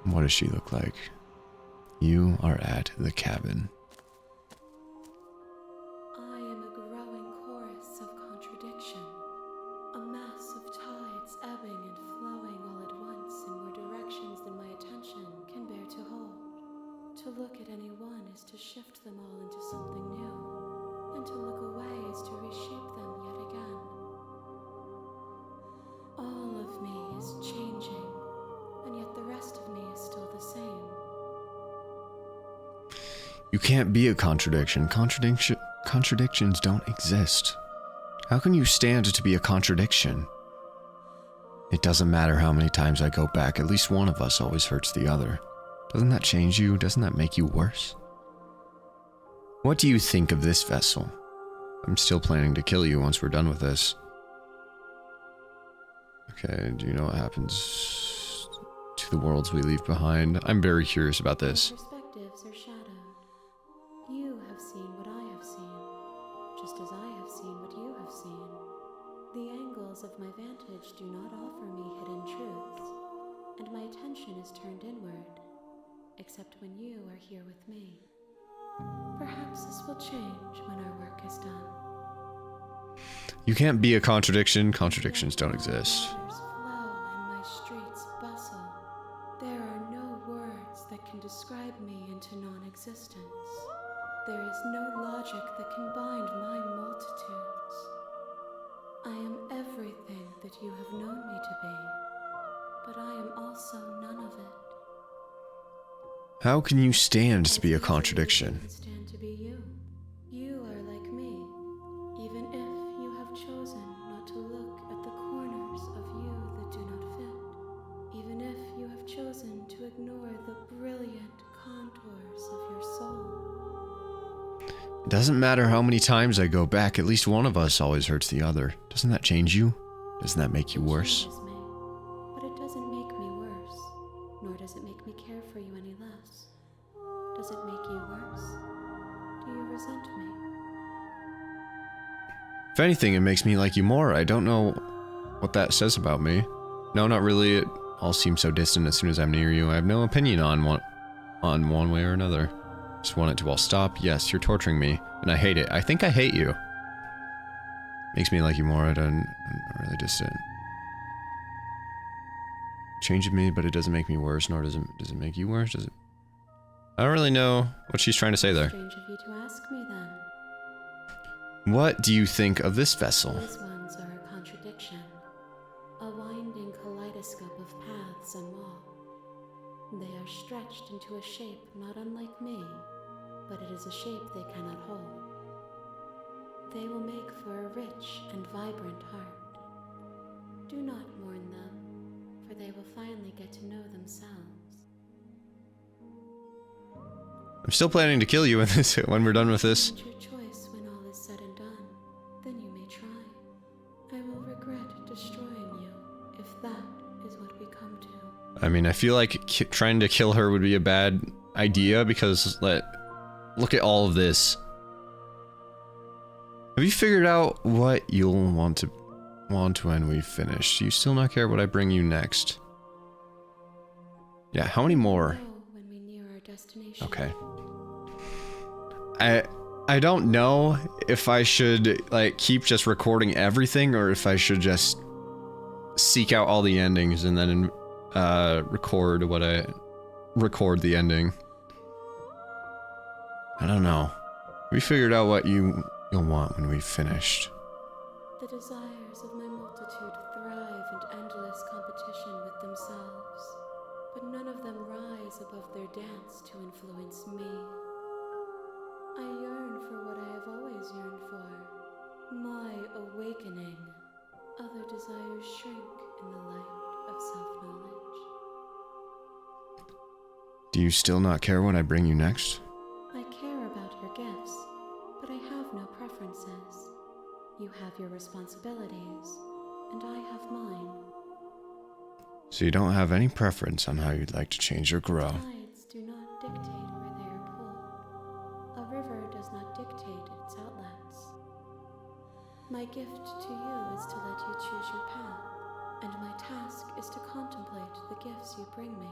What does she look like? You are at the cabin. I am a growing chorus of contradiction, a mass of tides ebbing and flowing all at once in more directions than my attention can bear to hold. To look at any one is to shift them all into something new, and to look away is to reshape them yet again. All of me is changing, and yet the rest of me is still the same. You can't be a contradiction. Contradictions don't exist. How can you stand to be a contradiction? It doesn't matter how many times I go back, at least one of us always hurts the other. Doesn't that change you? Doesn't that make you worse? What do you think of this vessel? I'm still planning to kill you once we're done with this. Okay, do you know what happens to the worlds we leave behind? I'm very curious about this. Perspectives are shadowed. You have seen what I have seen, just as I have seen what you have seen. The angles of my vantage do not offer me hidden truths, and my attention is turned inward, except when you are here with me. Perhaps this will change when our work is done. You can't be a contradiction. Contradictions don't exist. Waters flow and my streets bustle. There are no words that can describe me into non-existence. There is no logic that can bind my multitudes. I am everything that you have known me to be, but I am also none of it. How can you stand to be a contradiction? Stand to be you. You are like me, even if you have chosen not to look at the corners of you that do not fit, even if you have chosen to ignore the brilliant contours of your soul. It doesn't matter how many times I go back, at least one of us always hurts the other. Doesn't that change you? Doesn't that make you worse? It changes me, but it doesn't make me worse, nor does it make me care for you any less. Does it make you worse? Do you resent me? If anything, it makes me like you more. I don't know what that says about me. No, not really. It all seems so distant as soon as I'm near you. I have no opinion on one way or another. Just want it to all stop. Yes, you're torturing me, and I hate it. I think I hate you. Makes me like you more. I'm really distant. Changes me, but it doesn't make me worse, nor does it make you worse, does it? I don't really know what she's trying to say there. Strange of you to ask me then. What do you think of this vessel? These ones are a contradiction, a winding kaleidoscope of paths and walk. They are stretched into a shape not unlike me, but it is a shape they cannot hold. They will make for a rich and vibrant heart. Do not mourn them, for they will finally get to know themselves. I'm still planning to kill you when we're done with this. It's your choice when all is said and done. Then you may try. I will regret destroying you if that is what we come to. I mean, I feel like trying to kill her would be a bad idea because look at all of this. Have you figured out what you'll want when we've finished? Do you still not care what I bring you next? Yeah, how many more? Know when we near our destination. Okay. I don't know if I should keep just recording everything or if I should just seek out all the endings and then record the ending. I don't know. We figured out what you'll want when we've finished. The desires of my multitude thrive in endless competition with themselves, but none of them rise above their dance to influence me. I yearn for what I have always yearned for, my awakening. Other desires shrink in the light of self-knowledge. Do you still not care what I bring you next? I care about your gifts, but I have no preferences. You have your responsibilities, and I have mine. So you don't have any preference on how you'd like to change or grow. Tides do not dictate where they are pulled. A river does not dictate is to let you choose your path, and my task is to contemplate the gifts you bring me.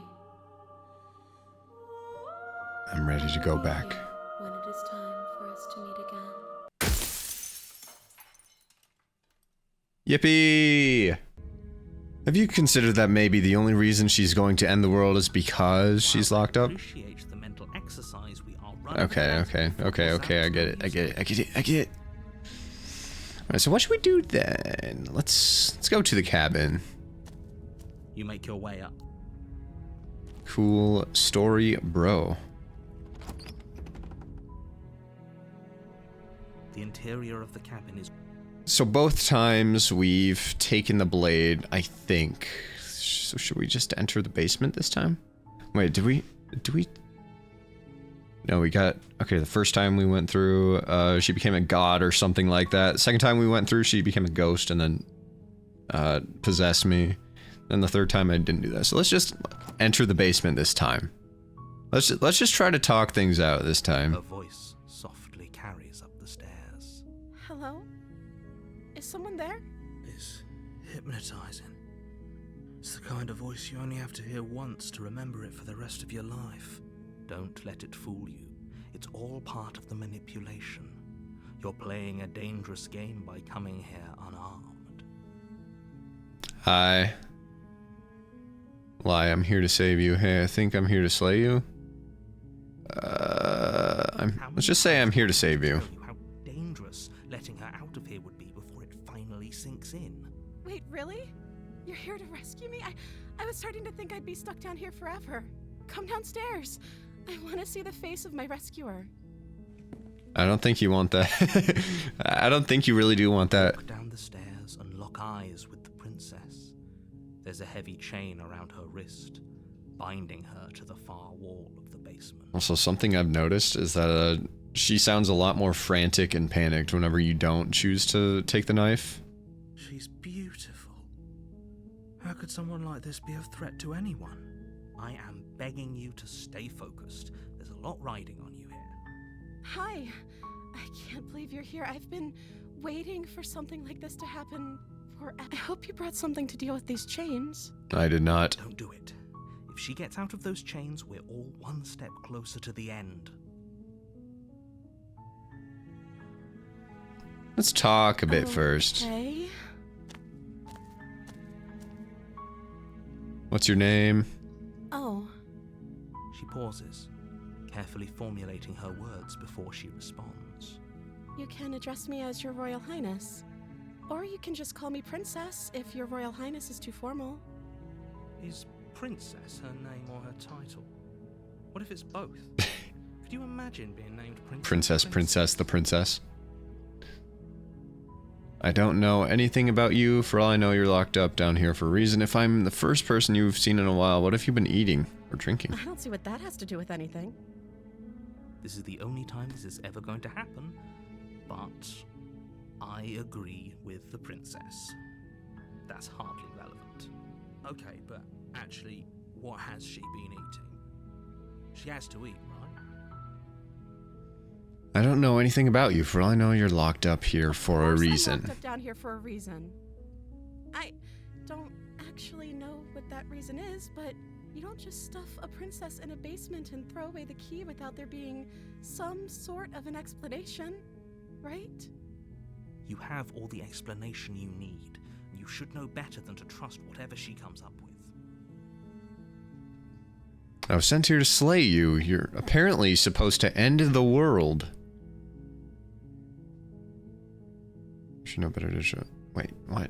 I'm ready to go back. When it is time for us to meet again. Yippee! Have you considered that maybe the only reason she's going to end the world is because she's locked up? Appreciate the mental exercise we are running. Okay, I get it. Alright, so what should we do then? Let's go to the cabin. You make your way up. Cool story, bro. The interior of the cabin is So both times we've taken the blade, I think. So should we just enter the basement this time? Wait, did we? No, we got, okay, the first time we went through, she became a god or something like that. Second time we went through, she became a ghost and then, possessed me. And the third time I didn't do that. So let's just enter the basement this time. Let's just try to talk things out this time. a voice softly carries up the stairs. Hello? Is someone there? It's hypnotizing. It's the kind of voice you only have to hear once to remember it for the rest of your life. Don't let it fool you. It's all part of the manipulation. You're playing a dangerous game by coming here unarmed. Hi. Lie, I'm here to save you. Hey, I think I'm here to slay you. Let's just say I'm here to save you. How dangerous letting her out of here would be before it finally sinks in. Wait, really? You're here to rescue me? I was starting to think I'd be stuck down here forever. Come downstairs. I want to see the face of my rescuer. I don't think you want that. I don't think you really do want that. Walk down the stairs and lock eyes with the princess. There's a heavy chain around her wrist, binding her to the far wall of the basement. Also, something I've noticed is that she sounds a lot more frantic and panicked whenever you don't choose to take the knife. She's beautiful. How could someone like this be a threat to anyone? I am begging you to stay focused. There's a lot riding on you here. Hi. I can't believe you're here. I've been waiting for something like this to happen for... I hope you brought something to deal with these chains. I did not. Don't do it. If she gets out of those chains, we're all one step closer to the end. Let's talk a bit first. Okay. What's your name? Oh. She pauses, carefully formulating her words before she responds. You can address me as Your Royal Highness. Or you can just call me Princess if Your Royal Highness is too formal. Is Princess her name or her title? What if it's both? Could you imagine being named Princess the Princess? I don't know anything about you. For all I know, you're locked up down here for a reason. If I'm the first person you've seen in a while, what have you been eating or drinking? I don't see what that has to do with anything. This is the only time this is ever going to happen, but I agree with the princess. That's hardly relevant. Okay, but actually, what has she been eating? She has to eat, right? I don't know anything about you. For all I know, you're locked up here for a I'm reason. locked up down here for a reason. I don't actually know what that reason is, but you don't just stuff a princess in a basement and throw away the key without there being some sort of an explanation, right? You have all the explanation you need. You should know better than to trust whatever she comes up with. I was sent here to slay you. You're apparently supposed to end the world. Should know better to show. Wait, what?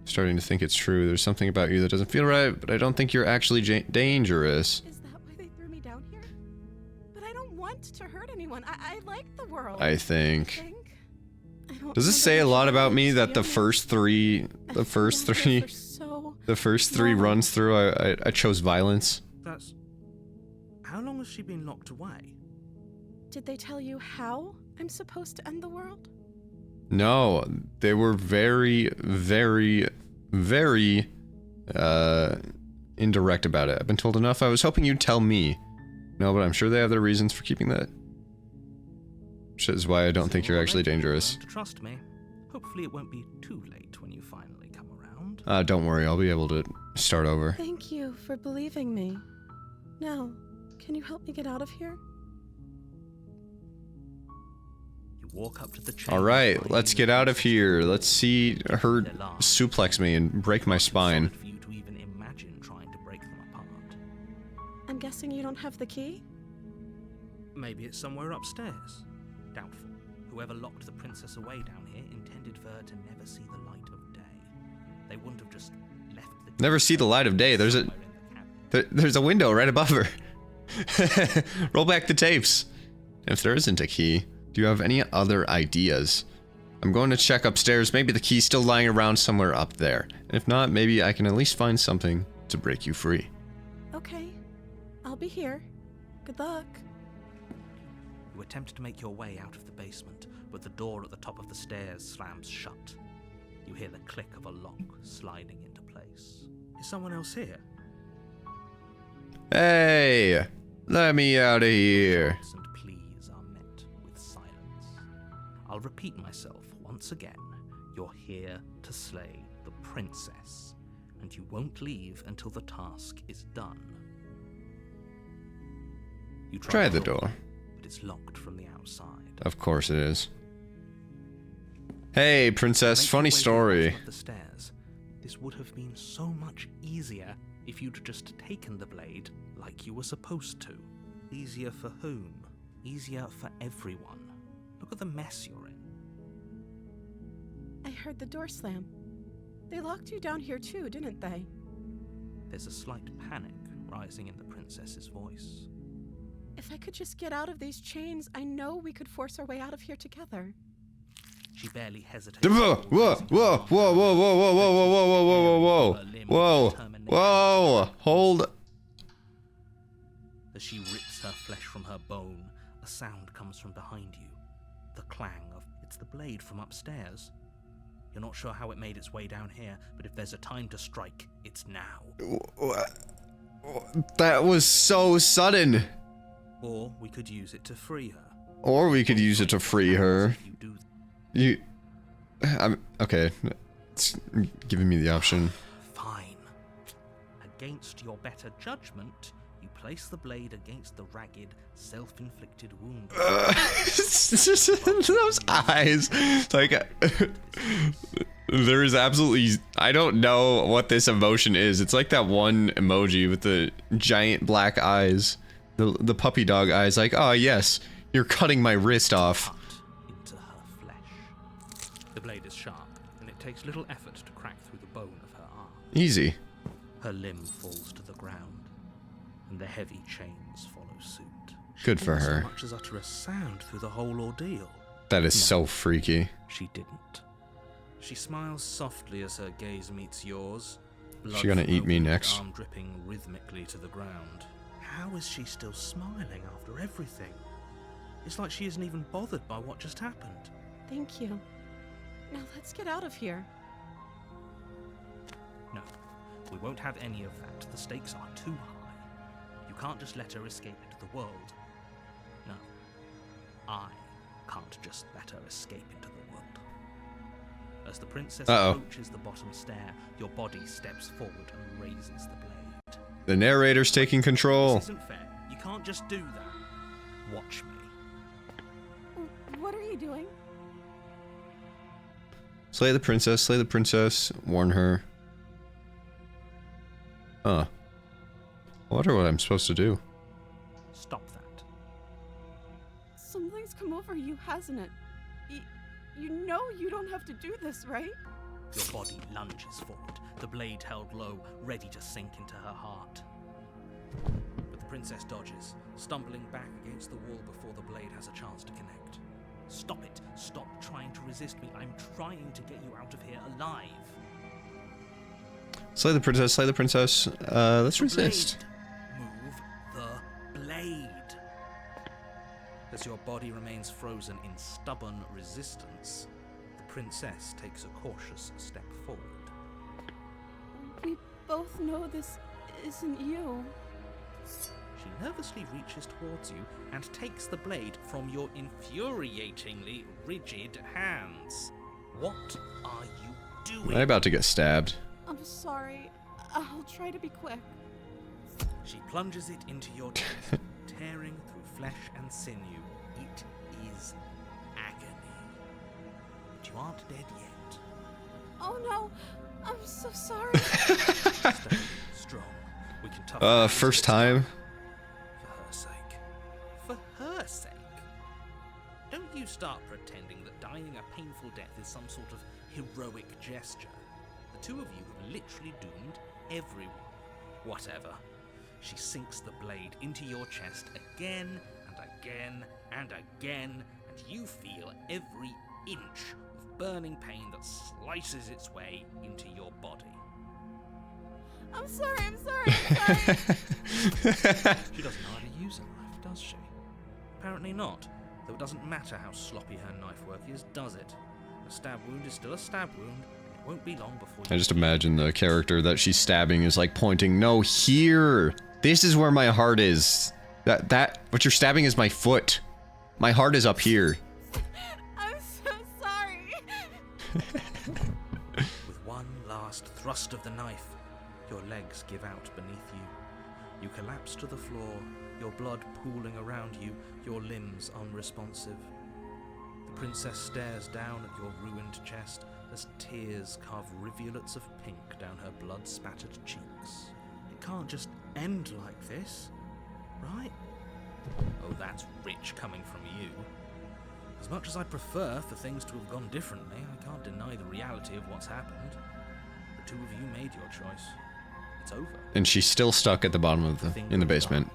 Starting to think it's true. There's something about you that doesn't feel right, but I don't think you're actually dangerous. Is that why they threw me down here? But I don't want to hurt anyone. I like the world. I think. I don't Does this remember say a much lot about it, me to that be the honest. first three long. runs through I chose violence? That's... How long has she been locked away? Did they tell you how I'm supposed to end the world? No, they were very, very, very indirect about it. I've been told enough. I was hoping you'd tell me. No, but I'm sure they have their reasons for keeping that. Which is why I don't think you're actually dangerous. Trust me. Hopefully Hopefully it won't be too late when you finally come around. Don't worry, I'll be able to start over. Thank you for believing me. Now, can you help me get out of here? You walk up to the chain. Alright, let's get out of here. Let's see her suplex me and break my spine. For you to even imagine trying to break them apart. I'm guessing you don't have the key? Maybe it's somewhere upstairs. Doubtful. Whoever locked the princess away down here intended for her to never see the light of day. They wouldn't have just left the Never see the light of day. There's a somewhere in the cabinet. there's a window right above her. Roll back the tapes. If there isn't a key, do you have any other ideas? I'm going to check upstairs. Maybe the key's still lying around somewhere up there. If not, maybe I can at least find something to break you free. Okay. I'll be here. Good luck. You attempt to make your way out of the basement, but the door at the top of the stairs slams shut. You hear the click of a lock sliding into place. Is someone else here? Hey! Let me out of here. Shouts and pleas are met with silence. I'll repeat myself once again. You're here to slay the princess, and you won't leave until the task is done. You Try the to knock, door. but it's locked from the outside. Of course it is. Hey, princess, Make funny your way to the story. bottom of the stairs. This would have been so much easier if you'd just taken the blade like you were supposed to. Easier for whom? Easier for everyone. Look at the mess you're in. I heard the door slam. They locked you down here too, didn't they? There's a slight panic rising in the princess's voice. If I could just get out of these chains, I know we could force our way out of here together. She barely hesitates. Whoa, whoa, whoa, whoa, whoa, whoa, whoa, whoa, whoa, whoa, whoa, whoa, Her limb whoa, determination. whoa, hold. As she rips her flesh from her bone, a sound comes from behind you. The clang of it's the blade from upstairs. You're not sure how it made its way down here, but if there's a time to strike, it's now. That was so sudden. Or we could use it to free her. Or we could use it to free her. If you do You... I'm... Okay. It's giving me the option. fine. Against your better judgment, you place the blade against the ragged, self-inflicted wound. Those eyes. Like... There is absolutely... I don't know what this emotion is. It's like that one emoji with the giant black eyes. The puppy dog eyes. Like, oh yes, you're cutting my wrist off. Cut into her flesh. The blade is sharp, and it takes little effort to crack through the bone of her arm. Easy. Her limb falls to the ground, and the heavy chains follow suit. She Good for didn't her. So much as utter a sound through the whole ordeal. That is so freaky. She didn't. She smiles softly as her gaze meets yours. She gonna from eat her me wounded next? arm dripping rhythmically to the ground. How is she still smiling after everything? It's like she isn't even bothered by what just happened. Thank you. Now let's get out of here. No, we won't have any of that. The stakes are too high. You can't just let her escape into the world. No, I can't just let her escape into the world. As the princess approaches the bottom stair, your body steps forward and raises the blade. The narrator's taking control. This isn't fair. You can't just do that. Watch me. What are you doing? Slay the princess, warn her. Huh. I wonder what I'm supposed to do. Stop that. Something's come over you, hasn't it? You know you don't have to do this, right? Your body lunges forward, the blade held low, ready to sink into her heart. But the princess dodges, stumbling back against the wall before the blade has a chance to connect. Stop it! Stop trying to resist me. I'm trying to get you out of here alive. Slay the princess, let's The resist. blade. Move the blade. As your body remains frozen in stubborn resistance, the princess takes a cautious step forward. We both know this isn't you. She nervously reaches towards you and takes the blade from your infuriatingly rigid hands. What are you Am I doing? about to get stabbed? I'm sorry. I'll try to be quick. She plunges it into your chest, tearing through flesh and sinew. It is agony. But you aren't dead yet. Oh no, I'm so sorry. Stay strong. We can tough it out First until time? it's done. For her sake. For her sake? Don't you start pretending that dying a painful death is some sort of heroic gesture. The two of you have literally doomed everyone. Whatever. She sinks the blade into your chest again and again and again, and you feel every inch of burning pain that slices its way into your body. I'm sorry, I'm sorry. She doesn't know how to use a knife, does she? Apparently not, though it doesn't matter how sloppy her knife work is, does it? A stab wound is still a stab wound, and it won't be long before you... I just imagine the character that she's stabbing is like pointing, no, here! This is where my heart is. What you're stabbing is my foot. My heart is up here. I'm so sorry. With one last thrust of the knife, your legs give out beneath you. You collapse to the floor, your blood pooling around you, your limbs unresponsive. The princess stares down at your ruined chest as tears carve rivulets of pink down her blood-spattered cheeks. It can't just end like this, right? Oh, that's rich coming from you. As much as I'd prefer for things to have gone differently, I can't deny the reality of what's happened. The two of you made your choice. It's over. And she's still stuck at the bottom of the in the basement.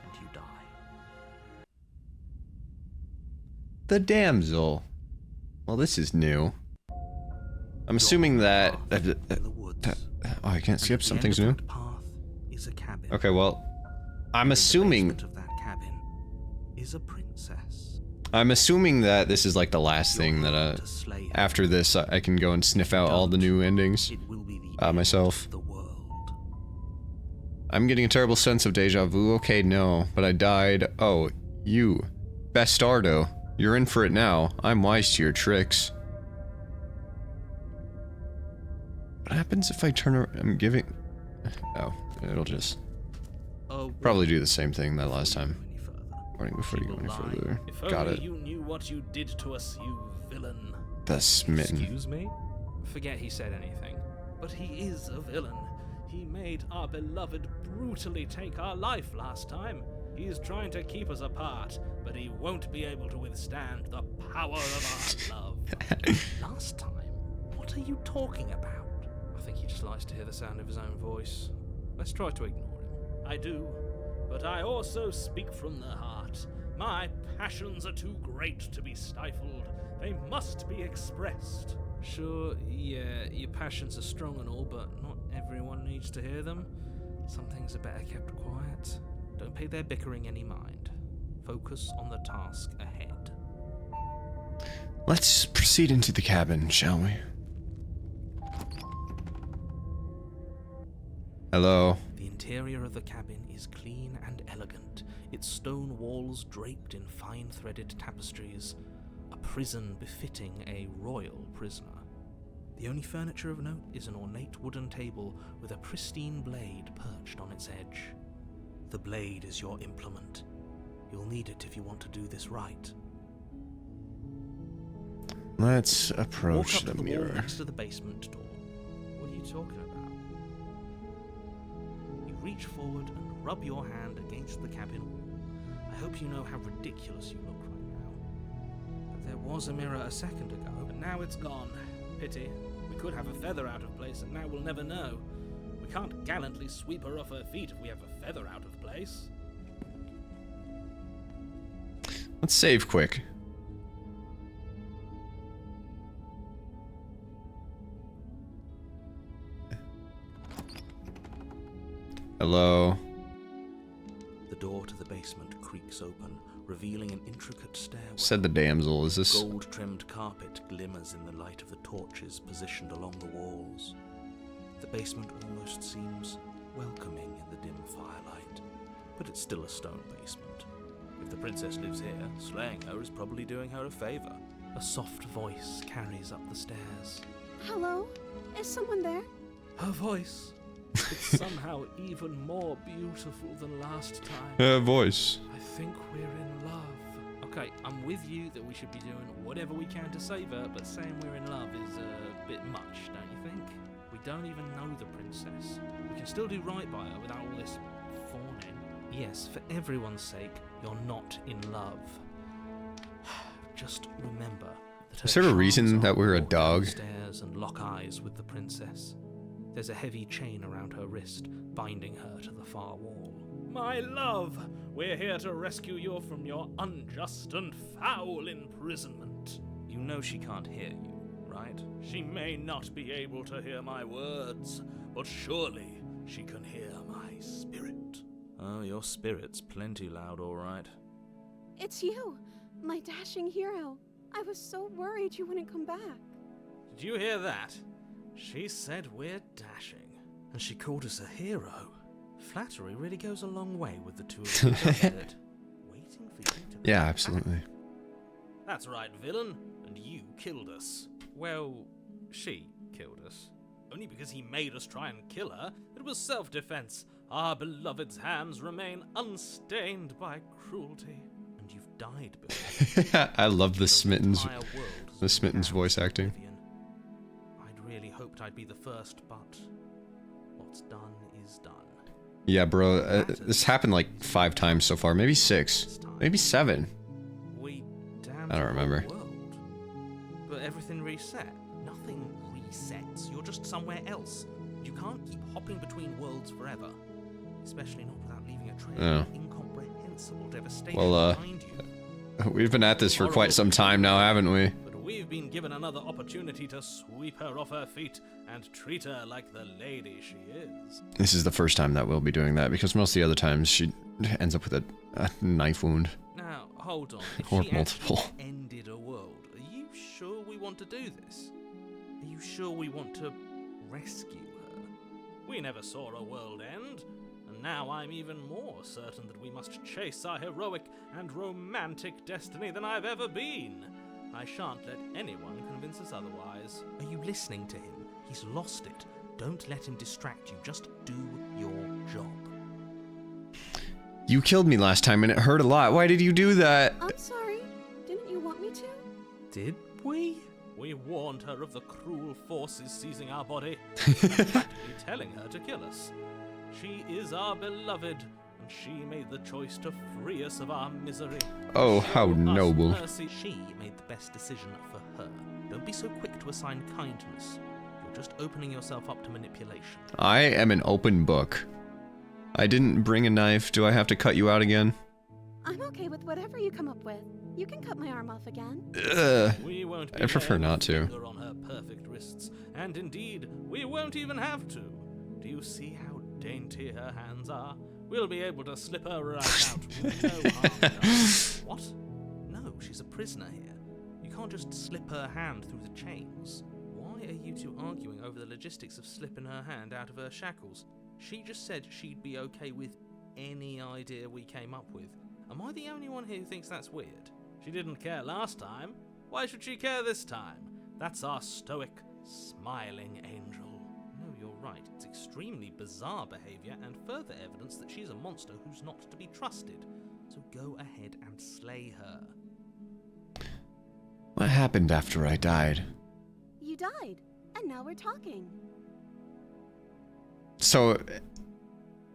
And you die. The damsel. Well, this is new. I'm assuming that. The woods. Oh, I can't skip. And at the Something's end new. of that path is a cabin. Okay, well, I'm In the assuming. basement of that cabin is a princess. I'm assuming that this is like the last thing You're that to slay her. after this I can go and sniff out all the new endings It will be the end myself. of the world. I'm getting a terrible sense of deja vu. Okay, no, but I died. Oh, you, Bastardo, you're in for it now. I'm wise to your tricks. What happens if I turn around? I'm giving. Oh, it'll just Oh, probably do the same thing that last before you time. go any further. Warning before you go any Lie. further. If Got only it. you knew what you did to us, you villain. The smitten. Excuse me? Forget he said anything. But he is a villain. He made our beloved brutally take our life last time. He is trying to keep us apart, but he won't be able to withstand the power of our love. Last time? What are you talking about? I think he just likes to hear the sound of his own voice. Let's try to ignore him. I do, but I also speak from the heart. My passions are too great to be stifled. They must be expressed. Sure, yeah, your passions are strong and all, but not everyone needs to hear them. Some things are better kept quiet. Don't pay their bickering any mind. Focus on the task ahead. Let's proceed into the cabin, shall we? Hello. The interior of the cabin is clean and elegant, its stone walls draped in fine threaded tapestries, a prison befitting a royal prisoner. The only furniture of note is an ornate wooden table with a pristine blade perched on its edge. The blade is your implement. You'll need it if you want to do this right. Let's Walk approach up to the the wall mirror. next to the basement door. What are you talking about? You reach forward and rub your hand against the cabin wall. I hope you know how ridiculous you look right now. But there was a mirror a second ago, but now it's gone. Pity. We could have a feather out of place, and now we'll never know. We can't gallantly sweep her off her feet if we have a feather out of place. Let's save quick. Hello. The door to the basement creaks open, revealing an intricate stairway. Said the damsel. Is this? Gold-trimmed carpet glimmers in the light of the torches positioned along the walls. The basement almost seems welcoming in the dim firelight, but it's still a stone basement. If the princess lives here, slaying her is probably doing her a favor. A soft voice carries up the stairs. Hello? Is someone there? Her voice. It's somehow even more beautiful than last time. Voice. I think we're in love. Okay, I'm with you that we should be doing whatever we can to save her, but saying we're in love is a bit much, don't you think? We don't even know the princess. We can still do right by her without all this fawning. Yes, for everyone's sake, you're not in love. Just remember that her Is there a reason charms that are we're a walk dog? downstairs and lock eyes with the princess. There's a heavy chain around her wrist, binding her to the far wall. My love, we're here to rescue you from your unjust and foul imprisonment. You know she can't hear you, right? She may not be able to hear my words, but surely she can hear my spirit. Oh, your spirit's plenty loud, all right. It's you, my dashing hero. I was so worried you wouldn't come back. Did you hear that? She said we're dashing, and she called us a hero. Flattery really goes a long way with the two of you, doesn't it? Waiting for you to come Yeah, back. absolutely. That's right, villain, and you killed us. Well, she killed us. Only because he made us try and kill her. It was self-defense. Our beloved's hands remain unstained by cruelty. And you've died before. I love the Smitten's, entire world has the Smitten's been voice down acting. oblivion. I'd really hoped I'd be the first, but what's done is done. Yeah, bro. This happened like 5 times so far. Maybe 6. Maybe 7. We damned I don't the remember. whole world. But everything reset. Nothing resets. You're just somewhere else. You can't keep hopping between worlds forever. Especially not without leaving a trail Oh. of incomprehensible devastation Well, behind you. We've been at this for quite some time now, haven't we? But we've been given another opportunity to sweep her off her feet and treat her like the lady she is. This is the first time that we'll be doing that, because most of the other times she ends up with a knife wound. Now, hold on. If Or she multiple. actually ended a world, are you sure we want to do this? Are you sure we want to rescue her? We never saw a world end, and now I'm even more certain that we must chase our heroic and romantic destiny than I've ever been. I shan't let anyone convince us otherwise. Are you listening to him? He's lost it. Don't let him distract you. Just do your job. You killed me last time and it hurt a lot. Why did you do that? I'm sorry. Didn't you want me to? Did we? We warned her of the cruel forces seizing our body, practically telling her to kill us. She is our beloved, and she made the choice to free us of our misery. Oh, how Show us noble. mercy. She made the best decision for her. Don't be so quick to assign kindness. You're just opening yourself up to manipulation. I am an open book. I didn't bring a knife. Do I have to cut you out again? I'm okay with whatever you come up with. You can cut my arm off again. Ugh. We won't be I prefer laying a not to. finger on her perfect wrists, and indeed, we won't even have to. Do you see how dainty her hands are? We'll be able to slip her right out with no harm done. What? No, she's a prisoner here. You can't just slip her hand through the chains. Why are you two arguing over the logistics of slipping her hand out of her shackles? She just said she'd be okay with any idea we came up with. Am I the only one here who thinks that's weird? She didn't care last time. Why should she care this time? That's our stoic, smiling angel. No, you're right. It's extremely bizarre behavior and further evidence that she's a monster who's not to be trusted. So go ahead and slay her. What happened after I died? You died, and now we're talking. So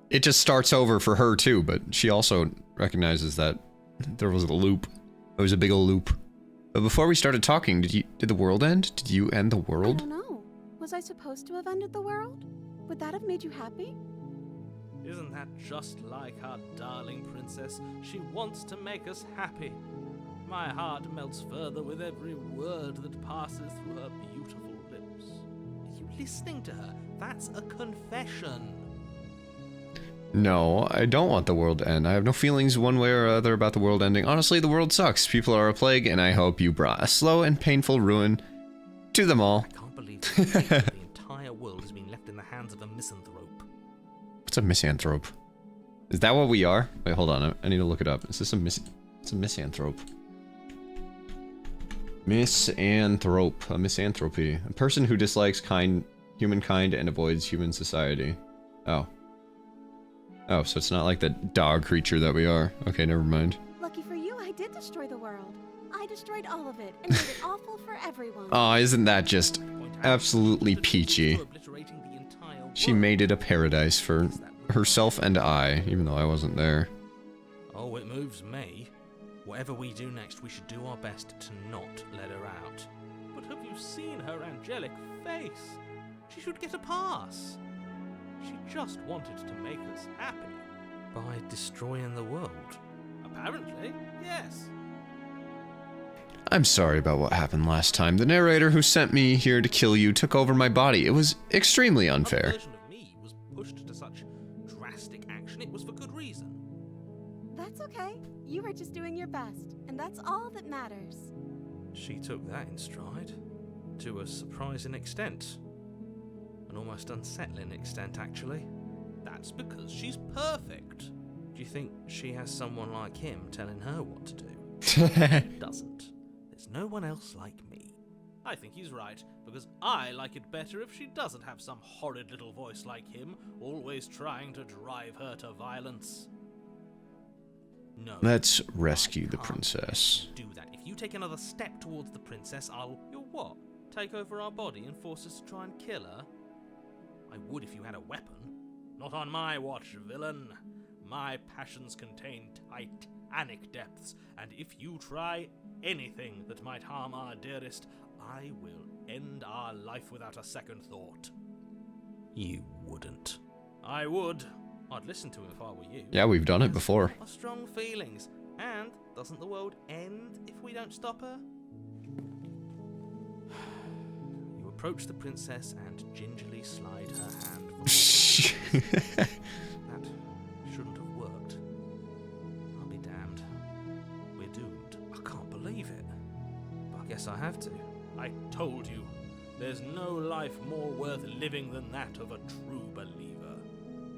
it just starts over for her too, but she also recognizes that there was a loop. It was a big old loop. But before we started talking, did the world end? Did you end the I world? don't know. Was I supposed to have ended the world? Would that have made you happy? Isn't that just like our darling princess? She wants to make us happy. My heart melts further with every word that passes through her beautiful lips. Are you listening to her? That's a confession. No, I don't want the world to end. I have no feelings one way or other about the world ending. Honestly, the world sucks. People are a plague, and I hope you brought a slow and painful ruin to them all. I can't believe the fate of the entire world has been left in the hands of a misanthrope. What's a misanthrope? Is that what we are? Wait, hold on. I need to look it up. Is this it's a misanthrope? Misanthrope. A misanthropy. A person who dislikes humankind and avoids human society. Oh. Oh, so it's not like the dog creature that we are. Okay, never mind. Lucky for you, I did destroy the world. I destroyed all of it and made it awful for everyone. Aw, isn't that just absolutely peachy? She made it a paradise for herself and I, even though I wasn't there. Oh, it moves me. Whatever we do next, we should do our best to not let her out. But have you seen her angelic face? She should get a pass. She just wanted to make us happy. By destroying the world. Apparently, yes. I'm sorry about what happened last time. The narrator who sent me here to kill you took over my body. It was extremely unfair. A version of me was pushed to such drastic action. It was for good reason. That's okay. You were just doing your best, and that's all that matters. She took that in stride. To a surprising extent. An almost unsettling extent, actually. That's because she's perfect. Do you think she has someone like him telling her what to do? Doesn't. There's no one else like me. I think he's right, because I like it better if she doesn't have some horrid little voice like him, always trying to drive her to violence. No. Let's rescue the I can't princess. do that. If you take another step towards the princess, You'll what? Take over our body and force us to try and kill her? I would if you had a weapon. Not on my watch, villain. My passions contain titanic depths, and if you try anything that might harm our dearest, I will end our life without a second thought. You wouldn't. I would. I'd listen to him if I were you. Yeah, we've done it before. Our strong feelings. And doesn't the world end if we don't stop her? You approach the princess and gingerly slide her hand. That shouldn't have worked. I'll be damned. We're doomed. I can't believe it. But I guess I have to. I told you. There's no life more worth living than that of a true believer.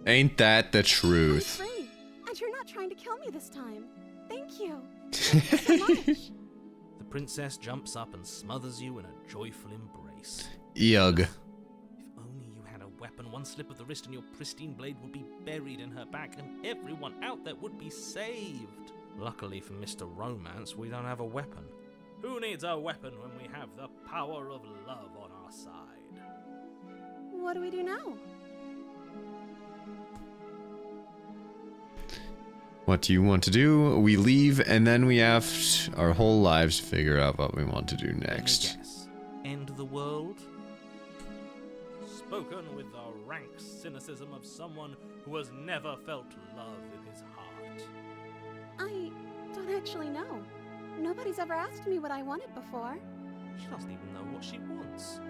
Ain't that the truth? I'm free, and you're not trying to kill me this time. Thank you. Thank you so much. The princess jumps up and smothers you in a joyful embrace. Yug. If only you had a weapon, one slip of the wrist and your pristine blade would be buried in her back and everyone out there would be saved. Luckily for Mr. Romance, we don't have a weapon. Who needs a weapon when we have the power of love on our side? What do we do now? What do you want to do? We leave, and then we have our whole lives to figure out what we want to do next. Yes. End the world? Spoken with the rank cynicism of someone who has never felt love in his heart. I don't actually know. Nobody's ever asked me what I wanted before. She doesn't even know what she wants.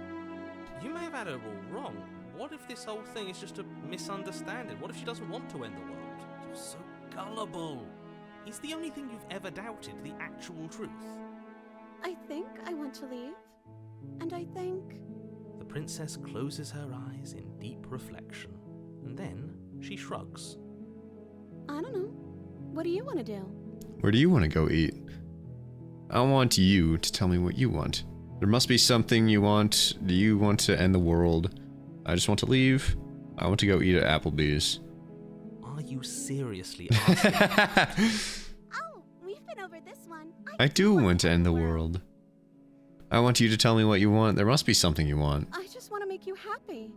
You may have had her all wrong. What if this whole thing is just a misunderstanding? What if she doesn't want to end the world? You're so gullible. Is the only thing you've ever doubted the actual truth? I think I want to leave. And I think... The princess closes her eyes in deep reflection, and then she shrugs. I don't know. What do you want to do? Where do you want to go eat? I want you to tell me what you want. There must be something you want. Do you want to end the world? I just want to leave. I want to go eat at Applebee's. Are you seriously asking? Oh, we've been over this one. I do want to end the world. I want you to tell me what you want. There must be something you want. I just want to make you happy.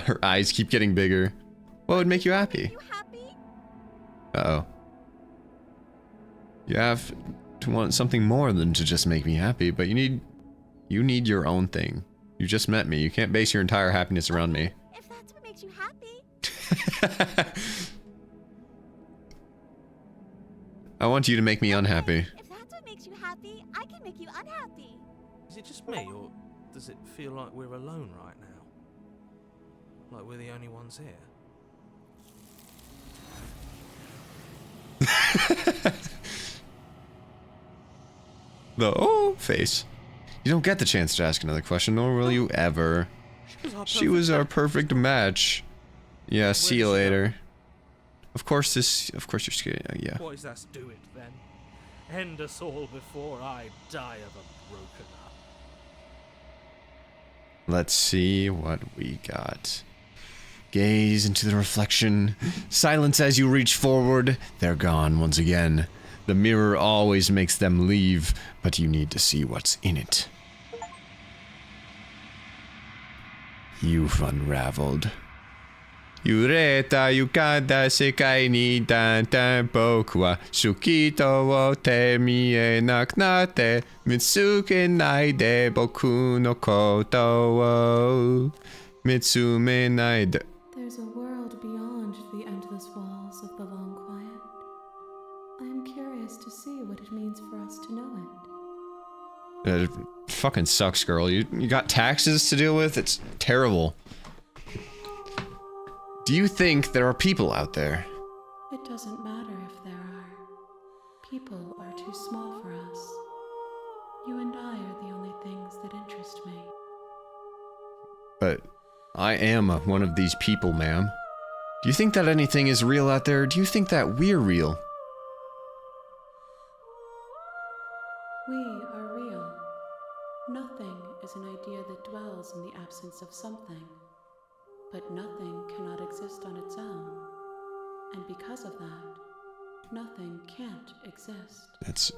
Her eyes keep getting bigger. What would make you happy? You happy? Uh-oh. You have to want something more than to just make me happy, but you need your own thing. You just met me. You can't base your entire happiness around me. If that's what makes you happy. I want you to make me unhappy. If that's what makes you happy, I can make you unhappy. Is it just me, or does it feel like we're alone right now? Like we're the only ones here? The face. You don't get the chance to ask another question, nor will you ever. She was our perfect match. Yeah, see you later. Of course you're scared. Yeah. What is that do it then? End us all before I die of a broken heart. Let's see what we got. Gaze into the reflection. Silence as you reach forward. They're gone once again. The mirror always makes them leave, but you need to see what's in it. You've unraveled. Yureta yukada sekai ni danta boku wa shukito wo te mienaku natte mitsuke nai de boku no koto wo mitsume nai de. There's a world beyond the endless walls of the long quiet. I am curious to see what it means for us to know it. It fucking sucks, girl. You got taxes to deal with? It's terrible. Do you think there are people out there? It doesn't matter if there are. People are too small for us. You and I are the only things that interest me. But I am one of these people, ma'am. Do you think that anything is real out there? Or do you think that we're real? We are real. Nothing is an idea that dwells in the absence of something. But nothing cannot exist on its own. And because of that, nothing can't exist. That's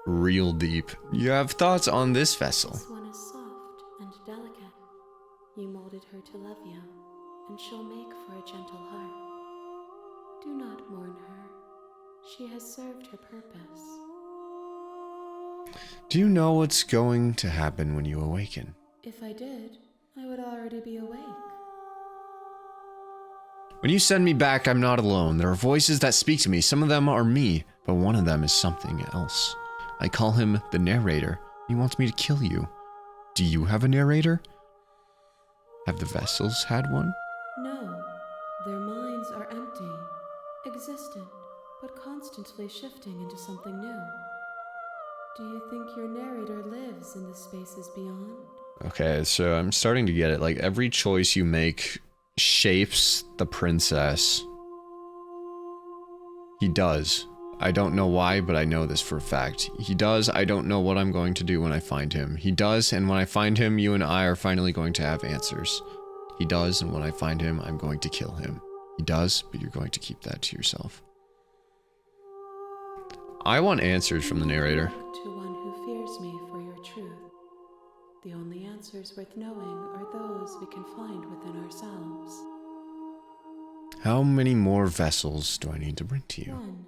real deep. You have thoughts on this vessel. This one is soft and delicate. You molded her to love you, and she'll make for a gentle heart. Do not mourn her. She has served her purpose. Do you know what's going to happen when you awaken? If I did, I would already be awake. When you send me back, I'm not alone. There are voices that speak to me. Some of them are me, but one of them is something else. I call him the narrator. He wants me to kill you. Do you have a narrator? Have the vessels had one? No, their minds are empty, existent, but constantly shifting into something new. Do you think your narrator lives in the spaces beyond? Okay, so I'm starting to get it. Like, every choice you make shapes the princess. He does. I don't know why, but I know this for a fact. He does. I don't know what I'm going to do when I find him. He does, and when I find him, you and I are finally going to have answers. He does, and when I find him, I'm going to kill him. He does, but you're going to keep that to yourself. I want answers from the narrator. To one who fears me for your truth. The only answers worth knowing are those we can find within ourselves. How many more vessels do I need to bring to you? One.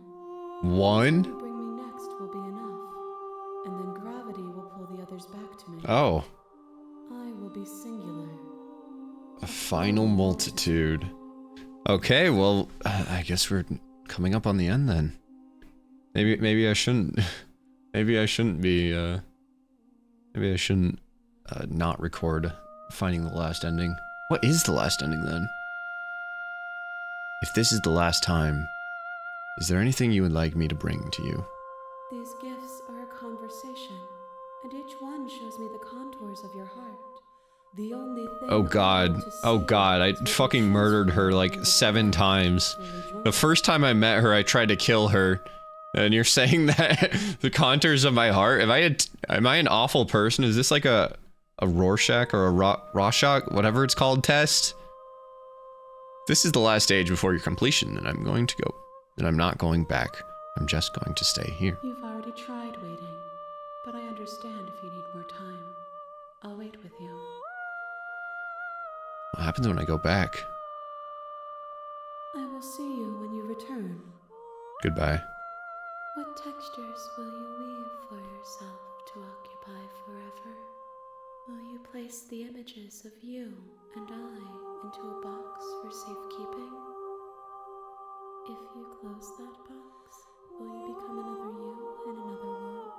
One? What you bring me next will be enough, and then gravity will pull the others back to me. Oh. I will be singular. A final multitude. Okay, well, I guess we're coming up on the end then. Maybe I shouldn't. Maybe I shouldn't be. Maybe I shouldn't not record finding the last ending. What is the last ending then? If this is the last time, is there anything you would like me to bring to you? These gifts are a conversation, and each one shows me the contours of your heart. The only thing Oh god. Oh god, I fucking murdered her like 7 times. The first time I met her, I tried to kill her. And you're saying that the contours of my heart? Am I an awful person? Is this like a Rorschach or a Rorschach, whatever it's called, test? This is the last stage before your completion, and I'm going to go. And I'm not going back. I'm just going to stay here. You've already tried waiting, but I understand if you need more time. I'll wait with you. What happens when I go back? I will see you when you return. Goodbye. What textures will you weave for yourself to occupy forever? Will you place the images of you and I into a box for safekeeping? If you close that box, will you become another you in another world?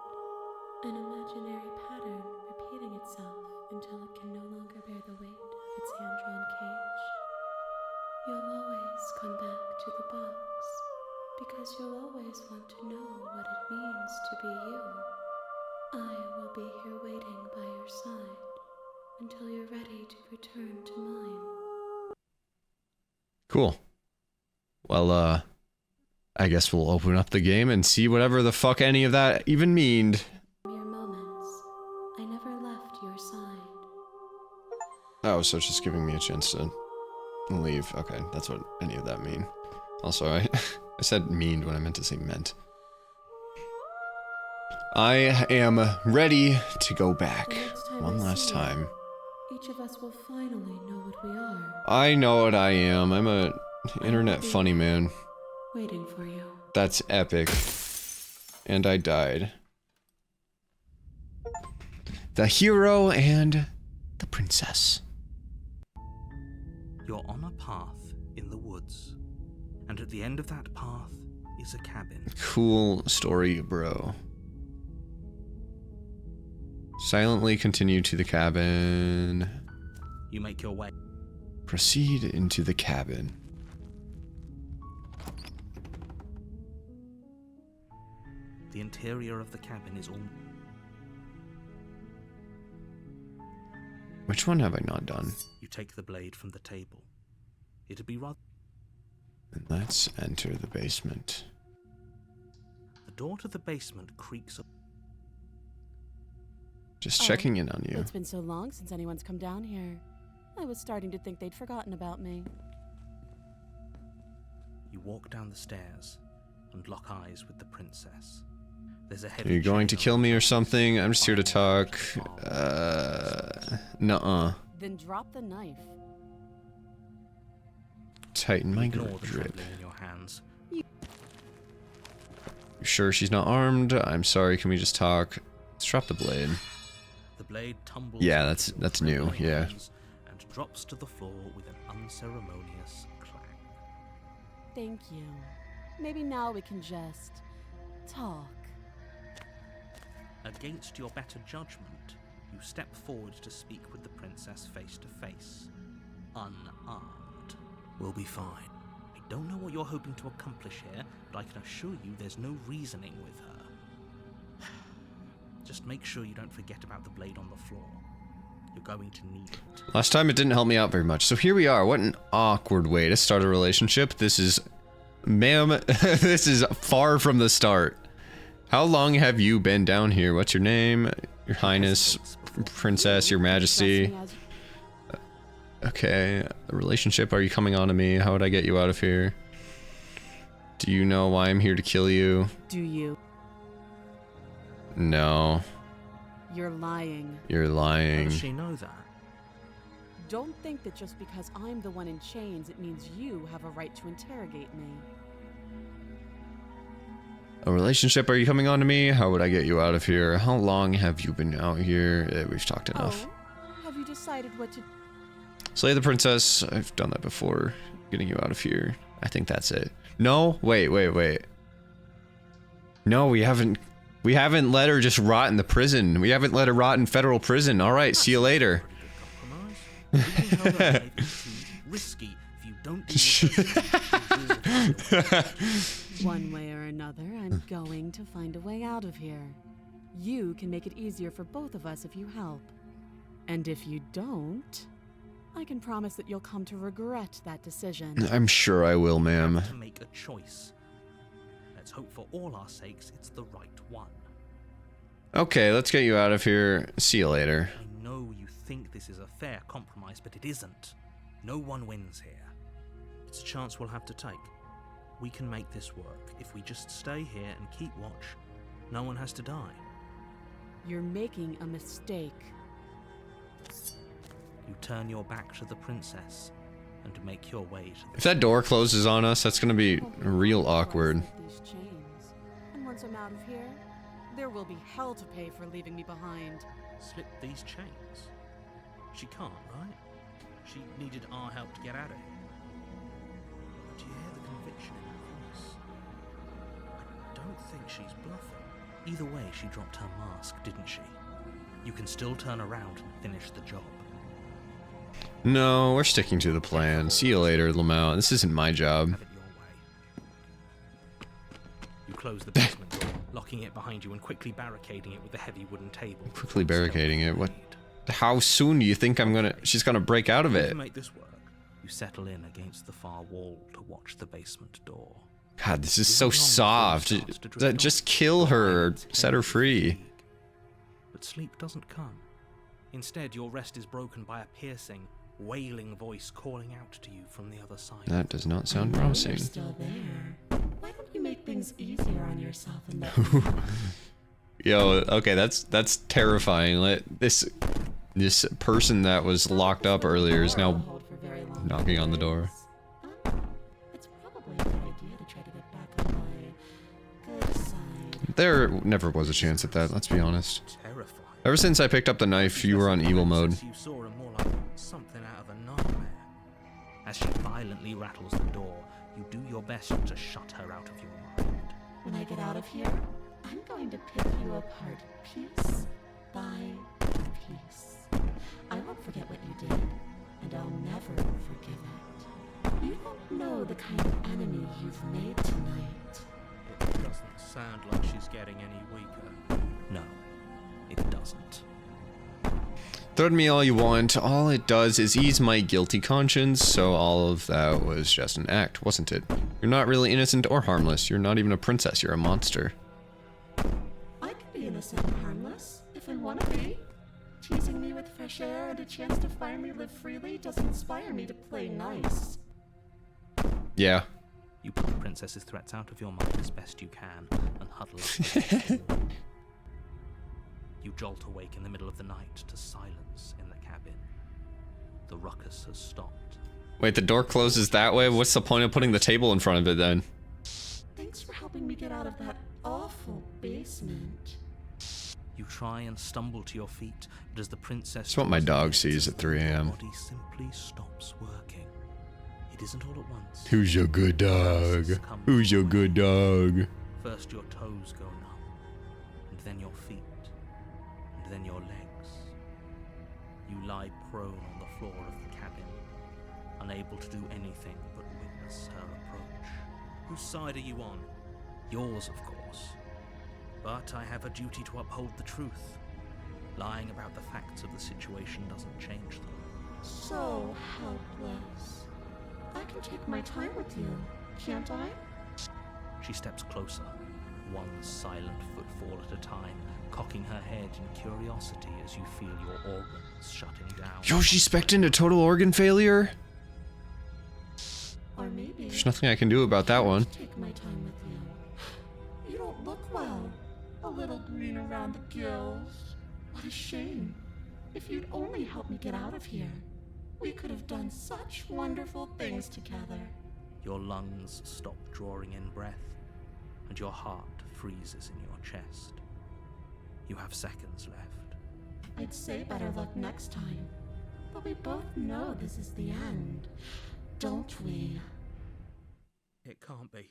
An imaginary pattern repeating itself until it can no longer bear the weight of its hand-drawn cage? You'll always come back to the box, because you'll always want to know what it means to be you. I will be here waiting by your side until you're ready to return to mine. Cool. Well, I guess we'll open up the game and see whatever the fuck any of that even meaned. Mere moments. I never left your side. Oh, so it's just giving me a chance to leave. Okay, that's what any of that mean. Also, I said meaned when I meant to say meant. I am ready to go back one last time. Each of us will finally know what we are. I know what I am. I'm a internet funny man. Waiting for you. That's epic. And I died. The hero and the princess. You're on a path in the woods, and at the end of that path is a cabin. Cool story, bro. Silently continue to the cabin. You make your way. Proceed into the cabin. The interior of the cabin is all... Which one have I not done? You take the blade from the table. It'd be rather... And let's enter the basement. The door to the basement creaks up. Just checking in on you. It's been so long since anyone's come down here. I was starting to think they'd forgotten about me. You walk down the stairs and lock eyes with the princess. There's a Are heavy you going to chain kill on me the or something? I'm just here to talk. Nuh-uh. Then drop the knife. Tighten my Ignore the grip. trembling in your hands. You sure she's not armed? I'm sorry, can we just talk? Let's drop the blade. The blade tumbles. Yeah, into your that's new, trembling yeah. hands and drops to the floor with an unceremonious clang. Thank you. Maybe now we can just talk. Against your better judgment, you step forward to speak with the princess face to face. Unarmed. We'll be fine. I don't know what you're hoping to accomplish here, but I can assure you there's no reasoning with her. Just make sure you don't forget about the blade on the floor. You're going to need it. Last time it didn't help me out very much. So here we are. What an awkward way to start a relationship. This is... Ma'am, this is far from the start. How long have you been down here? What's your name? Your Highness, Princess, Your Majesty. Okay, a relationship. Are you coming on to me? How would I get you out of here? Do you know why I'm here to kill you? Do you? No. You're lying. You're How lying. does she know that? Don't think that just because I'm the one in chains, it means you have a right to interrogate me. A relationship? Are you coming on to me? How would I get you out of here? How long have you been out here? We've talked enough. Oh, have you decided what to... Slay the princess. I've done that before. Getting you out of here. I think that's it. No? Wait. No, we haven't let her just rot in the prison. We haven't let her rot in federal prison. All right, see you later. Pretty good compromise. Leaving her alive is too risky if you don't do it. One way or another, I'm going to find a way out of here. You can make it easier for both of us if you help. And if you don't, I can promise that you'll come to regret that decision. I'm sure I will, ma'am. To make a choice. Let's hope for all our sakes it's the right one. Okay, let's get you out of here. See you later. I know you think this is a fair compromise, but it isn't. No one wins here. It's a chance we'll have to take. We can make this work. If we just stay here and keep watch, no one has to die. You're making a mistake. You turn your back to the princess and make your way to the... If that door closes on us, that's gonna be real awkward. These chains. And once I'm out of here, there will be hell to pay for leaving me behind. Slip these chains. She can't, right? She needed our help to get out of here. Do you hear the conviction in her voice? I don't think she's bluffing. Either way, she dropped her mask, didn't she? You can still turn around and finish the job. No, we're sticking to the plan. See you later, Lamau. This isn't my job. Have it your way. You close the basement door, locking it behind you and quickly barricading it with a heavy wooden table. Quickly barricading it. What? How soon do you think she's gonna break out of it? To make this work, you settle in against the far wall to watch the basement door. God, this is so soft. Just kill her, set her free. But sleep doesn't come. Instead, your rest is broken by a piercing, wailing voice calling out to you from the other side. That does not sound You're promising. still there. Why don't you make things easier on yourself and let me out? Yo, okay, that's terrifying. This person that was locked up earlier is now Hold for very long knocking on the door. It's probably a good idea to try to get back on my good side. There never was a chance at that, let's be honest. Terrifying. Ever since I picked up the knife, you were on evil mode. You saw her more like something out of a nightmare. As she violently rattles the door, you do your best to shut her out of your mind. When I get out of here, I'm going to pick you apart piece by piece. I won't forget what you did, and I'll never forgive it. You don't know the kind of enemy you've made tonight. It doesn't sound like she's getting any weaker. No, it doesn't. Threaten me all you want, all it does is ease my guilty conscience, so all of that was just an act, wasn't it? You're not really innocent or harmless, you're not even a princess, you're a monster. I can be innocent and harmless, if I want to be. Teasing me with fresh air and a chance to finally live freely does inspire me to play nice. Yeah. You put the princess's threats out of your mind as best you can and huddle up. You jolt awake in the middle of the night to silence in the cabin. The ruckus has stopped. Wait, the door closes that way? What's the point of putting the table in front of it then? Thanks for helping me get out of that awful basement. You try and stumble to your feet, but as the princess... It's what my dog sees at 3 your a.m. body simply stops working. It isn't all at once. Who's your good dog? Who's your good dog? First your toes go numb, and then your feet, and then your legs. You lie prone on the floor of the cabin, unable to do anything but witness her approach. Whose side are you on? Yours, of course. But I have a duty to uphold the truth. Lying about the facts of the situation doesn't change them. So helpless. I can take my time with you, can't I? She steps closer, one silent footfall at a time, cocking her head in curiosity as you feel your organs shutting down. Yo, she specced into total organ failure? Or maybe There's nothing I can do about that one. take my time with you. You don't look well. A little green around the gills. What a shame. If you'd only help me get out of here, we could have done such wonderful things together. Your lungs stop drawing in breath, and your heart freezes in your chest. You have seconds left. I'd say better luck next time, but we both know this is the end, don't we? It can't be.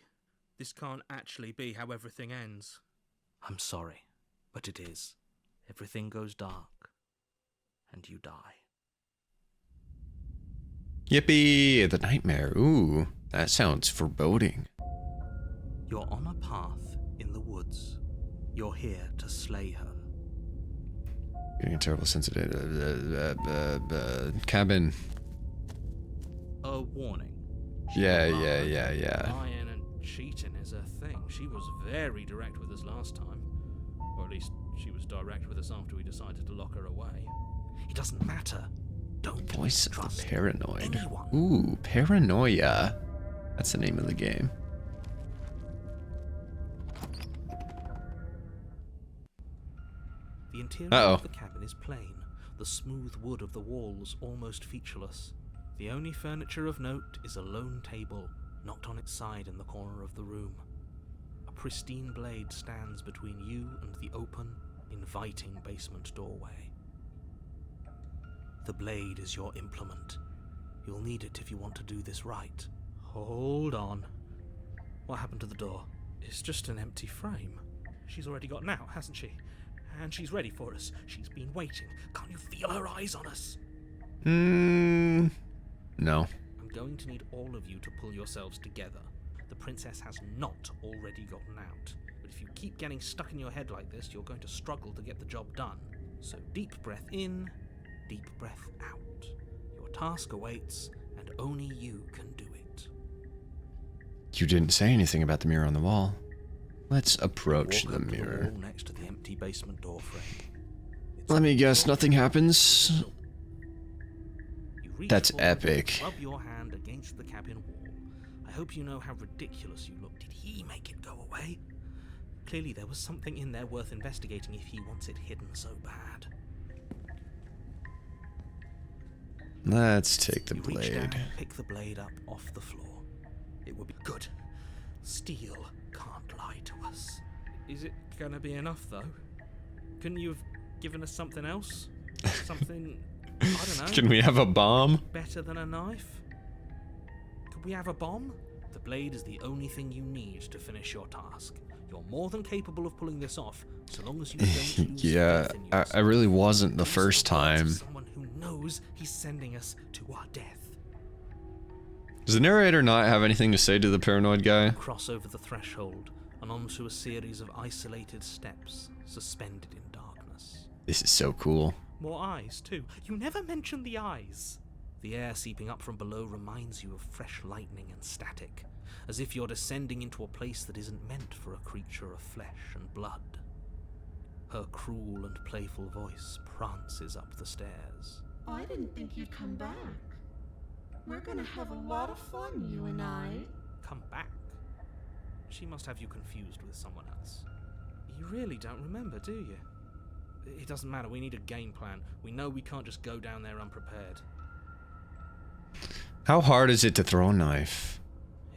This can't actually be how everything ends. I'm sorry, but it is. Everything goes dark, and you die. Yippee! The nightmare. Ooh, that sounds foreboding. You're on a path in the woods. You're here to slay her. Getting a terrible sense of cabin. A warning. Yeah. Lying and cheating is her thing. She was very direct with us last time. Or at least she was direct with us after we decided to lock her away. It doesn't matter. Don't Voice of trust the Paranoid. anyone. Ooh, Paranoia. That's the name of the game. The interior of the cabin is plain, the smooth wood of the walls almost featureless. The only furniture of note is a lone table, knocked on its side in the corner of the room. A pristine blade stands between you and the open, inviting basement doorway. The blade is your implement. You'll need it if you want to do this right. Hold on. What happened to the door? It's just an empty frame. She's already got out, hasn't she? And she's ready for us. She's been waiting. Can't you feel her eyes on us? No. I'm going to need all of you to pull yourselves together. The princess has not already gotten out. But if you keep getting stuck in your head like this, you're going to struggle to get the job done. So deep breath in, deep breath out. Your task awaits, and only you can do it. You didn't say anything about the mirror on the wall. Let's approach Walk the up to mirror. wall next to the empty basement door frame. It's Let me a guess, short nothing happens. You reach That's forward, epic. Rub your hand against the cabin wall. I hope you know how ridiculous you look. Did he make it go away? Clearly there was something in there worth investigating if he wants it hidden so bad. Let's take the You reach down blade. and pick the blade up off the floor. It would be good. Steel can't lie to us. Is it gonna be enough, though? Couldn't you have given us something else? Something, I don't know, Can we have a bomb? better than a knife? Could we have a bomb? The blade is the only thing you need to finish your task. You're more than capable of pulling this off, so long as you don't lose Yeah, faith in I yourself. really wasn't the These first are the words time. of someone who knows he's sending us to our death. Does the narrator not have anything to say to the paranoid guy? Cross over the threshold and onto a series of isolated steps suspended in darkness. This is so cool. More eyes, too. You never mention the eyes. The air seeping up from below reminds you of fresh lightning and static, as if you're descending into a place that isn't meant for a creature of flesh and blood. Her cruel and playful voice prances up the stairs. I didn't think you'd come back. We're gonna have a lot of fun, you and I. Come back? She must have you confused with someone else. You really don't remember, do you? It doesn't matter, we need a game plan. We know we can't just go down there unprepared. How hard is it to throw a knife?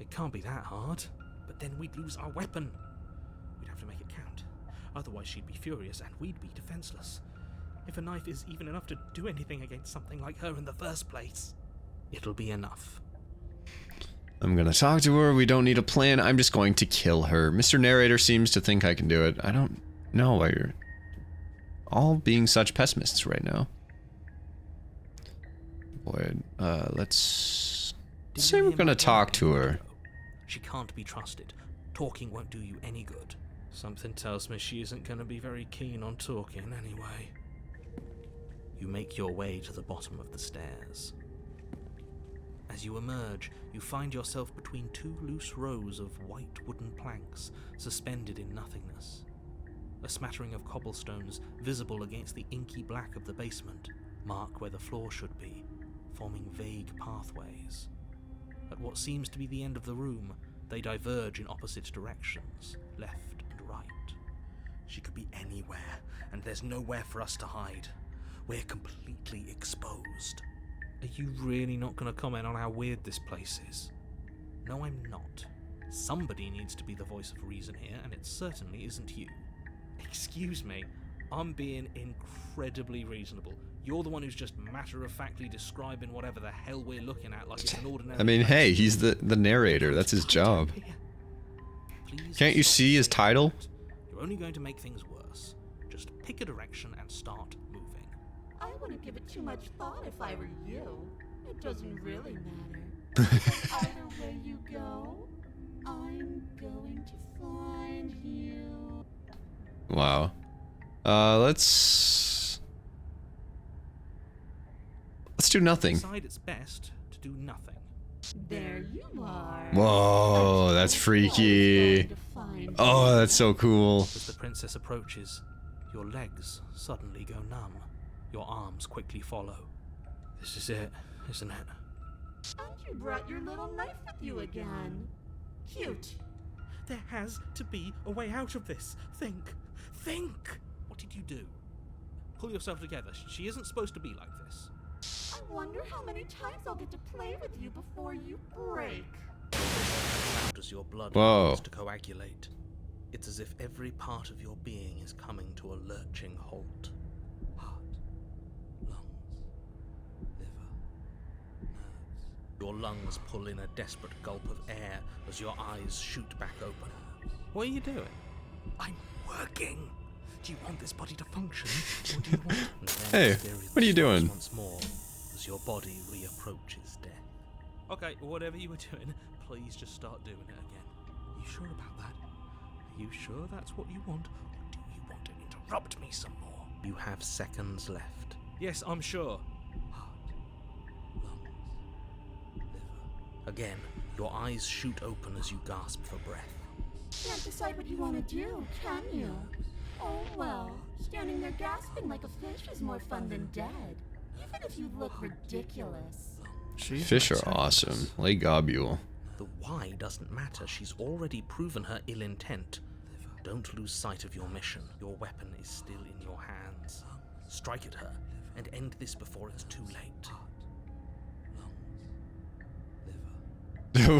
It can't be that hard, but then we'd lose our weapon. We'd have to make it count. Otherwise she'd be furious and we'd be defenseless. If a knife is even enough to do anything against something like her in the first place, it'll be enough. I'm gonna talk to her. We don't need a plan. I'm just going to kill her. Mr. Narrator seems to think I can do it. I don't know why you're all being such pessimists right now. Boy, let's Did say you we're hear gonna my talk to warning? her. She can't be trusted. Talking won't do you any good. Something tells me she isn't going to be very keen on talking anyway. You make your way to the bottom of the stairs. As you emerge, you find yourself between two loose rows of white wooden planks suspended in nothingness. A smattering of cobblestones visible against the inky black of the basement mark where the floor should be, forming vague pathways. At what seems to be the end of the room, they diverge in opposite directions, left and right. She could be anywhere, and there's nowhere for us to hide. We're completely exposed. Are you really not going to comment on how weird this place is? No, I'm not. Somebody needs to be the voice of reason here, and it certainly isn't you. Excuse me, I'm being incredibly reasonable. You're the one who's just matter-of-factly describing whatever the hell we're looking at like it's an ordinary I mean, place. hey, he's the narrator. That's his job. Please Can't you stop see his saying title? that. You're only going to make things worse. Just pick a direction and start moving. I wouldn't give it too much thought if I were you. It doesn't really matter. Because either way you go, I'm going to find you. Wow. Let's do nothing. Decide it's best to do nothing. There you are. Whoa, that's freaky. Oh, that's so cool. As the princess approaches, your legs suddenly go numb. Your arms quickly follow. This is it, isn't it? And you brought your little knife with you again. Cute. There has to be a way out of this. Think. Think! What did you do? Pull yourself together. She isn't supposed to be like this. I wonder how many times I'll get to play with you before you break. How does your blood Whoa. begins to coagulate? It's as if every part of your being is coming to a lurching halt. Heart, lungs, liver, nerves. Your lungs pull in a desperate gulp of air as your eyes shoot back open. What are you doing? I'm working. Do you want this body to function, or do you want? And then Hey, Asterion what are you doing? stops Once more, as your body reapproaches death. Okay, whatever you were doing, please just start doing it again. You sure about that? Are you sure that's what you want, or do you want to interrupt me some more? You have seconds left. Yes, I'm sure. Heart, lungs, liver. Again, Your eyes shoot open as you gasp for breath. Can't decide what you want to do, can you? Oh well, standing there gasping like a fish is more fun than dead, even if you look ridiculous. Fish are awesome. Lake Gobule. The why doesn't matter. She's already proven her ill intent. Don't lose sight of your mission. Your weapon is still in your hands. Strike at her and end this before it's too late.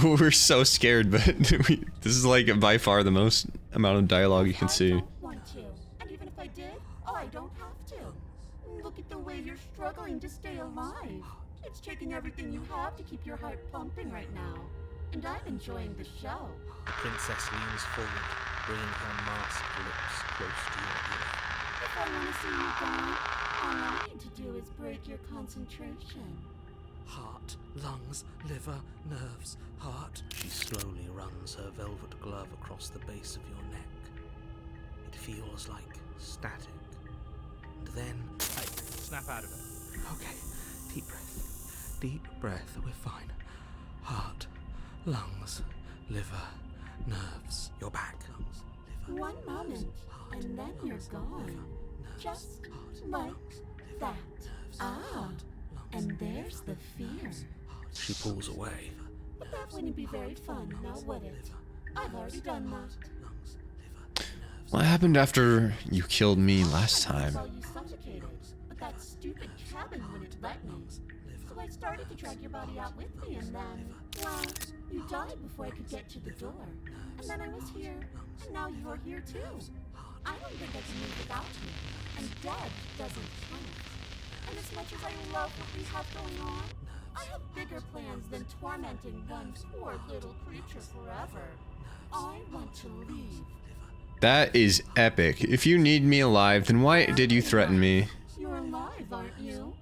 We're so scared, but this is like by far the most amount of dialogue you can see. I don't want to, and even if I did, I don't have to. Look at the way you're struggling to stay alive. It's taking everything you have to keep your heart pumping right now. And I'm enjoying the show. The princess leans forward, bringing her masked lips close to your ear. If I want to see you gone, all I need to do is break your concentration. Heart, lungs, liver, nerves, heart. She slowly runs her velvet glove across the base of your neck. It feels like static. And then... Hey, snap out of it. Okay, deep breath. Deep breath, we're fine. Heart, lungs, liver, nerves. You're back. Lungs, liver, One moment, and then you're gone. Just like that. Ah, and there's the fear. She pulls away. But that wouldn't be very fun, now would it? I've already done that. What happened after you killed me last I time? saw you suffocated, but that stupid cabin wouldn't let me. So I started to drag your body out with me, and then, well, you died before I could get to the door. And then I was here, and now you're here too. I don't think I can live without you, and dead doesn't count. And as much as I love what we have going on, I have bigger plans than tormenting one poor little creature forever. I want to leave. That is epic. If you need me alive, then why did you threaten me? You're alive, aren't you?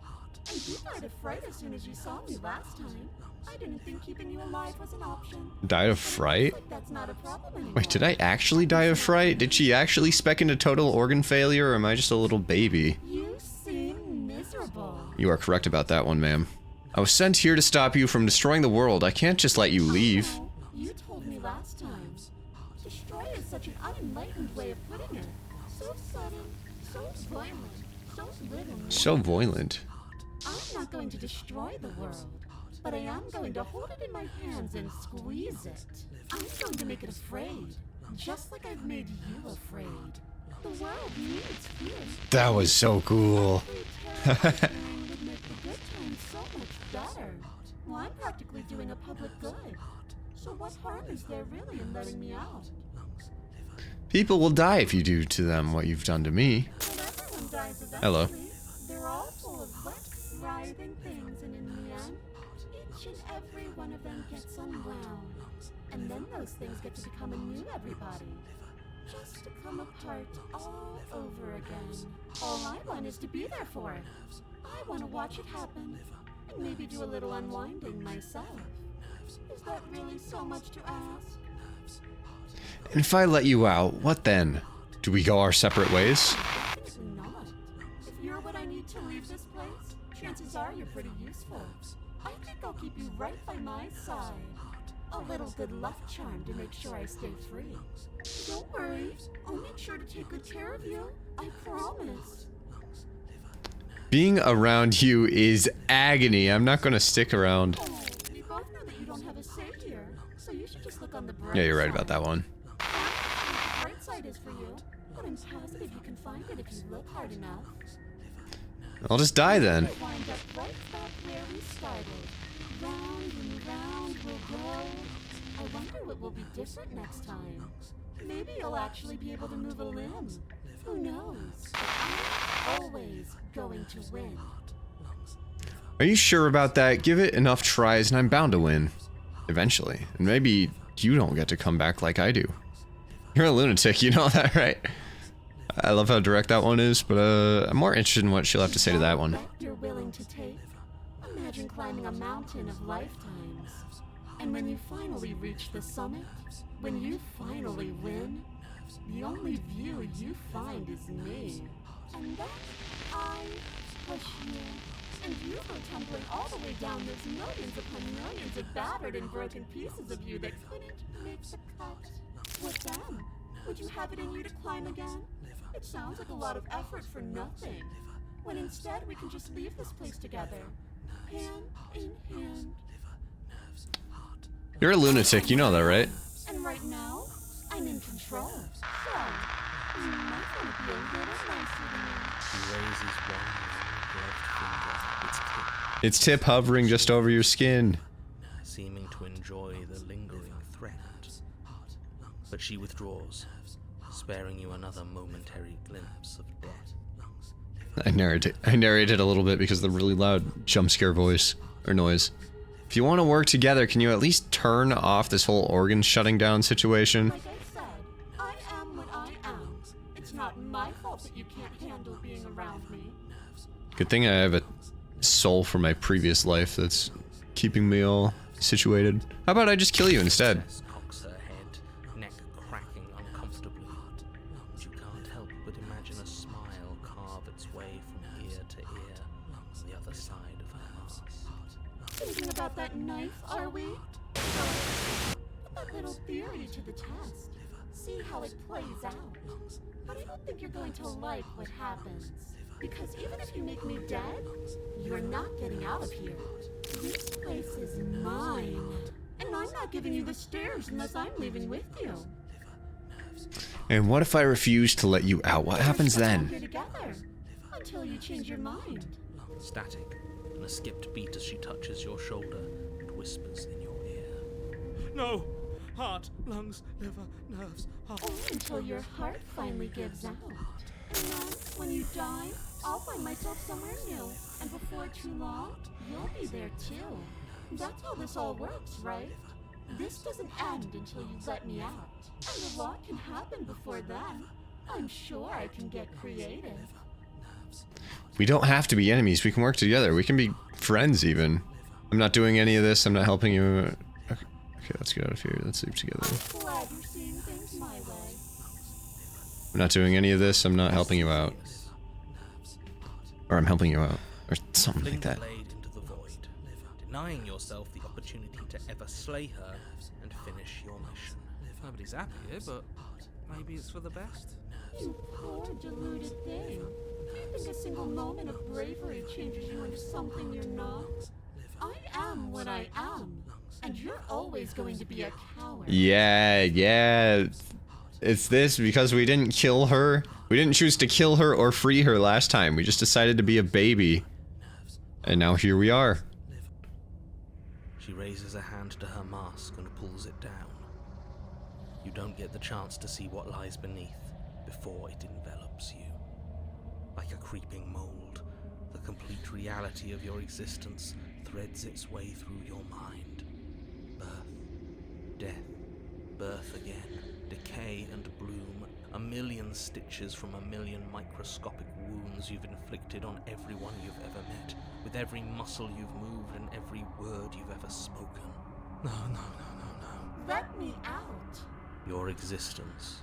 And you died of fright as soon as you saw me last time. I didn't think keeping you alive was an option. Died of fright? Like that's not a problem anymore. Wait, did I actually die of fright? Did she actually spec into total organ failure, or am I just a little baby? You seem miserable. You are correct about that one, ma'am. I was sent here to stop you from destroying the world. I can't just let you leave. Oh, you told me last time. Destroy is such an unenlightened way of putting it. So sudden, so violent, so little. So violent. I'm not going to destroy the world, but I am going to hold it in my hands and squeeze it. I'm going to make it afraid, just like I've made you afraid. The world needs fear. That was so cool. Every terrible thing would make the good times so much better. Well, I'm practically doing a public good. So what harm is there really in letting me out? People will die if you do to them what you've done to me. But everyone dies eventually. Hello. They're all full of wet, writhing things, and in the end, each and every one of them gets unwound. And then those things get to become a new everybody. Just to come apart all over again. All I want is to be there for it. I want to watch it happen, and maybe do a little unwinding myself. Is that really so much to ask? And if I let you out, what then? Do we go our separate ways? Definitely not. If you're what I need to leave this place, chances are you're pretty useful. I think I'll keep you right by my side. A little good luck charm to make sure I stay free. Don't worry, I'll make sure to take good care of you. I promise. Being around you is agony. I'm not gonna stick around. Oh, we both know that you don't have a say here, so you should just look on the bright Yeah, you're right side. about that one. I don't know what the bright side is for you, but I'm positive you can find it if you look hard enough. I'll just die then. We'll wind up right back where we started. Round and round we'll go. I wonder what will be different next time. Maybe you'll actually be able to move a limb. Who knows? But I'm always going to win. Are you sure about that? Give it enough tries and I'm bound to win. Eventually. And maybe you don't get to come back like I do. You're a lunatic, you know that, right? I love how direct that one is, but I'm more interested in what she'll have to say to that one. You're willing to take. Imagine climbing a mountain of lifetimes. And when you finally reach the summit, when you finally win, the only view you find is me. And then I push you And you go tumbling all the way down those millions upon millions of battered and broken pieces of you that couldn't make the cut. What then? Would you have it in you to climb again? It sounds like a lot of effort for nothing. When instead we can just leave this place together. Hand in hand. You're a lunatic, you know that, right? And right now, I'm in control. So, you might want to be a little nicer to me. He raises one gloved finger, its tip, Its tip hovering just over your skin. seeming to enjoy the lingering threat. But she withdraws, sparing you another momentary glimpse of death. I narrated a little bit because of the really loud jump scare voice or noise. If you want to work together, can you at least turn off this whole organ shutting down situation? Like I said, I am what I am. It's not my fault that you can't handle being around me. Good thing I have a soul from my previous life that's keeping me all situated. How about I just kill you instead? Jess cocks her head, neck cracking uncomfortably. You can't help but imagine a smile carve its way from ear to ear on the other side of her mask. Thinking about that knife, are we? Put that little theory to the test. See how it plays out. But I don't think you're going to like what happens. Because even if you make me dead, you're not getting out of here. This place is mine. And I'm not giving you the stairs unless I'm leaving with you. And what if I refuse to let you out? What happens We're then? here together. Until you change your mind. Static, and a skipped beat as she touches your shoulder and whispers in your ear. No! Heart, lungs, liver, nerves, heart. Only until your heart finally gives out. And then, when you die, I'll find myself somewhere new. And before too long, you'll be there too. That's how this all works, right? This doesn't end until you let me out. And a lot can happen before then. I'm sure I can get creative. We don't have to be enemies. We can work together. We can be friends even. I'm not doing any of this. I'm not helping you. Okay, let's get out of here. Let's sleep together. I'm glad you're seeing things my way. I'm not doing any of this. I'm not helping you out. Or I'm helping you out. Or something Fling like the that. blade into the void, denying yourself the opportunity to ever slay her and finish your mission. Nobody's happy here, but maybe it's for the best. You poor deluded thing. Do you think a single moment of bravery changes you into something you're not? I am what I am. And you're always going to be a coward. Yeah. It's this because we didn't kill her. We didn't choose to kill her or free her last time. We just decided to be a baby. And now here we are. She raises a hand to her mask and pulls it down. You don't get the chance to see what lies beneath before it envelops you. Like a creeping mold, the complete reality of your existence threads its way through your mind. Birth, death, birth again, decay and bloom, a million stitches from a million microscopic wounds you've inflicted on everyone you've ever met, with every muscle you've moved and every word you've ever spoken. No. Let me out. Your existence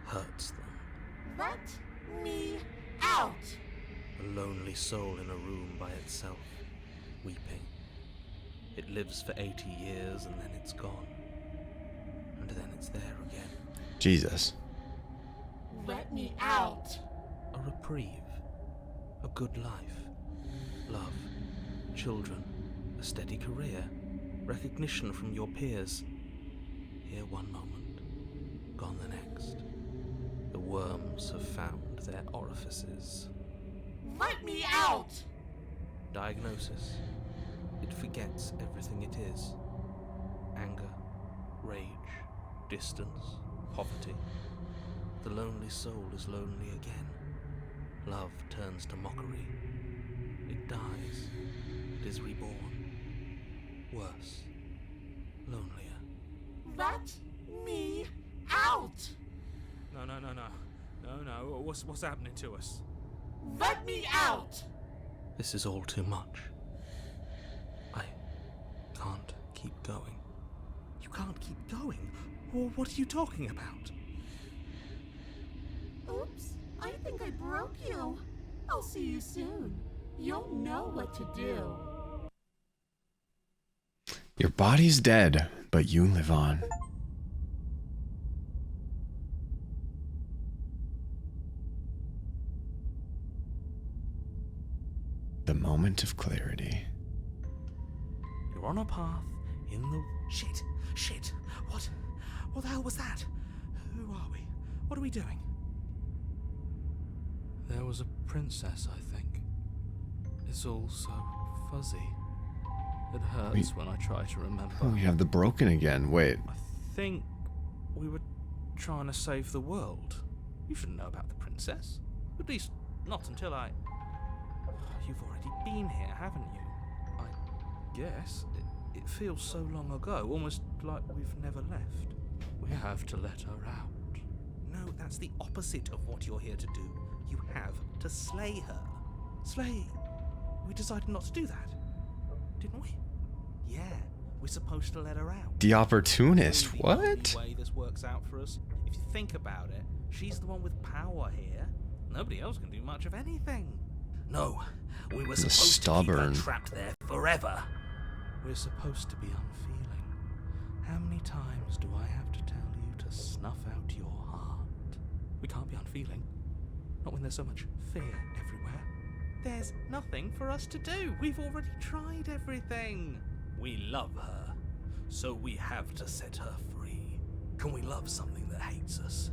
hurts them. Let me out. A lonely soul in a room by itself, weeping. It lives for 80 years and then it's gone. And then it's there again. Jesus. Let me out. A reprieve. A good life. Love. Children. A steady career. Recognition from your peers. Here one moment. Gone the next. The worms have found their orifices. Let me out. Diagnosis. It forgets everything it is. Anger, rage, distance, poverty. The lonely soul is lonely again. Love turns to mockery. It dies. It is reborn. Worse. Lonelier. Let me out. No. What's happening to us? Let me out. This is all too much. I can't keep going. You can't keep going? Well, what are you talking about? Oops, I think I broke you. I'll see you soon. You'll know what to do. Your body's dead, but you live on. The moment of clarity. You're on a path in the... Shit. What the hell was that? Who are we? What are we doing? There was a princess, I think. It's all so fuzzy. It hurts when I try to remember. Oh, we have the broken again. Wait. I think we were trying to save the world. You shouldn't know about the princess. At least, not until I... You've already been here, haven't you? I guess. It feels so long ago, almost like we've never left. We have to let her out. No, that's the opposite of what you're here to do. You have to slay her. Slay? We decided not to do that, didn't we? Yeah, we're supposed to let her out. The opportunist, The what? only way this works out for us. If you think about it, she's the one with power here. Nobody else can do much of anything. No, we were supposed to keep her trapped there forever. We're supposed to be unfeeling. How many times do I have to tell you to snuff out your heart? We can't be unfeeling. Not when there's so much fear everywhere. There's nothing for us to do. We've already tried everything. We love her, so we have to set her free. Can we love something that hates us?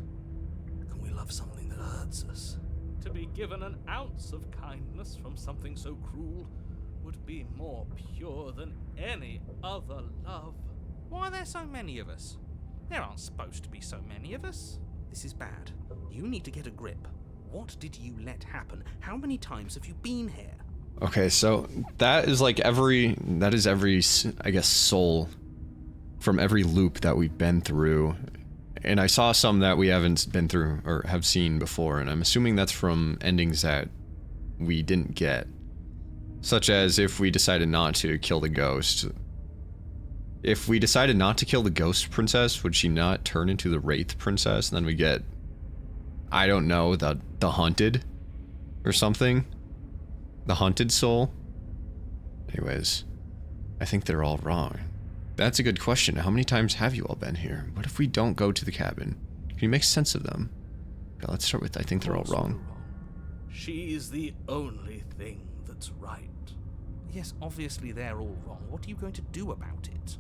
Can we love something that hurts us? To be given an ounce of kindness from something so cruel would be more pure than any other love. Why are there so many of us? There aren't supposed to be so many of us. This is bad. You need to get a grip. What did you let happen? How many times have you been here? Okay, so that is every, I guess, soul from every loop that we've been through. And I saw some that we haven't been through or have seen before, and I'm assuming that's from endings that we didn't get. Such as if we decided not to kill the ghost. If we decided not to kill the ghost princess, would she not turn into the wraith princess? And then we get, I don't know, the hunted or something? The hunted soul? Anyways, I think they're all wrong. That's a good question. How many times have you all been here? What if we don't go to the cabin? Can you make sense of them? Okay, let's start with, I think they're all wrong. She's the only thing that's right. Yes, obviously they're all wrong. What are you going to do about it?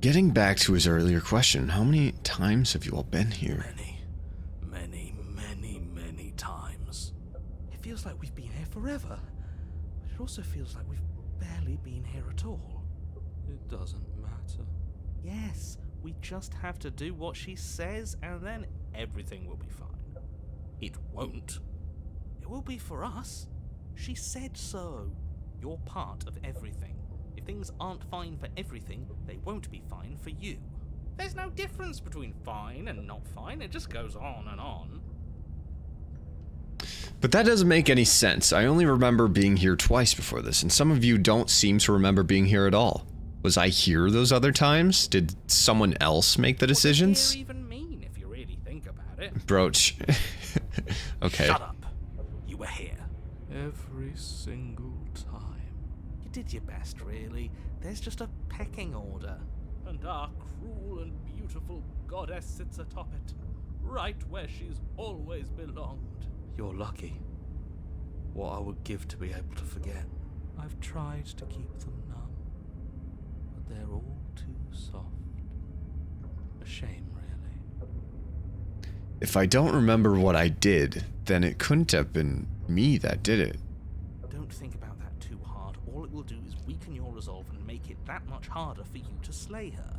Getting back to his earlier question, how many times have you all been here? Many times. It feels like we've been here forever, but it also feels like we've barely been here at all. It doesn't matter. Yes, we just have to do what she says, and then everything will be fine. It won't. It will be for us. She said so. You're part of everything. If things aren't fine for everything, they won't be fine for you. There's no difference between fine and not fine. It just goes on and on. But that doesn't make any sense. I only remember being here twice before this, and some of you don't seem to remember being here at all. Was I here those other times? Did someone else make the decisions? What does here even mean, if you really think about it? Broach. Okay. Shut up. You were here. Every single time. You did your best, really. There's just a pecking order. And our cruel and beautiful goddess sits atop it, right where she's always belonged. You're lucky. What I would give to be able to forget. I've tried to keep them numb, but they're all too soft. A shame, really. If I don't remember what I did, then it couldn't have been me that did it. Don't think about that too hard. All it will do is weaken your resolve and make it that much harder for you to slay her.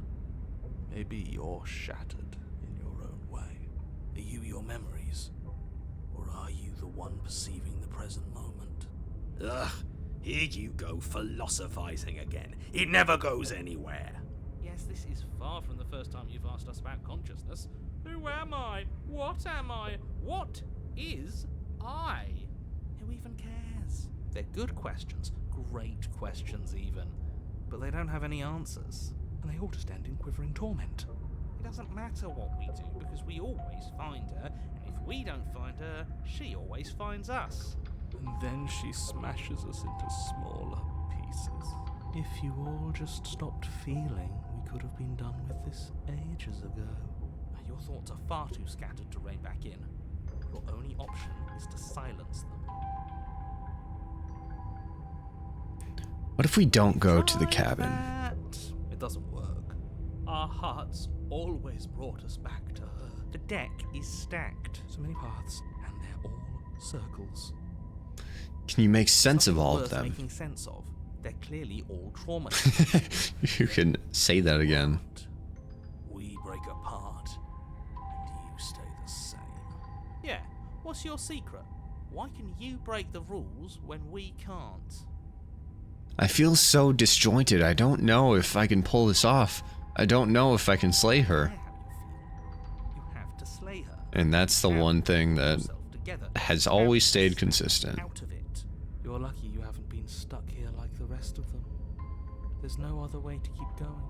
Maybe you're shattered in your own way. Are you your memories? Or are you the one perceiving the present moment? Ugh, here you go philosophizing again. It never goes anywhere. Yes, this is far from the first time you've asked us about consciousness. Who am I? What am I? What is I? Who even cares? They're good questions, great questions even, but they don't have any answers, and they all just end in quivering torment. It doesn't matter what we do, because we always find her, and if we don't find her, she always finds us. and then she smashes us into smaller pieces. If you all just stopped feeling, we could have been done with this ages ago. Your thoughts are far too scattered to rein back in. Your only option is to silence them. What if we don't go to the Try cabin? that. It doesn't work. Our hearts always brought us back to her. The deck is stacked. So many paths, and they're all circles. Can you make sense of Something all of worth them? Making sense of. They're clearly all traumatized. You can say that again. We break apart, and you stay the same. Yeah, what's your secret? Why can you break the rules when we can't? I feel so disjointed. I don't know if I can pull this off. I don't know if I can slay her. How you feel. You have to slay her. And that's the You have one to thing pull that yourself together. has You always have to stayed snap consistent. Out of it. You're lucky you haven't been stuck here like the rest of them. There's no other way to keep going.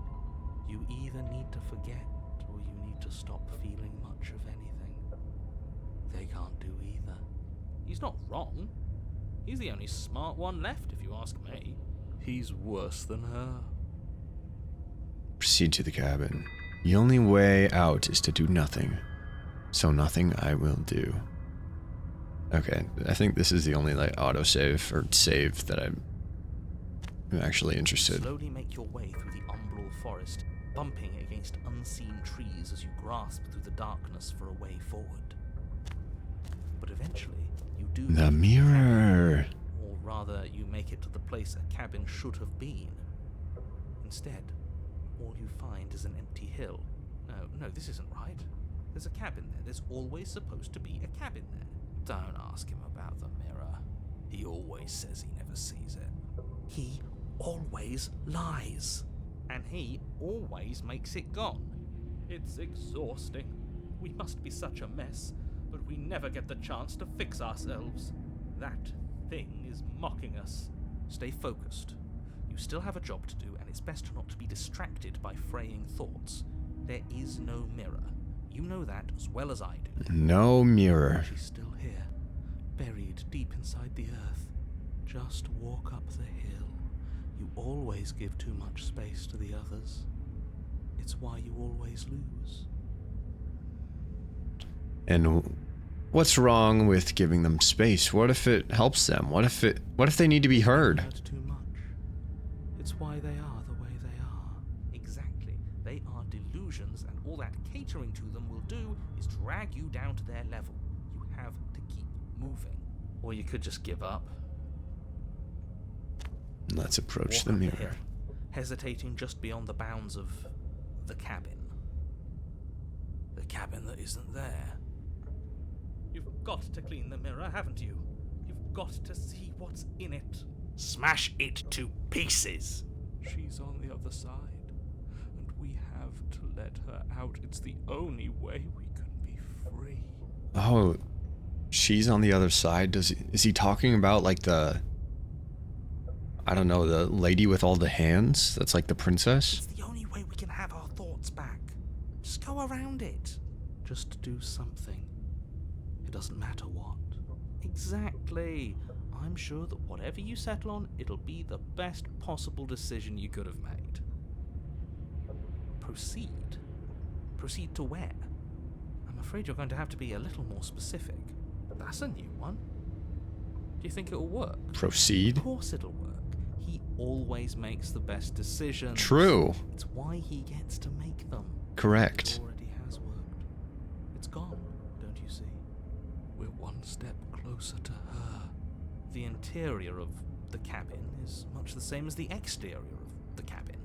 You either need to forget, or you need to stop feeling much of anything. They can't do either. He's not wrong. He's the only smart one left, if you ask me. He's worse than her. Proceed to the cabin. The only way out is to do nothing. So nothing I will do. Okay, I think this is the only like autosave or save that I'm actually interested. Slowly make your way through the umbral forest, bumping against unseen trees as you grasp through the darkness for a way forward. But eventually, you do. The mirror. Or rather, you make it to the place a cabin should have been. Instead, all you find is an empty hill. No, this isn't right. There's a cabin there. There's always supposed to be a cabin there. Don't ask him about the mirror. He always says he never sees it. He always lies. And he always makes it gone. It's exhausting. We must be such a mess, but we never get the chance to fix ourselves. That thing is mocking us. Stay focused. You still have a job to do, and it's best not to be distracted by fraying thoughts. There is no mirror. You know that as well as I do. No mirror. She's still here, buried deep inside the earth. Just walk up the hill. You always give too much space to the others. It's why you always lose. And what's wrong with giving them space? What if it helps them? What if they need to be heard? Hurt too much. It's why they are the way they are. Exactly. They are delusions, and all that catering to them will do is drag you down to their level. You have to keep moving. Or you could just give up. Let's approach Walk the up mirror. hill, hesitating just beyond the bounds of the cabin. The cabin that isn't there. You've got to clean the mirror, haven't you? You've got to see what's in it. Smash it to pieces. She's on the other side, and we have to let her out. It's the only way we can be free. Oh, she's on the other side. Is he talking about like the, I don't know, the lady with all the hands? That's like the princess? It's the only way we can have our thoughts back. Just go around it. Just do something. It doesn't matter what. Exactly. I'm sure that whatever you settle on, it'll be the best possible decision you could have made. Proceed. Proceed to where? I'm afraid you're going to have to be a little more specific. That's a new one. Do you think it'll work? Proceed? Of course it'll work. He always makes the best decisions. True. It's why he gets to make them. Correct. It already has worked. It's gone, don't you see? We're one step closer to her. The interior of the cabin is much the same as the exterior of the cabin.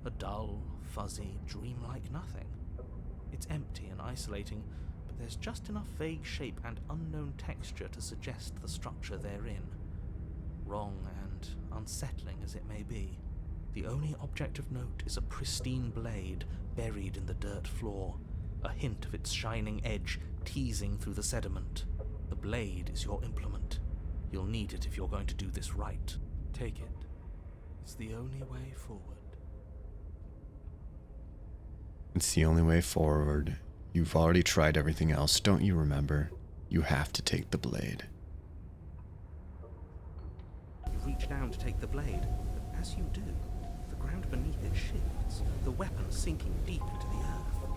A dull, fuzzy, dreamlike nothing. It's empty and isolating, but there's just enough vague shape and unknown texture to suggest the structure they're in. Wrong and unsettling as it may be, the only object of note is a pristine blade buried in the dirt floor, a hint of its shining edge teasing through the sediment. The blade is your implement. You'll need it if you're going to do this right. Take it. It's the only way forward. It's the only way forward. You've already tried everything else. Don't you remember? You have to take the blade. reach down to take the blade, but as you do, the ground beneath it shifts, the weapon sinking deep into the earth.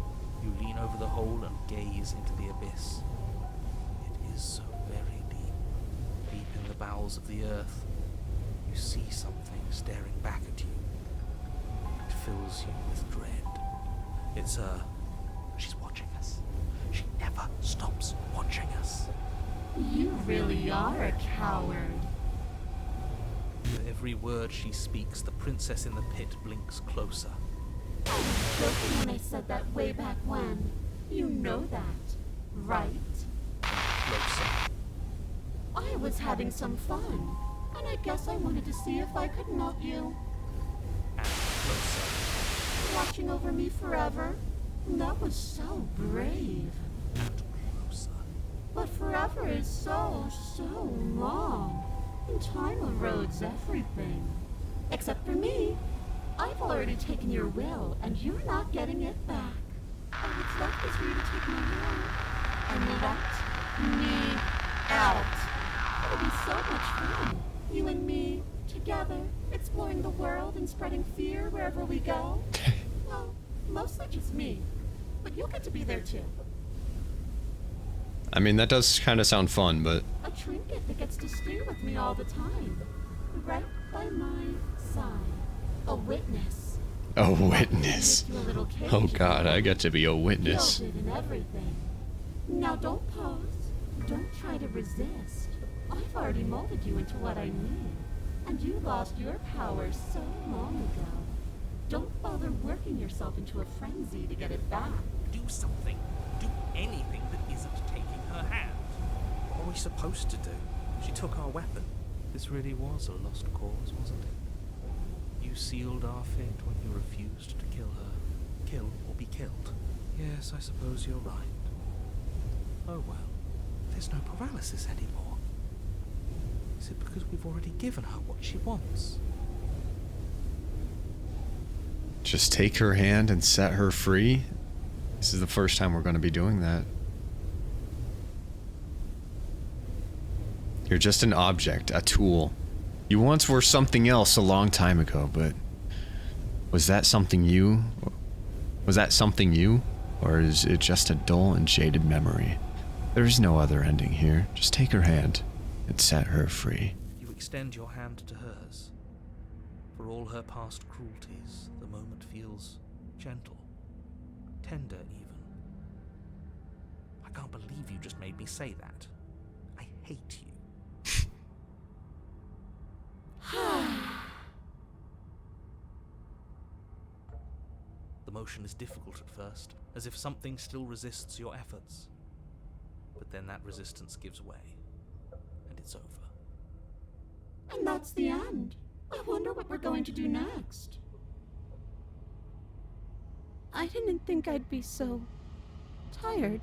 You lean over the hole and gaze into the abyss. It is so very deep, deep in the bowels of the earth. You see something staring back at you. It fills you with dread. It's her. She's watching us. She never stops watching us. You really are a coward. With every word she speaks, the princess in the pit blinks closer. I was joking when I said that way back when. You know that, right? Closer. I was having some fun, and I guess I wanted to see if I could melt you. And closer. Watching over me forever? That was so brave. And closer. But forever is so long. And time erodes everything. Except for me. I've already taken your will, and you're not getting it back. All that's left is for you to take my hand and let me out. It'll be so much fun. You and me, together, exploring the world and spreading fear wherever we go. Well, mostly just me. But you'll get to be there too. I mean, that does kind of sound fun, but A trinket that gets to stay with me all the time. Right by my side. A witness. a witness. Make you a little cage Oh and god, I get to be a witness. gilded and everything. Now don't pose. Don't try to resist. I've already molded you into what I need. And you lost your power so long ago. Don't bother working yourself into a frenzy to get it back. Do something. Do anything that isn't taking her hand. What are we supposed to do? She took our weapon. This really was a lost cause, wasn't it? You sealed our fate when you refused to kill her. Kill or be killed. Yes, I suppose you're right. Oh well. There's no paralysis anymore. Is it because we've already given her what she wants? Just take her hand and set her free? This is the first time we're going to be doing that. You're just an object, a tool. You once were something else a long time ago, but was that something you? Was that something you? Or is it just a dull and jaded memory? There is no other ending here. Just take her hand and set her free. You extend your hand to hers. For all her past cruelties, the moment feels gentle, tender even. I can't believe you just made me say that. I hate you. The motion is difficult at first, as if something still resists your efforts. But then that resistance gives way, and it's over. And that's the end. I wonder what we're going to do next. I didn't think I'd be so tired.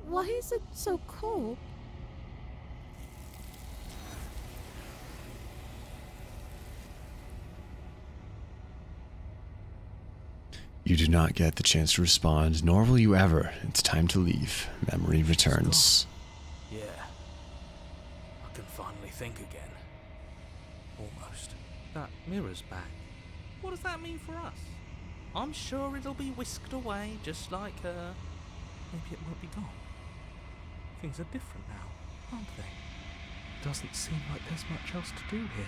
Why is it so cold? You do not get the chance to respond, nor will you ever. It's time to leave. Memory returns. Yeah. I can finally think again. Almost. That mirror's back. What does that mean for us? I'm sure it'll be whisked away, just like her. Maybe it won't be gone. Things are different now, aren't they? Doesn't seem like there's much else to do here.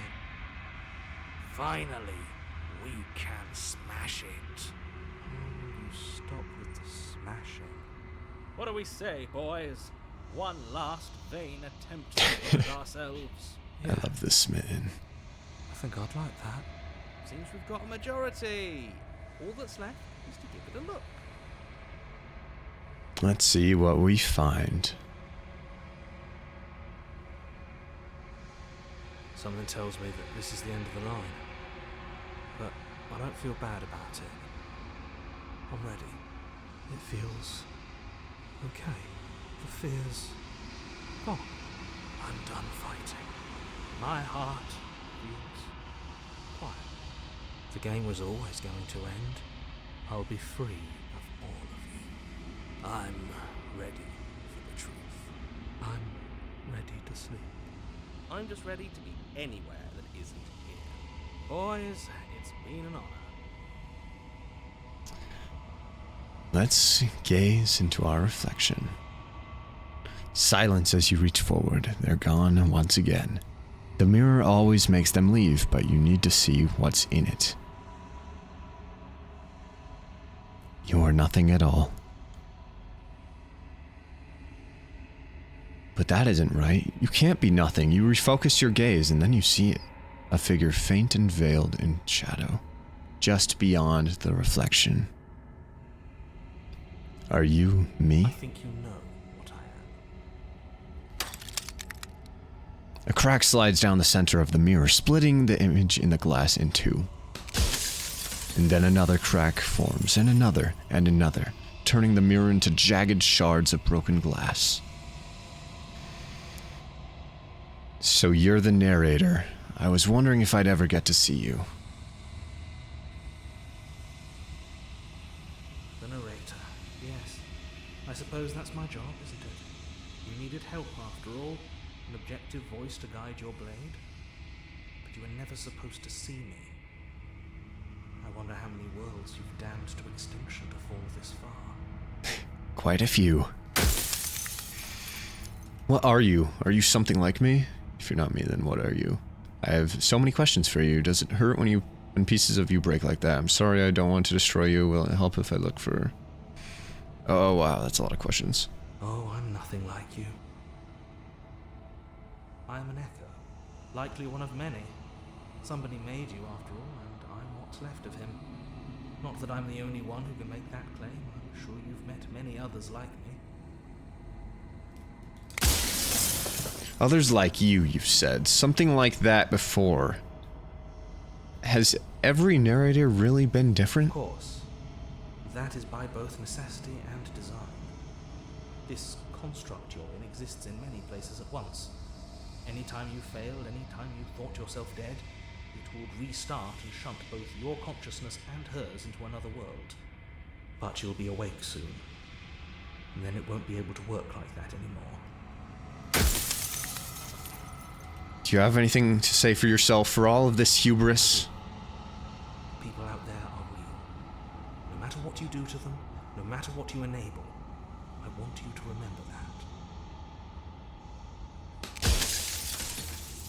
Finally, we can smash it. You stop with the smashing. What do we say, boys? One last vain attempt to rid ourselves. I love this smitten. I think I'd like that. Seems we've got a majority. All that's left is to give it a look. Let's see what we find. Something tells me that this is the end of the line. But I don't feel bad about it. I'm ready. It feels okay. The fear's gone. I'm done fighting. My heart feels quiet. The game was always going to end. I'll be free of all of you. I'm ready for the truth. I'm ready to sleep. I'm just ready to be anywhere that isn't here. Boys, it's been an honor. Let's gaze into our reflection. Silence as you reach forward. They're gone once again. The mirror always makes them leave, but you need to see what's in it. You are nothing at all. But that isn't right. You can't be nothing. You refocus your gaze and then you see it. A figure faint and veiled in shadow, just beyond the reflection. Are you me? I think you know what I am. A crack slides down the center of the mirror, splitting the image in the glass in two. And then another crack forms, and another, turning the mirror into jagged shards of broken glass. So you're the narrator. I was wondering if I'd ever get to see you. The narrator, yes. I suppose that's my job, isn't it? You needed help after all, an objective voice to guide your blade. But you were never supposed to see me. I wonder how many worlds you've damned to extinction to fall this far. Quite a few. What are you? Are you something like me? If you're not me, then what are you? I have so many questions for you. Does it hurt when pieces of you break like that? I'm sorry, I don't want to destroy you. Will it help if I look for... Oh, wow, that's a lot of questions. Oh, I'm nothing like you. I am an echo, likely one of many. Somebody made you after all, and I'm what's left of him. Not that I'm the only one who can make that claim. I'm sure you've met many others like me. Others like you've said. Something like that before. Has every narrator really been different? Of course. That is by both necessity and design. This construct you're in exists in many places at once. Anytime you failed, anytime you thought yourself dead, it would restart and shunt both your consciousness and hers into another world. But you'll be awake soon. And then it won't be able to work like that anymore. Do you have anything to say for yourself for all of this hubris? People out there are real. No matter what you do to them, no matter what you enable, I want you to remember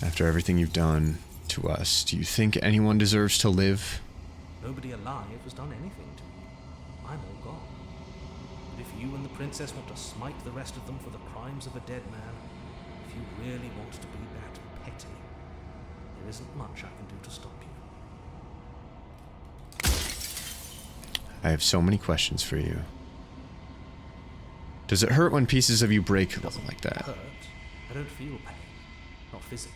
that. After everything you've done to us, do you think anyone deserves to live? Nobody alive has done anything to you. I'm all gone. But if you and the princess want to smite the rest of them for the crimes of a dead man, if you really want to be that petty, there isn't much I can do to stop you. I have so many questions for you. Does it hurt when pieces of you break It doesn't like that? hurt. I don't feel pain. Not physically.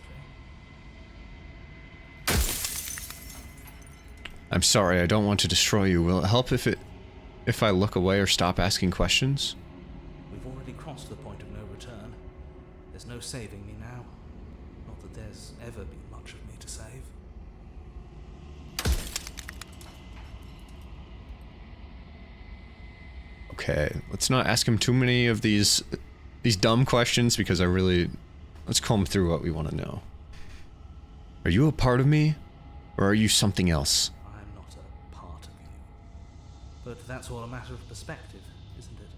I'm sorry, I don't want to destroy you. Will it help if I look away or stop asking questions? We've already crossed the point of no return. There's no saving me now. Not that there's ever been much of me to save. Okay, let's not ask him too many of these dumb questions because let's comb through what we want to know. Are you a part of me, or are you something else? I'm not a part of you. But that's all a matter of perspective, isn't it?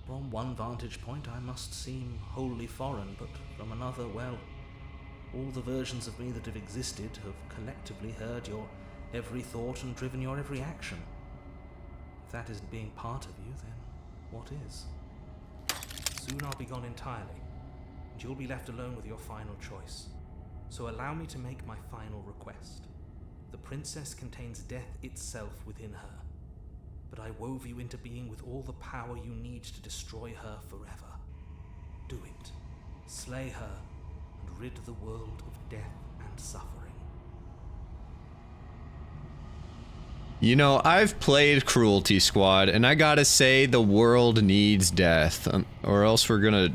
From one vantage point I must seem wholly foreign, but from another, well, all the versions of me that have existed have collectively heard your every thought and driven your every action. If that isn't being part of you, then what is? Soon I'll be gone entirely, and you'll be left alone with your final choice. So allow me to make my final request. The princess contains death itself within her, but I wove you into being with all the power you need to destroy her forever. Do it. Slay her, and rid the world of death and suffering. You know, I've played Cruelty Squad, and I gotta say, the world needs death, or else we're gonna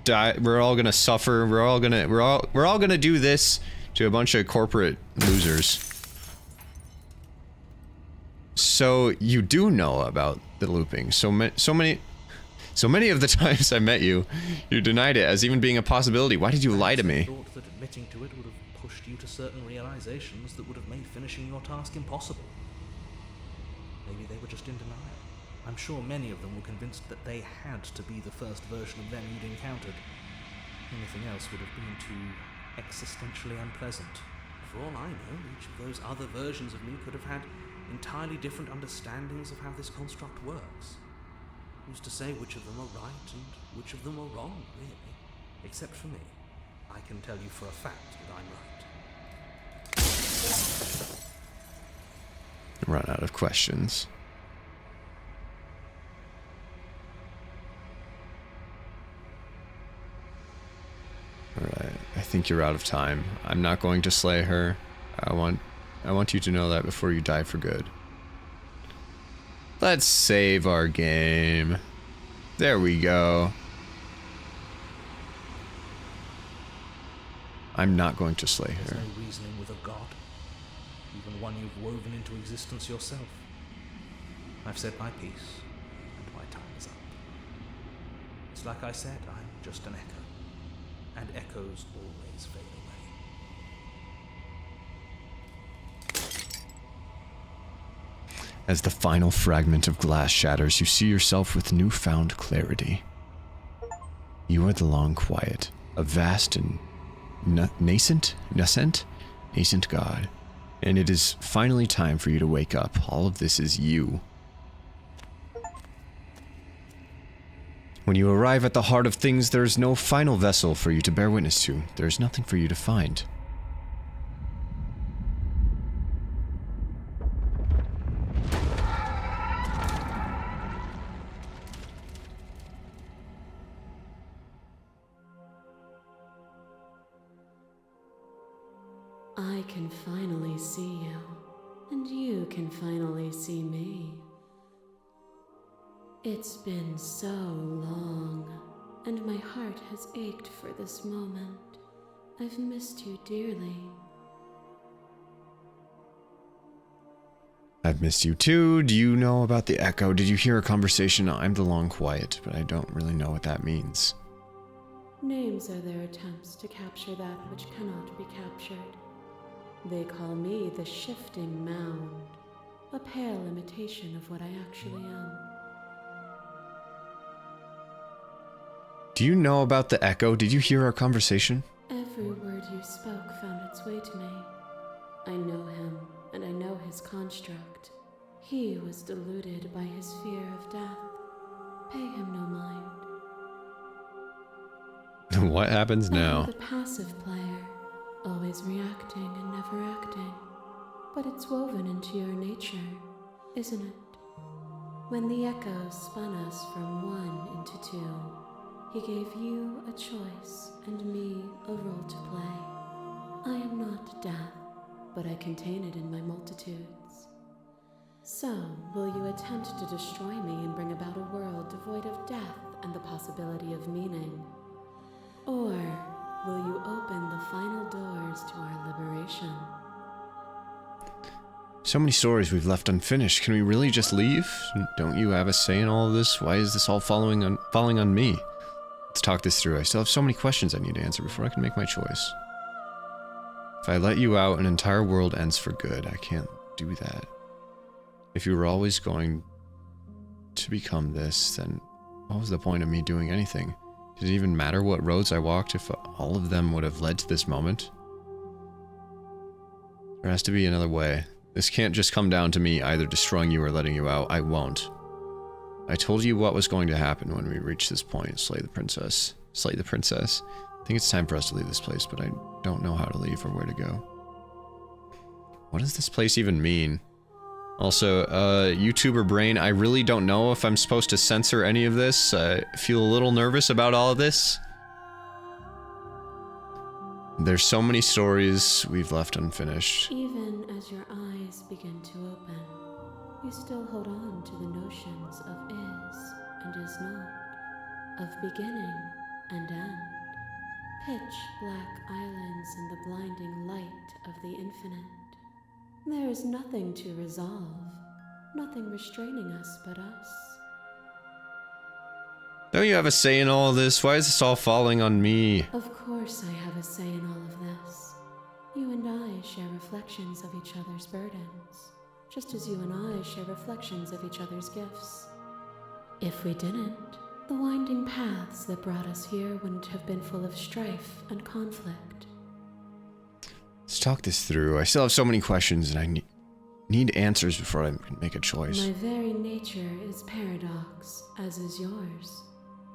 die. We're all gonna suffer. We're all gonna do this to a bunch of corporate losers. So you do know about the looping. So many So many of the times I met you, you denied it as even being a possibility. Why did you lie to I me? thought that admitting to it would have pushed you to certain realizations that would have made finishing your task impossible. Maybe they were just in denial. I'm sure many of them were convinced that they had to be the first version of them you'd encountered. Anything else would have been too existentially unpleasant. For all I know, each of those other versions of me could have had entirely different understandings of how this construct works. Who's to say which of them are right and which of them are wrong, really? Except for me. I can tell you for a fact that I'm right. Run out of questions. Alright, I think you're out of time. I'm not going to slay her. I want you to know that before you die for good. Let's save our game. There we go. I'm not going to slay There's her. no reasoning with a god, even one you've woven into existence yourself. I've said my piece, and my time is up. It's like I said, I'm just an echo, and echoes always fade away. As the final fragment of glass shatters, you see yourself with newfound clarity. You are the Long Quiet, a vast and nascent god. And it is finally time for you to wake up. All of this is you. When you arrive at the heart of things, there is no final vessel for you to bear witness to. There is nothing for you to find. I can finally see you, and you can finally see me. It's been so long, and my heart has ached for this moment. I've missed you dearly. I've missed you too. Do you know about the Echo? Did you hear a conversation? I'm the Long Quiet, but I don't really know what that means. Names are their attempts to capture that which cannot be captured. They call me the Shifting Mound, a pale imitation of what I actually am. Do you know about the Echo? Did you hear our conversation? Every word you spoke found its way to me. I know him, and I know his construct. He was deluded by his fear of death. Pay him no mind. What happens I am now? the passive player, always reacting and never acting. But it's woven into your nature, isn't it? When the Echo spun us from one into two, he gave you a choice and me a role to play. I am not death, but I contain it in my multitudes. So, will you attempt to destroy me and bring about a world devoid of death and the possibility of meaning? Or will you open the final doors to our liberation? So many stories we've left unfinished. Can we really just leave? Don't you have a say in all of this? Why is this all falling on me? Let's talk this through. I still have so many questions I need to answer before I can make my choice. If I let you out, an entire world ends for good. I can't do that. If you were always going to become this, then what was the point of me doing anything? Did it even matter what roads I walked if all of them would have led to this moment? There has to be another way. This can't just come down to me either destroying you or letting you out. I won't. I told you what was going to happen when we reach this point. Slay the princess. Slay the princess. I think it's time for us to leave this place, but I don't know how to leave or where to go. What does this place even mean? Also, YouTuber brain, I really don't know if I'm supposed to censor any of this. I feel a little nervous about all of this. There's so many stories we've left unfinished. Even as your eyes begin to open, you still hold on to the notions of is and is not, of beginning and end, pitch black islands in the blinding light of the infinite. There is nothing to resolve, nothing restraining us but us. Don't you have a say in all this? Why is this all falling on me? Of course I have a say in all of this. You and I share reflections of each other's burdens, just as you and I share reflections of each other's gifts. If we didn't, the winding paths that brought us here wouldn't have been full of strife and conflict. Let's talk this through. I still have so many questions and I need answers before I can make a choice. My very nature is paradox, as is yours.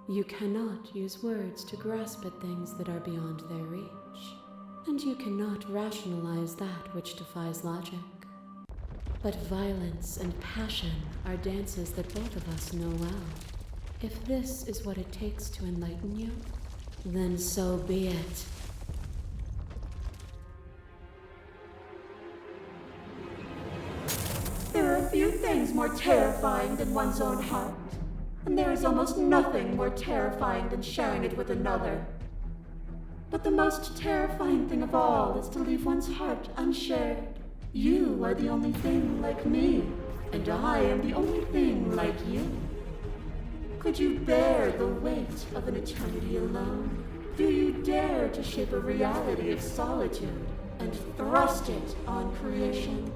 You cannot use words to grasp at things that are beyond their reach, and you cannot rationalize that which defies logic. But violence and passion are dances that both of us know well. If this is what it takes to enlighten you, then so be it. There are few things more terrifying than one's own heart, and there is almost nothing more terrifying than sharing it with another. But the most terrifying thing of all is to leave one's heart unshared. You are the only thing like me, and I am the only thing like you. Could you bear the weight of an eternity alone? Do you dare to shape a reality of solitude and thrust it on creation?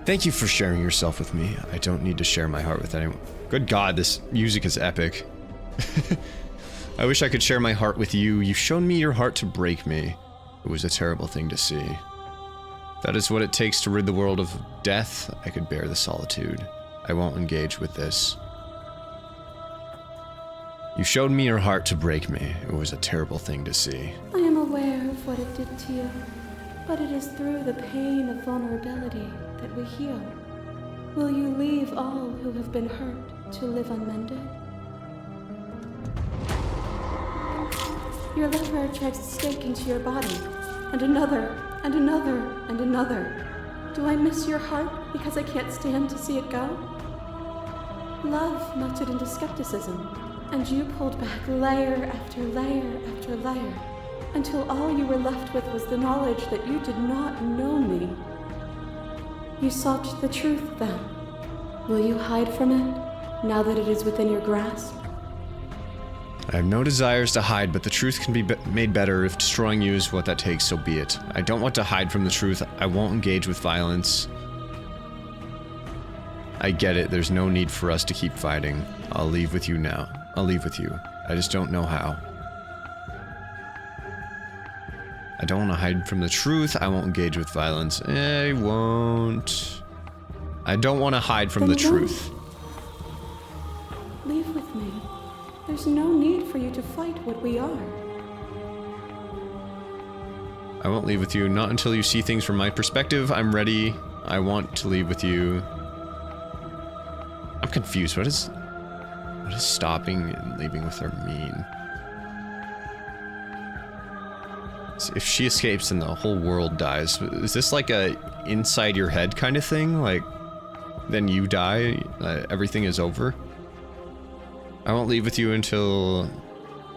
Thank you for sharing yourself with me. I don't need to share my heart with anyone. Good God, this music is epic. I wish I could share my heart with you. You've shown me your heart to break me. It was a terrible thing to see. If that is what it takes to rid the world of death, I could bear the solitude. I won't engage with this. You showed me your heart to break me. It was a terrible thing to see. I am aware of what it did to you, but it is through the pain of vulnerability that we heal. Will you leave all who have been hurt to live unmended? Your lover drives a stake into your body, and another, and another, and another. Do I miss your heart because I can't stand to see it go? Love melted into skepticism, and you pulled back layer after layer after layer, until all you were left with was the knowledge that you did not know me. You sought the truth then. Will you hide from it, now that it is within your grasp? I have no desires to hide, but the truth can be made better. If destroying you is what that takes, so be it. I don't want to hide from the truth. I won't engage with violence. I get it. There's no need for us to keep fighting. I'll leave with you now. I'll leave with you. I just don't know how. I don't want to hide from the truth. I won't engage with violence. I won't. I don't want to hide from the truth. Leave with me. There's no need for you to fight what we are. I won't leave with you, not until you see things from my perspective. I'm ready. I want to leave with you. I'm confused. What is stopping and leaving with her mean? If she escapes, then the whole world dies. Is this like a inside your head kind of thing? Like, then you die, everything is over? I won't leave with you until...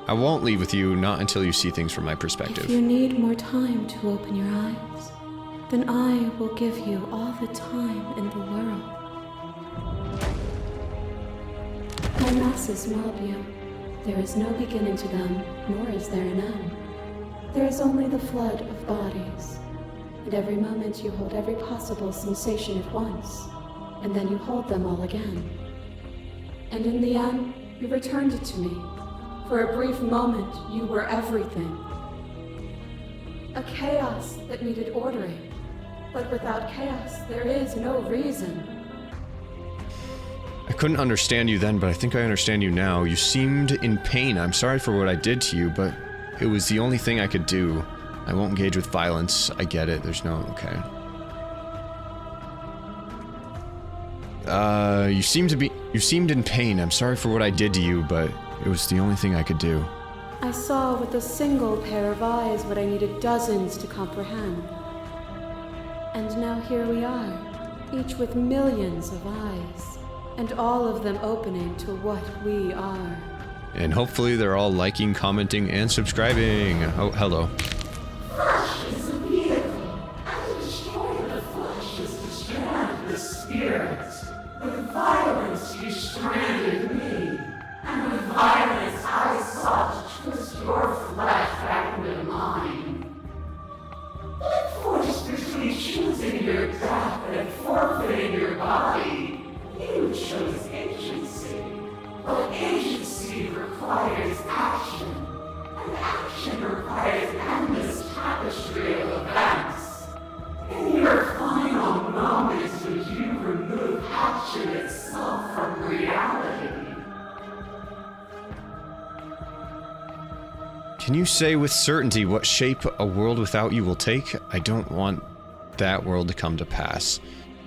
I won't leave with you, not until you see things from my perspective. If you need more time to open your eyes, then I will give you all the time in the world. My masses mob you. There is no beginning to them, nor is there an end. There is only the flood of bodies, and every moment you hold every possible sensation at once, and then you hold them all again. And in the end, you returned it to me. For a brief moment, you were everything. A chaos that needed ordering, but without chaos, there is no reason. I couldn't understand you then, but I think I understand you now. You seemed in pain. I'm sorry for what I did to you, but it was the only thing I could do. I won't engage with violence. I get it. There's no... okay. You seemed in pain. I'm sorry for what I did to you, but it was the only thing I could do. I saw with a single pair of eyes what I needed dozens to comprehend. And now here we are, each with millions of eyes, and all of them opening to what we are. And hopefully they're all liking, commenting, and subscribing. Oh, hello. Flesh is a vehicle, and the destroyer of flesh is destroyed. spirit. With violence you stranded me, and with violence I sought to twist your flesh back into mine. But forced between choosing your death and forfeiting your body, you chose agency. But agency requires action, and action requires an endless tapestry of events. In your final moments would you remove action itself from reality? Can you say with certainty what shape a world without you will take? I don't want that world to come to pass.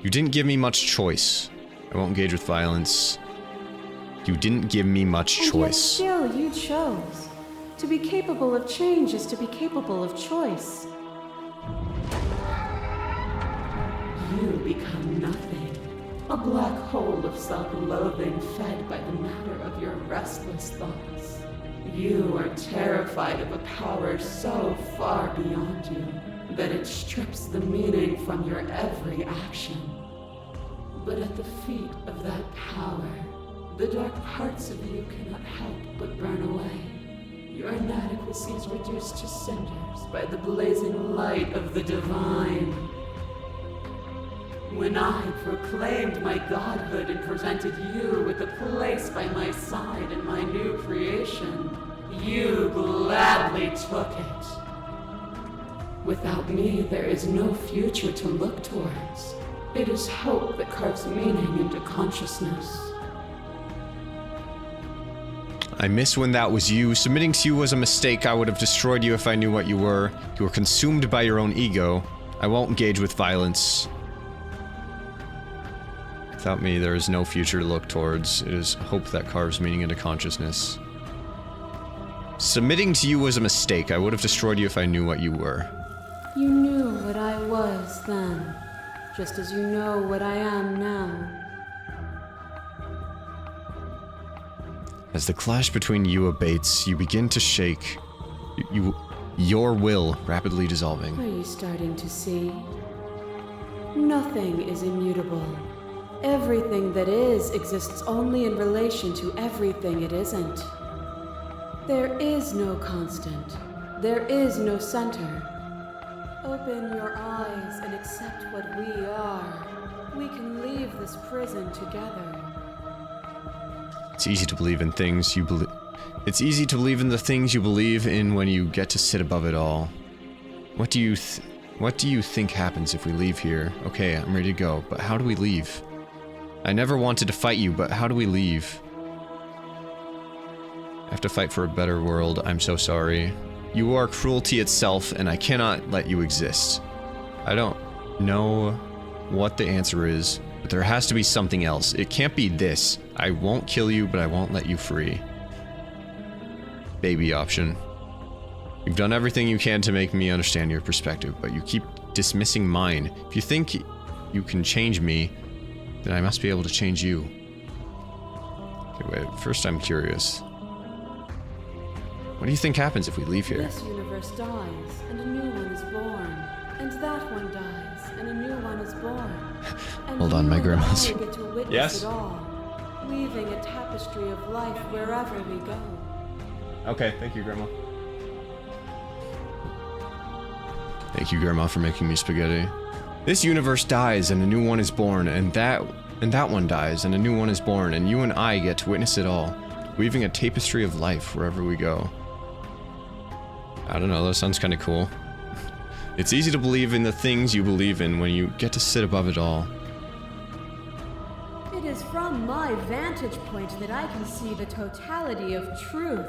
You didn't give me much choice. I won't engage with violence. You didn't give me much And choice. yet still you chose. To be capable of change is to be capable of choice. You become nothing. A black hole of self-loathing fed by the matter of your restless thoughts. You are terrified of a power so far beyond you that it strips the meaning from your every action. But at the feet of that power, the dark parts of you cannot help but burn away. Your inadequacy is reduced to cinders by the blazing light of the divine. When I proclaimed my godhood and presented you with a place by my side in my new creation, you gladly took it. Without me, there is no future to look towards. It is hope that carves meaning into consciousness. I miss when that was you. Submitting to you was a mistake. I would have destroyed you if I knew what you were. You were consumed by your own ego. I won't engage with violence. Without me, there is no future to look towards. It is hope that carves meaning into consciousness. Submitting to you was a mistake. I would have destroyed you if I knew what you were. You knew what I was then, just as you know what I am now. As the clash between you abates, you begin to shake. Your will rapidly dissolving. Are you starting to see? Nothing is immutable. Everything that is exists only in relation to everything it isn't. There is no constant. There is no center. Open your eyes and accept what we are. We can leave this prison together. It's easy to believe in things you believe. It's easy to believe in the things you believe in when you get to sit above it all. What do you think happens if we leave here? Okay, I'm ready to go, but how do we leave? I never wanted to fight you, but how do we leave? I have to fight for a better world. I'm so sorry. You are cruelty itself, and I cannot let you exist. I don't know what the answer is, but there has to be something else. It can't be this. I won't kill you, but I won't let you free. Baby option. You've done everything you can to make me understand your perspective, but you keep dismissing mine. If you think you can change me, then I must be able to change you. Okay, wait. First, I'm curious. What do you think happens if we leave here? This universe dies, and a new one is born. And that one dies, and a new one is born. And Hold on, my grandma's. We get to witness Yes? it all, weaving a tapestry of life wherever we go. Okay, thank you, Grandma. Thank you, Grandma, for making me spaghetti. This universe dies, and a new one is born, and that one dies, and a new one is born, and you and I get to witness it all, weaving a tapestry of life wherever we go. I don't know, that sounds kind of cool. It's easy to believe in the things you believe in when you get to sit above it all. It is from my vantage point that I can see the totality of truth.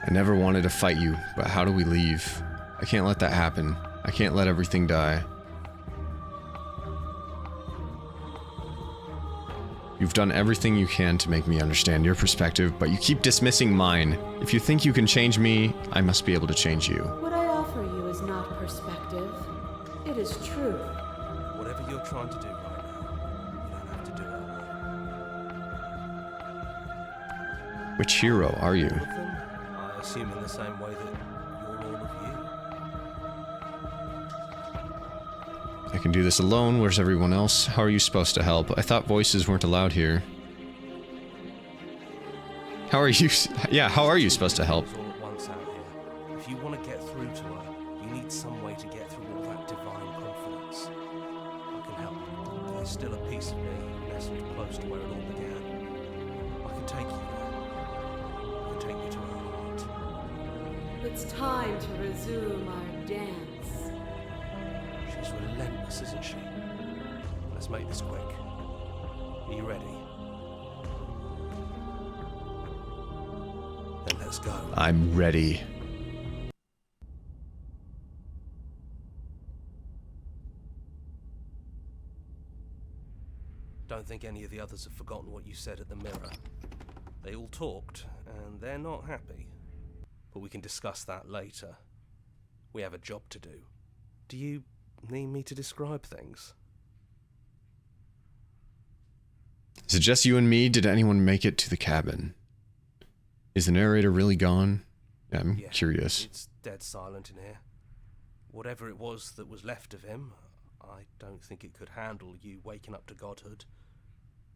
I never wanted to fight you, but how do we leave? I can't let that happen. I can't let everything die. You've done everything you can to make me understand your perspective, but you keep dismissing mine. If you think you can change me, I must be able to change you. What I offer you is not perspective. It is truth. Whatever you're trying to do right now, you don't have to do it alone. Which hero are you? All of them, I assume in the same way that you're all of you. I can do this alone. Where's everyone else? How are you supposed to help? I thought voices weren't allowed here. How are you? Yeah, how are you supposed to help? All at once out here. If you want to get through to her, you need some way to get through all that divine confidence. I can help. There's still a piece of me nestled close to where it all began. I can take you there. I can take you to her heart. It's time to resume our dance. She's relentless, isn't she? Let's make this quick. Are you ready? Then let's go. I'm ready. Don't think any of the others have forgotten what you said at the mirror. They all talked, and they're not happy. But we can discuss that later. We have a job to do. Do you need me to describe things? Is it just you and me? Did anyone make it to the cabin? Is the narrator really gone? Yeah, I'm curious. It's dead silent in here. Whatever it was that was left of him, I don't think it could handle you waking up to godhood.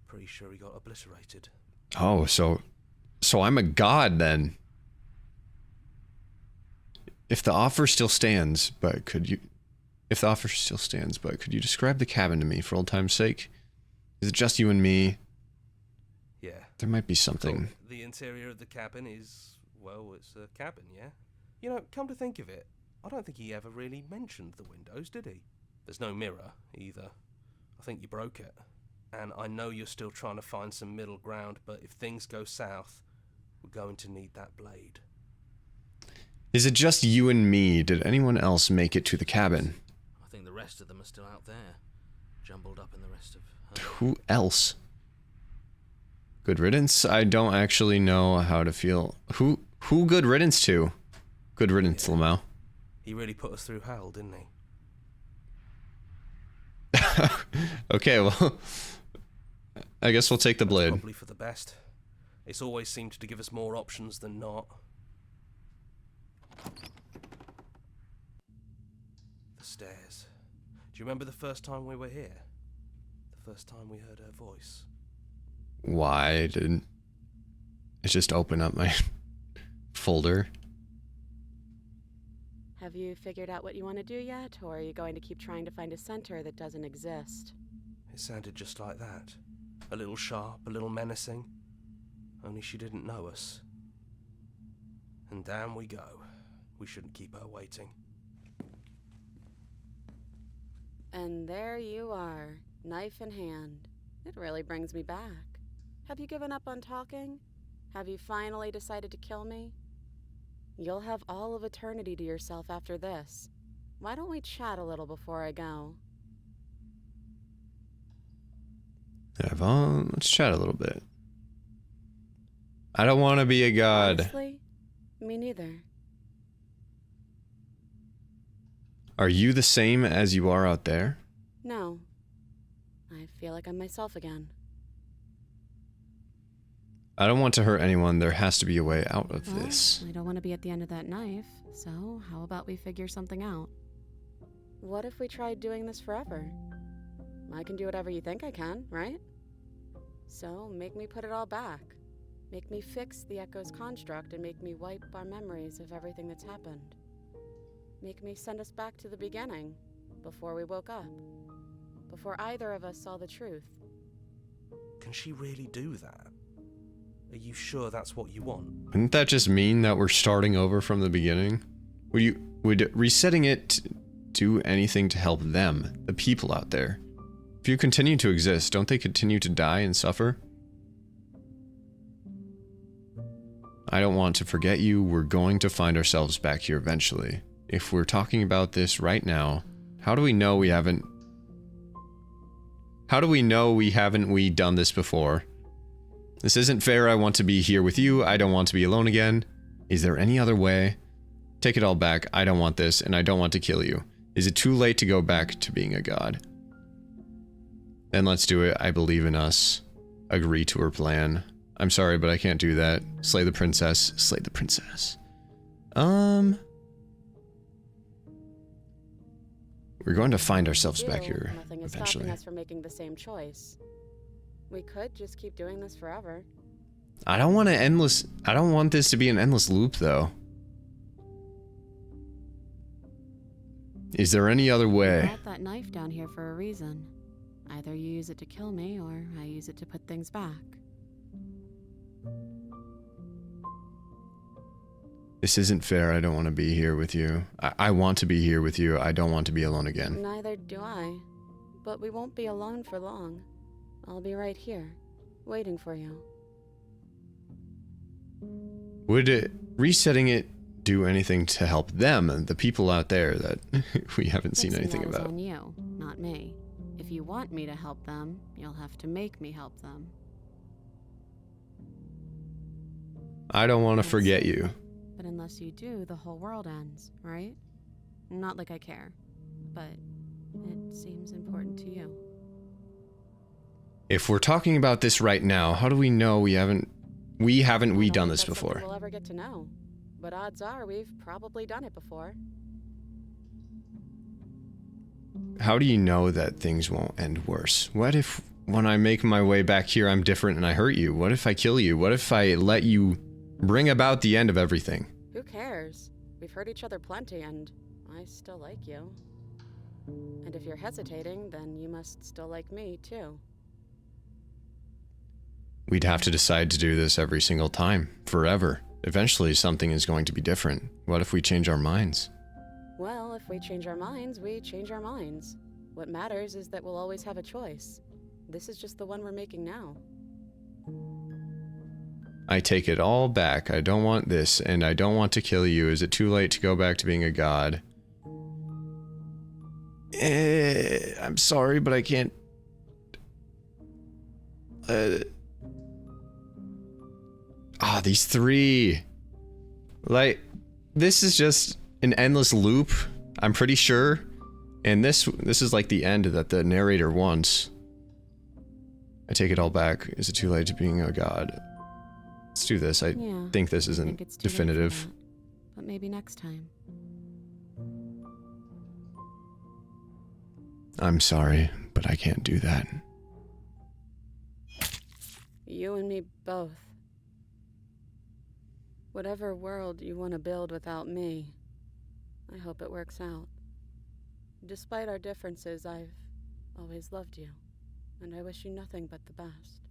Pretty sure he got obliterated. Oh, so I'm a god then. If the offer still stands, but could you describe the cabin to me for old time's sake? Is it just you and me? Yeah. There might be something. Cool. The interior of the cabin is, well, it's a cabin, yeah? You know, come to think of it, I don't think he ever really mentioned the windows, did he? There's no mirror, either. I think you broke it. And I know you're still trying to find some middle ground, but if things go south, we're going to need that blade. Is it just you and me? Did anyone else make it to the cabin? I think the rest of them are still out there, jumbled up in the rest of her. Who else? Good riddance? I don't actually know how to feel. Who good riddance to? Good riddance, Lamau. He really put us through hell, didn't he? Okay, well, I guess we'll take the blade. Probably for the best. It's always seemed to give us more options than not. The stairs. Do you remember the first time we were here? The first time we heard her voice? Why didn't it just open up my folder? Have you figured out what you want to do yet, or are you going to keep trying to find a center that doesn't exist? It sounded just like that. A little sharp, a little menacing. Only she didn't know us. And down we go. We shouldn't keep her waiting. And there you are, knife in hand. It really brings me back. Have you given up on talking? Have you finally decided to kill me? You'll have all of eternity to yourself after this. Why don't we chat a little before I go? Yvonne, let's chat a little bit. I don't want to be a god. Honestly, me neither. Are you the same as you are out there? No. I feel like I'm myself again. I don't want to hurt anyone. There has to be a way out of this. I don't want to be at the end of that knife, so how about we figure something out? What if we tried doing this forever? I can do whatever you think I can, right? So make me put it all back. Make me fix the Echo's construct and make me wipe our memories of everything that's happened. Make me send us back to the beginning, before we woke up. Before either of us saw the truth. Can she really do that? Are you sure that's what you want? Wouldn't that just mean that we're starting over from the beginning? Would resetting it do anything to help them, the people out there? If you continue to exist, don't they continue to die and suffer? I don't want to forget you. We're going to find ourselves back here eventually. If we're talking about this right now, how do we know we haven't done this before? This isn't fair. I want to be here with you. I don't want to be alone again. Is there any other way? Take it all back. I don't want this, and I don't want to kill you. Is it too late to go back to being a god? Then let's do it. I believe in us. Agree to her plan. I'm sorry, but I can't do that. Slay the princess. Slay the princess. We're going to find ourselves Do, back here nothing is eventually. stopping us from making the same choice. We could just keep doing this forever. I don't want this to be an endless loop, though. Is there any other I way? brought that knife down here for a reason. Either you use it to kill me, or I use it to put things back. This isn't fair. I don't want to be here with you. I want to be here with you. I don't want to be alone again. Neither do I. But we won't be alone for long. I'll be right here, waiting for you. Would resetting it do anything to help them, the people out there that we haven't seen Fixing anything that is about? on you, not me. If you want me to help them, you'll have to make me help them. I don't want to That's forget it. you. But unless you do, the whole world ends, right? Not like I care, but it seems important to you. If we're talking about this right now, how do we know we haven't I don't done think this that's something before? We'll ever get to know, but odds are we've probably done it before. How do you know that things won't end worse? What if when I make my way back here I'm different and I hurt you? What if I kill you? What if I let you bring about the end of everything? Who cares? We've hurt each other plenty, and I still like you. And if you're hesitating, then you must still like me, too. We'd have to decide to do this every single time, forever. Eventually something is going to be different. What if we change our minds? Well, if we change our minds, we change our minds. What matters is that we'll always have a choice. This is just the one we're making now. I take it all back. I don't want this, and I don't want to kill you. Is it too late to go back to being a god? I'm sorry, but I can't... these three. Like, this is just an endless loop, I'm pretty sure. And this is like the end that the narrator wants. I take it all back. Is it too late to being a god? Let's do this. I Yeah, think this I isn't think it's too late for definitive. that, but maybe next time. I'm sorry, but I can't do that. You and me both. Whatever world you want to build without me, I hope it works out. Despite our differences, I've always loved you, and I wish you nothing but the best.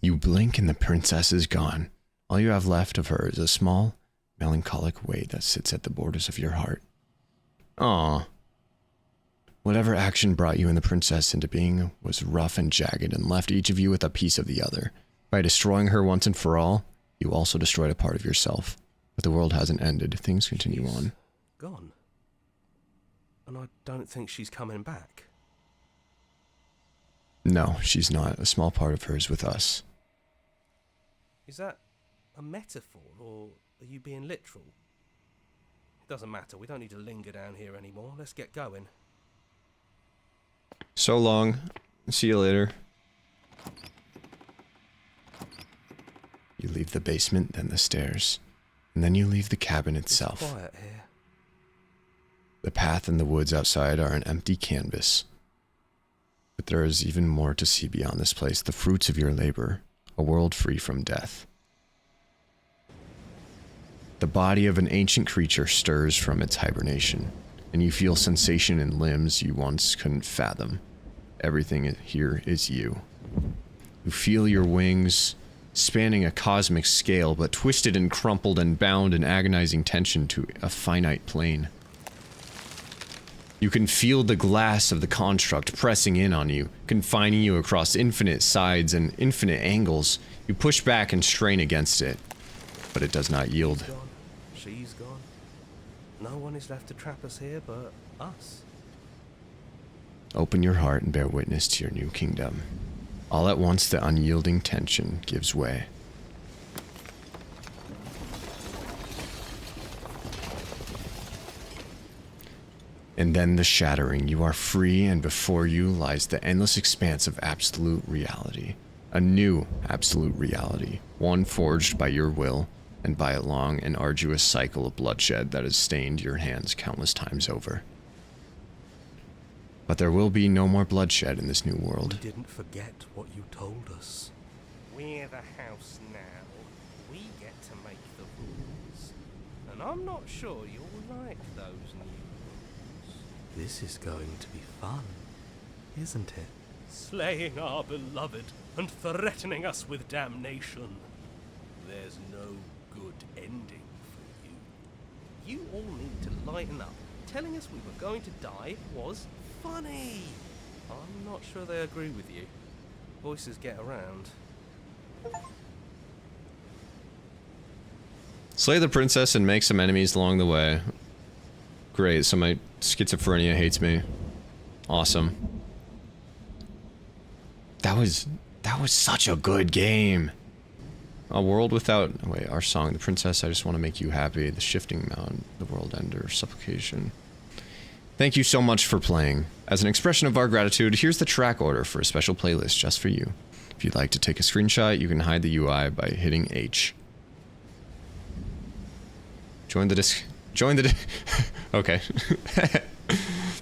You blink and the princess is gone. All you have left of her is a small, melancholic weight that sits at the borders of your heart. Aww. Whatever action brought you and the princess into being was rough and jagged and left each of you with a piece of the other. By destroying her once and for all, you also destroyed a part of yourself. But the world hasn't ended. Things continue on. Gone. And I don't think she's coming back. No, she's not. A small part of her is with us. Is that a metaphor, or are you being literal? It doesn't matter. We don't need to linger down here anymore. Let's get going. So long. See you later. You leave the basement, then the stairs. And then you leave the cabin itself. It's quiet here. The path and the woods outside are an empty canvas. But there is even more to see beyond this place, the fruits of your labor, a world free from death. The body of an ancient creature stirs from its hibernation, and you feel sensation in limbs you once couldn't fathom. Everything here is you. You feel your wings spanning a cosmic scale, but twisted and crumpled and bound in agonizing tension to a finite plane. You can feel the glass of the construct pressing in on you, confining you across infinite sides and infinite angles. You push back and strain against it, but it does not yield. Gone. She's gone. No one is left to trap us here but us. Open your heart and bear witness to your new kingdom. All at once, the unyielding tension gives way. And then the shattering. You are free, and before you lies the endless expanse of absolute reality. A new absolute reality, one forged by your will and by a long and arduous cycle of bloodshed that has stained your hands countless times over. But there will be no more bloodshed in this new world. We didn't forget what you told us. We're the house now. We get to make the rules. And I'm not sure you'll like those new rules. This is going to be fun, isn't it? Slaying our beloved and threatening us with damnation. There's no good ending for you. You all need to lighten up. Telling us we were going to die was funny. I'm not sure they agree with you. Voices get around. Slay the princess and make some enemies along the way. Great, so my schizophrenia hates me. Awesome. That was such a good game. A world without... Wait, our song, The Princess, I Just Want to Make You Happy, The Shifting Mound, The World Ender, Supplication. Thank you so much for playing. As an expression of our gratitude, here's the track order for a special playlist just for you. If you'd like to take a screenshot, you can hide the UI by hitting H. Join the okay.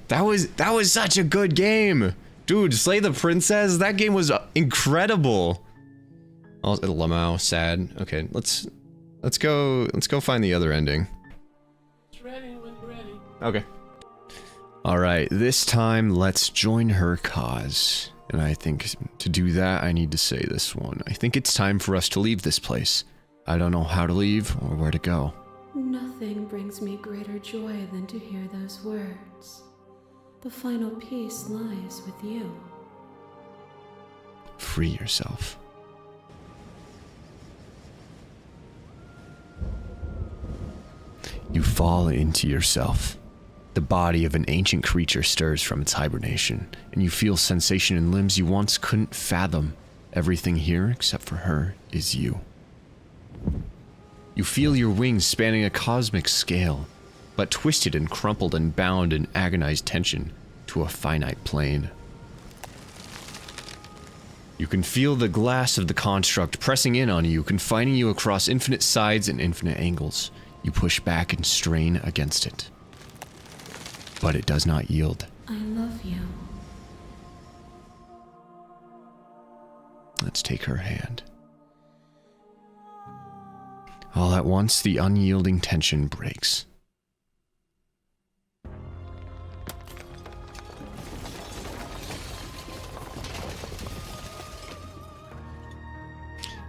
That was such a good game. Dude, Slay the Princess, that game was incredible. Oh, Lamau, sad. Okay, let's go find the other ending. It's ready when you're ready. Okay. Alright, this time let's join her cause. And I think to do that I need to say this one. I think it's time for us to leave this place. I don't know how to leave or where to go. Nothing brings me greater joy than to hear those words. The final piece lies with you. Free yourself. You fall into yourself. The body of an ancient creature stirs from its hibernation, and you feel sensation in limbs you once couldn't fathom. Everything here, except for her, is you. You feel your wings spanning a cosmic scale, but twisted and crumpled and bound in agonized tension to a finite plane. You can feel the glass of the construct pressing in on you, confining you across infinite sides and infinite angles. You push back and strain against it. But it does not yield. I love you. Let's take her hand. All at once, the unyielding tension breaks.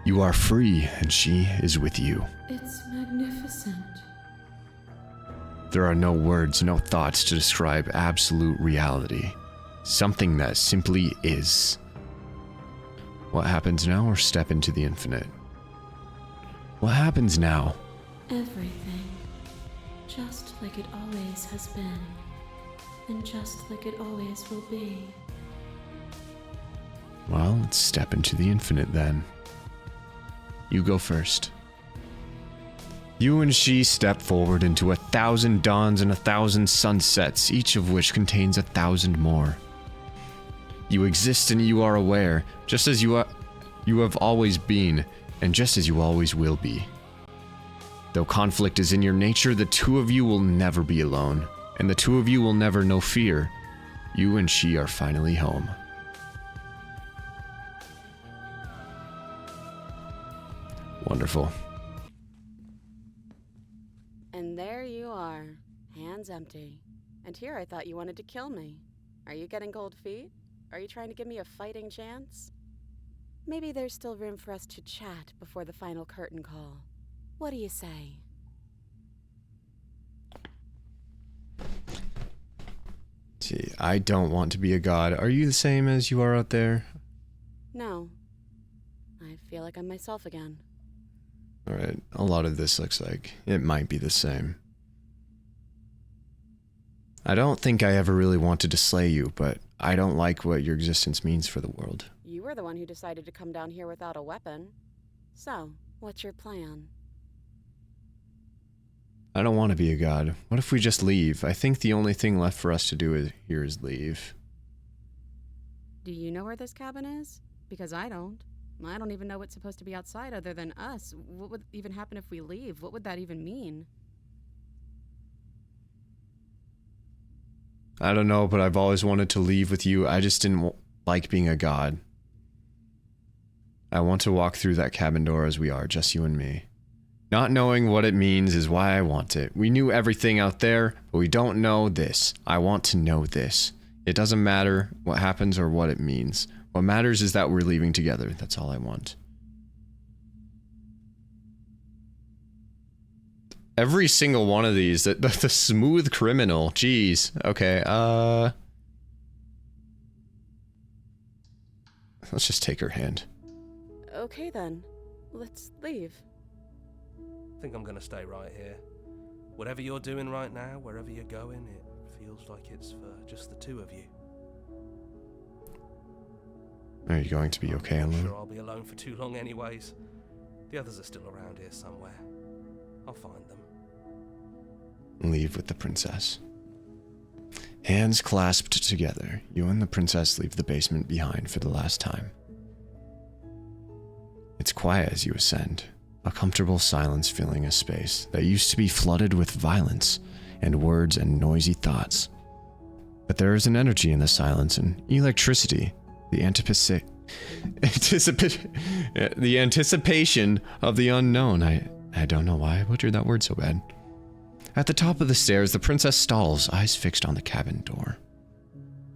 You are free, and she is with you. It's magnificent. There are no words, no thoughts to describe absolute reality. Something that simply is. What happens now, or step into the infinite? What happens now? Everything. Just like it always has been. And just like it always will be. Well, let's step into the infinite then. You go first. You and she step forward into 1,000 dawns and 1,000 sunsets, each of which contains 1,000 more. You exist and you are aware, just as you have always been, and just as you always will be. Though conflict is in your nature, the two of you will never be alone, and the two of you will never know fear. You and she are finally home. Wonderful. And there you are, hands empty. And here I thought you wanted to kill me. Are you getting cold feet? Are you trying to give me a fighting chance? Maybe there's still room for us to chat before the final curtain call. What do you say? See, I don't want to be a god. Are you the same as you are out there? No. I feel like I'm myself again. Alright, a lot of this looks like it might be the same. I don't think I ever really wanted to slay you, but I don't like what your existence means for the world. You were the one who decided to come down here without a weapon. So, what's your plan? I don't want to be a god. What if we just leave? I think the only thing left for us to do here is leave. Do you know where this cabin is? Because I don't. I don't even know what's supposed to be outside other than us. What would even happen if we leave? What would that even mean? I don't know, but I've always wanted to leave with you. I just didn't like being a god. I want to walk through that cabin door as we are, just you and me. Not knowing what it means is why I want it. We knew everything out there, but we don't know this. I want to know this. It doesn't matter what happens or what it means. What matters is that we're leaving together. That's all I want. Every single one of these, the smooth criminal, jeez. Okay, let's just take her hand. Okay then, let's leave. I think I'm gonna stay right here. Whatever you're doing right now, wherever you're going, it feels like it's for just the two of you. Are you going to be okay I'm alone? sure I'll be alone for too long anyways. The others are still around here somewhere. I'll find them. Leave with the princess. Hands clasped together, you and the princess leave the basement behind for the last time. It's quiet as you ascend, a comfortable silence filling a space that used to be flooded with violence and words and noisy thoughts. But there is an energy in the silence and electricity, the anticipation of the unknown. I don't know why I butchered that word so bad. At the top of the stairs, the princess stalls, eyes fixed on the cabin door.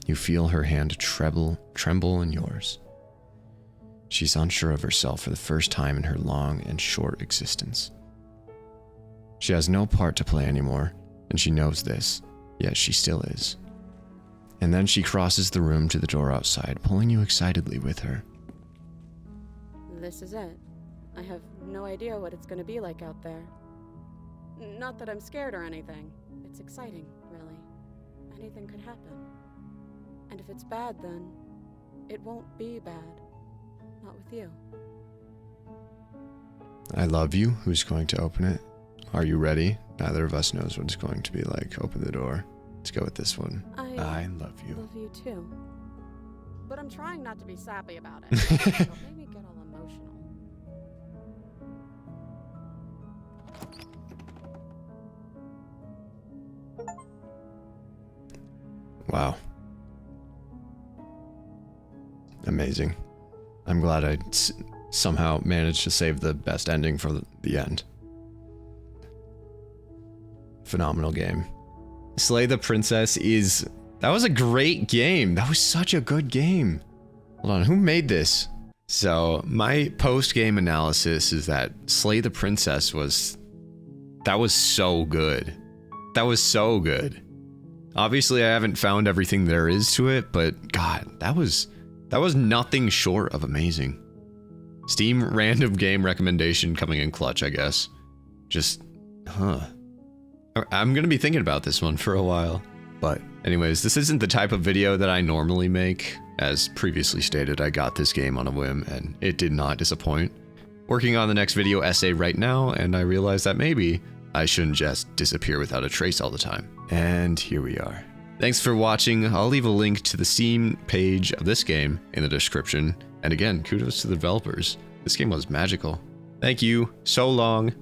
You feel her hand tremble in yours. She's unsure of herself for the first time in her long and short existence. She has no part to play anymore, and she knows this, yet she still is. And then she crosses the room to the door outside, pulling you excitedly with her. This is it. I have no idea what it's gonna be like out there. Not that I'm scared or anything. It's exciting, really. Anything could happen. And if it's bad, then it won't be bad. Not with you. I love you. Who's going to open it? Are you ready? Neither of us knows what it's going to be like. Open the door. Let's go with this one. I love you. Love you too. But I'm trying not to be sappy about it. Don't make me get all emotional. Wow. Amazing. I'm glad I somehow managed to save the best ending for the end. Phenomenal game. Slay the Princess that was a great game. That was such a good game. Hold on, who made this? So my post-game analysis is that Slay the Princess was so good. That was so good. Obviously I haven't found everything there is to it, but God, that was nothing short of amazing. Steam random game recommendation coming in clutch, I guess. I'm gonna be thinking about this one for a while. But anyways, this isn't the type of video that I normally make. As previously stated, I got this game on a whim and it did not disappoint. Working on the next video essay right now, and I realized that maybe I shouldn't just disappear without a trace all the time. And here we are. Thanks for watching. I'll leave a link to the Steam page of this game in the description. And again, kudos to the developers. This game was magical. Thank you. So long.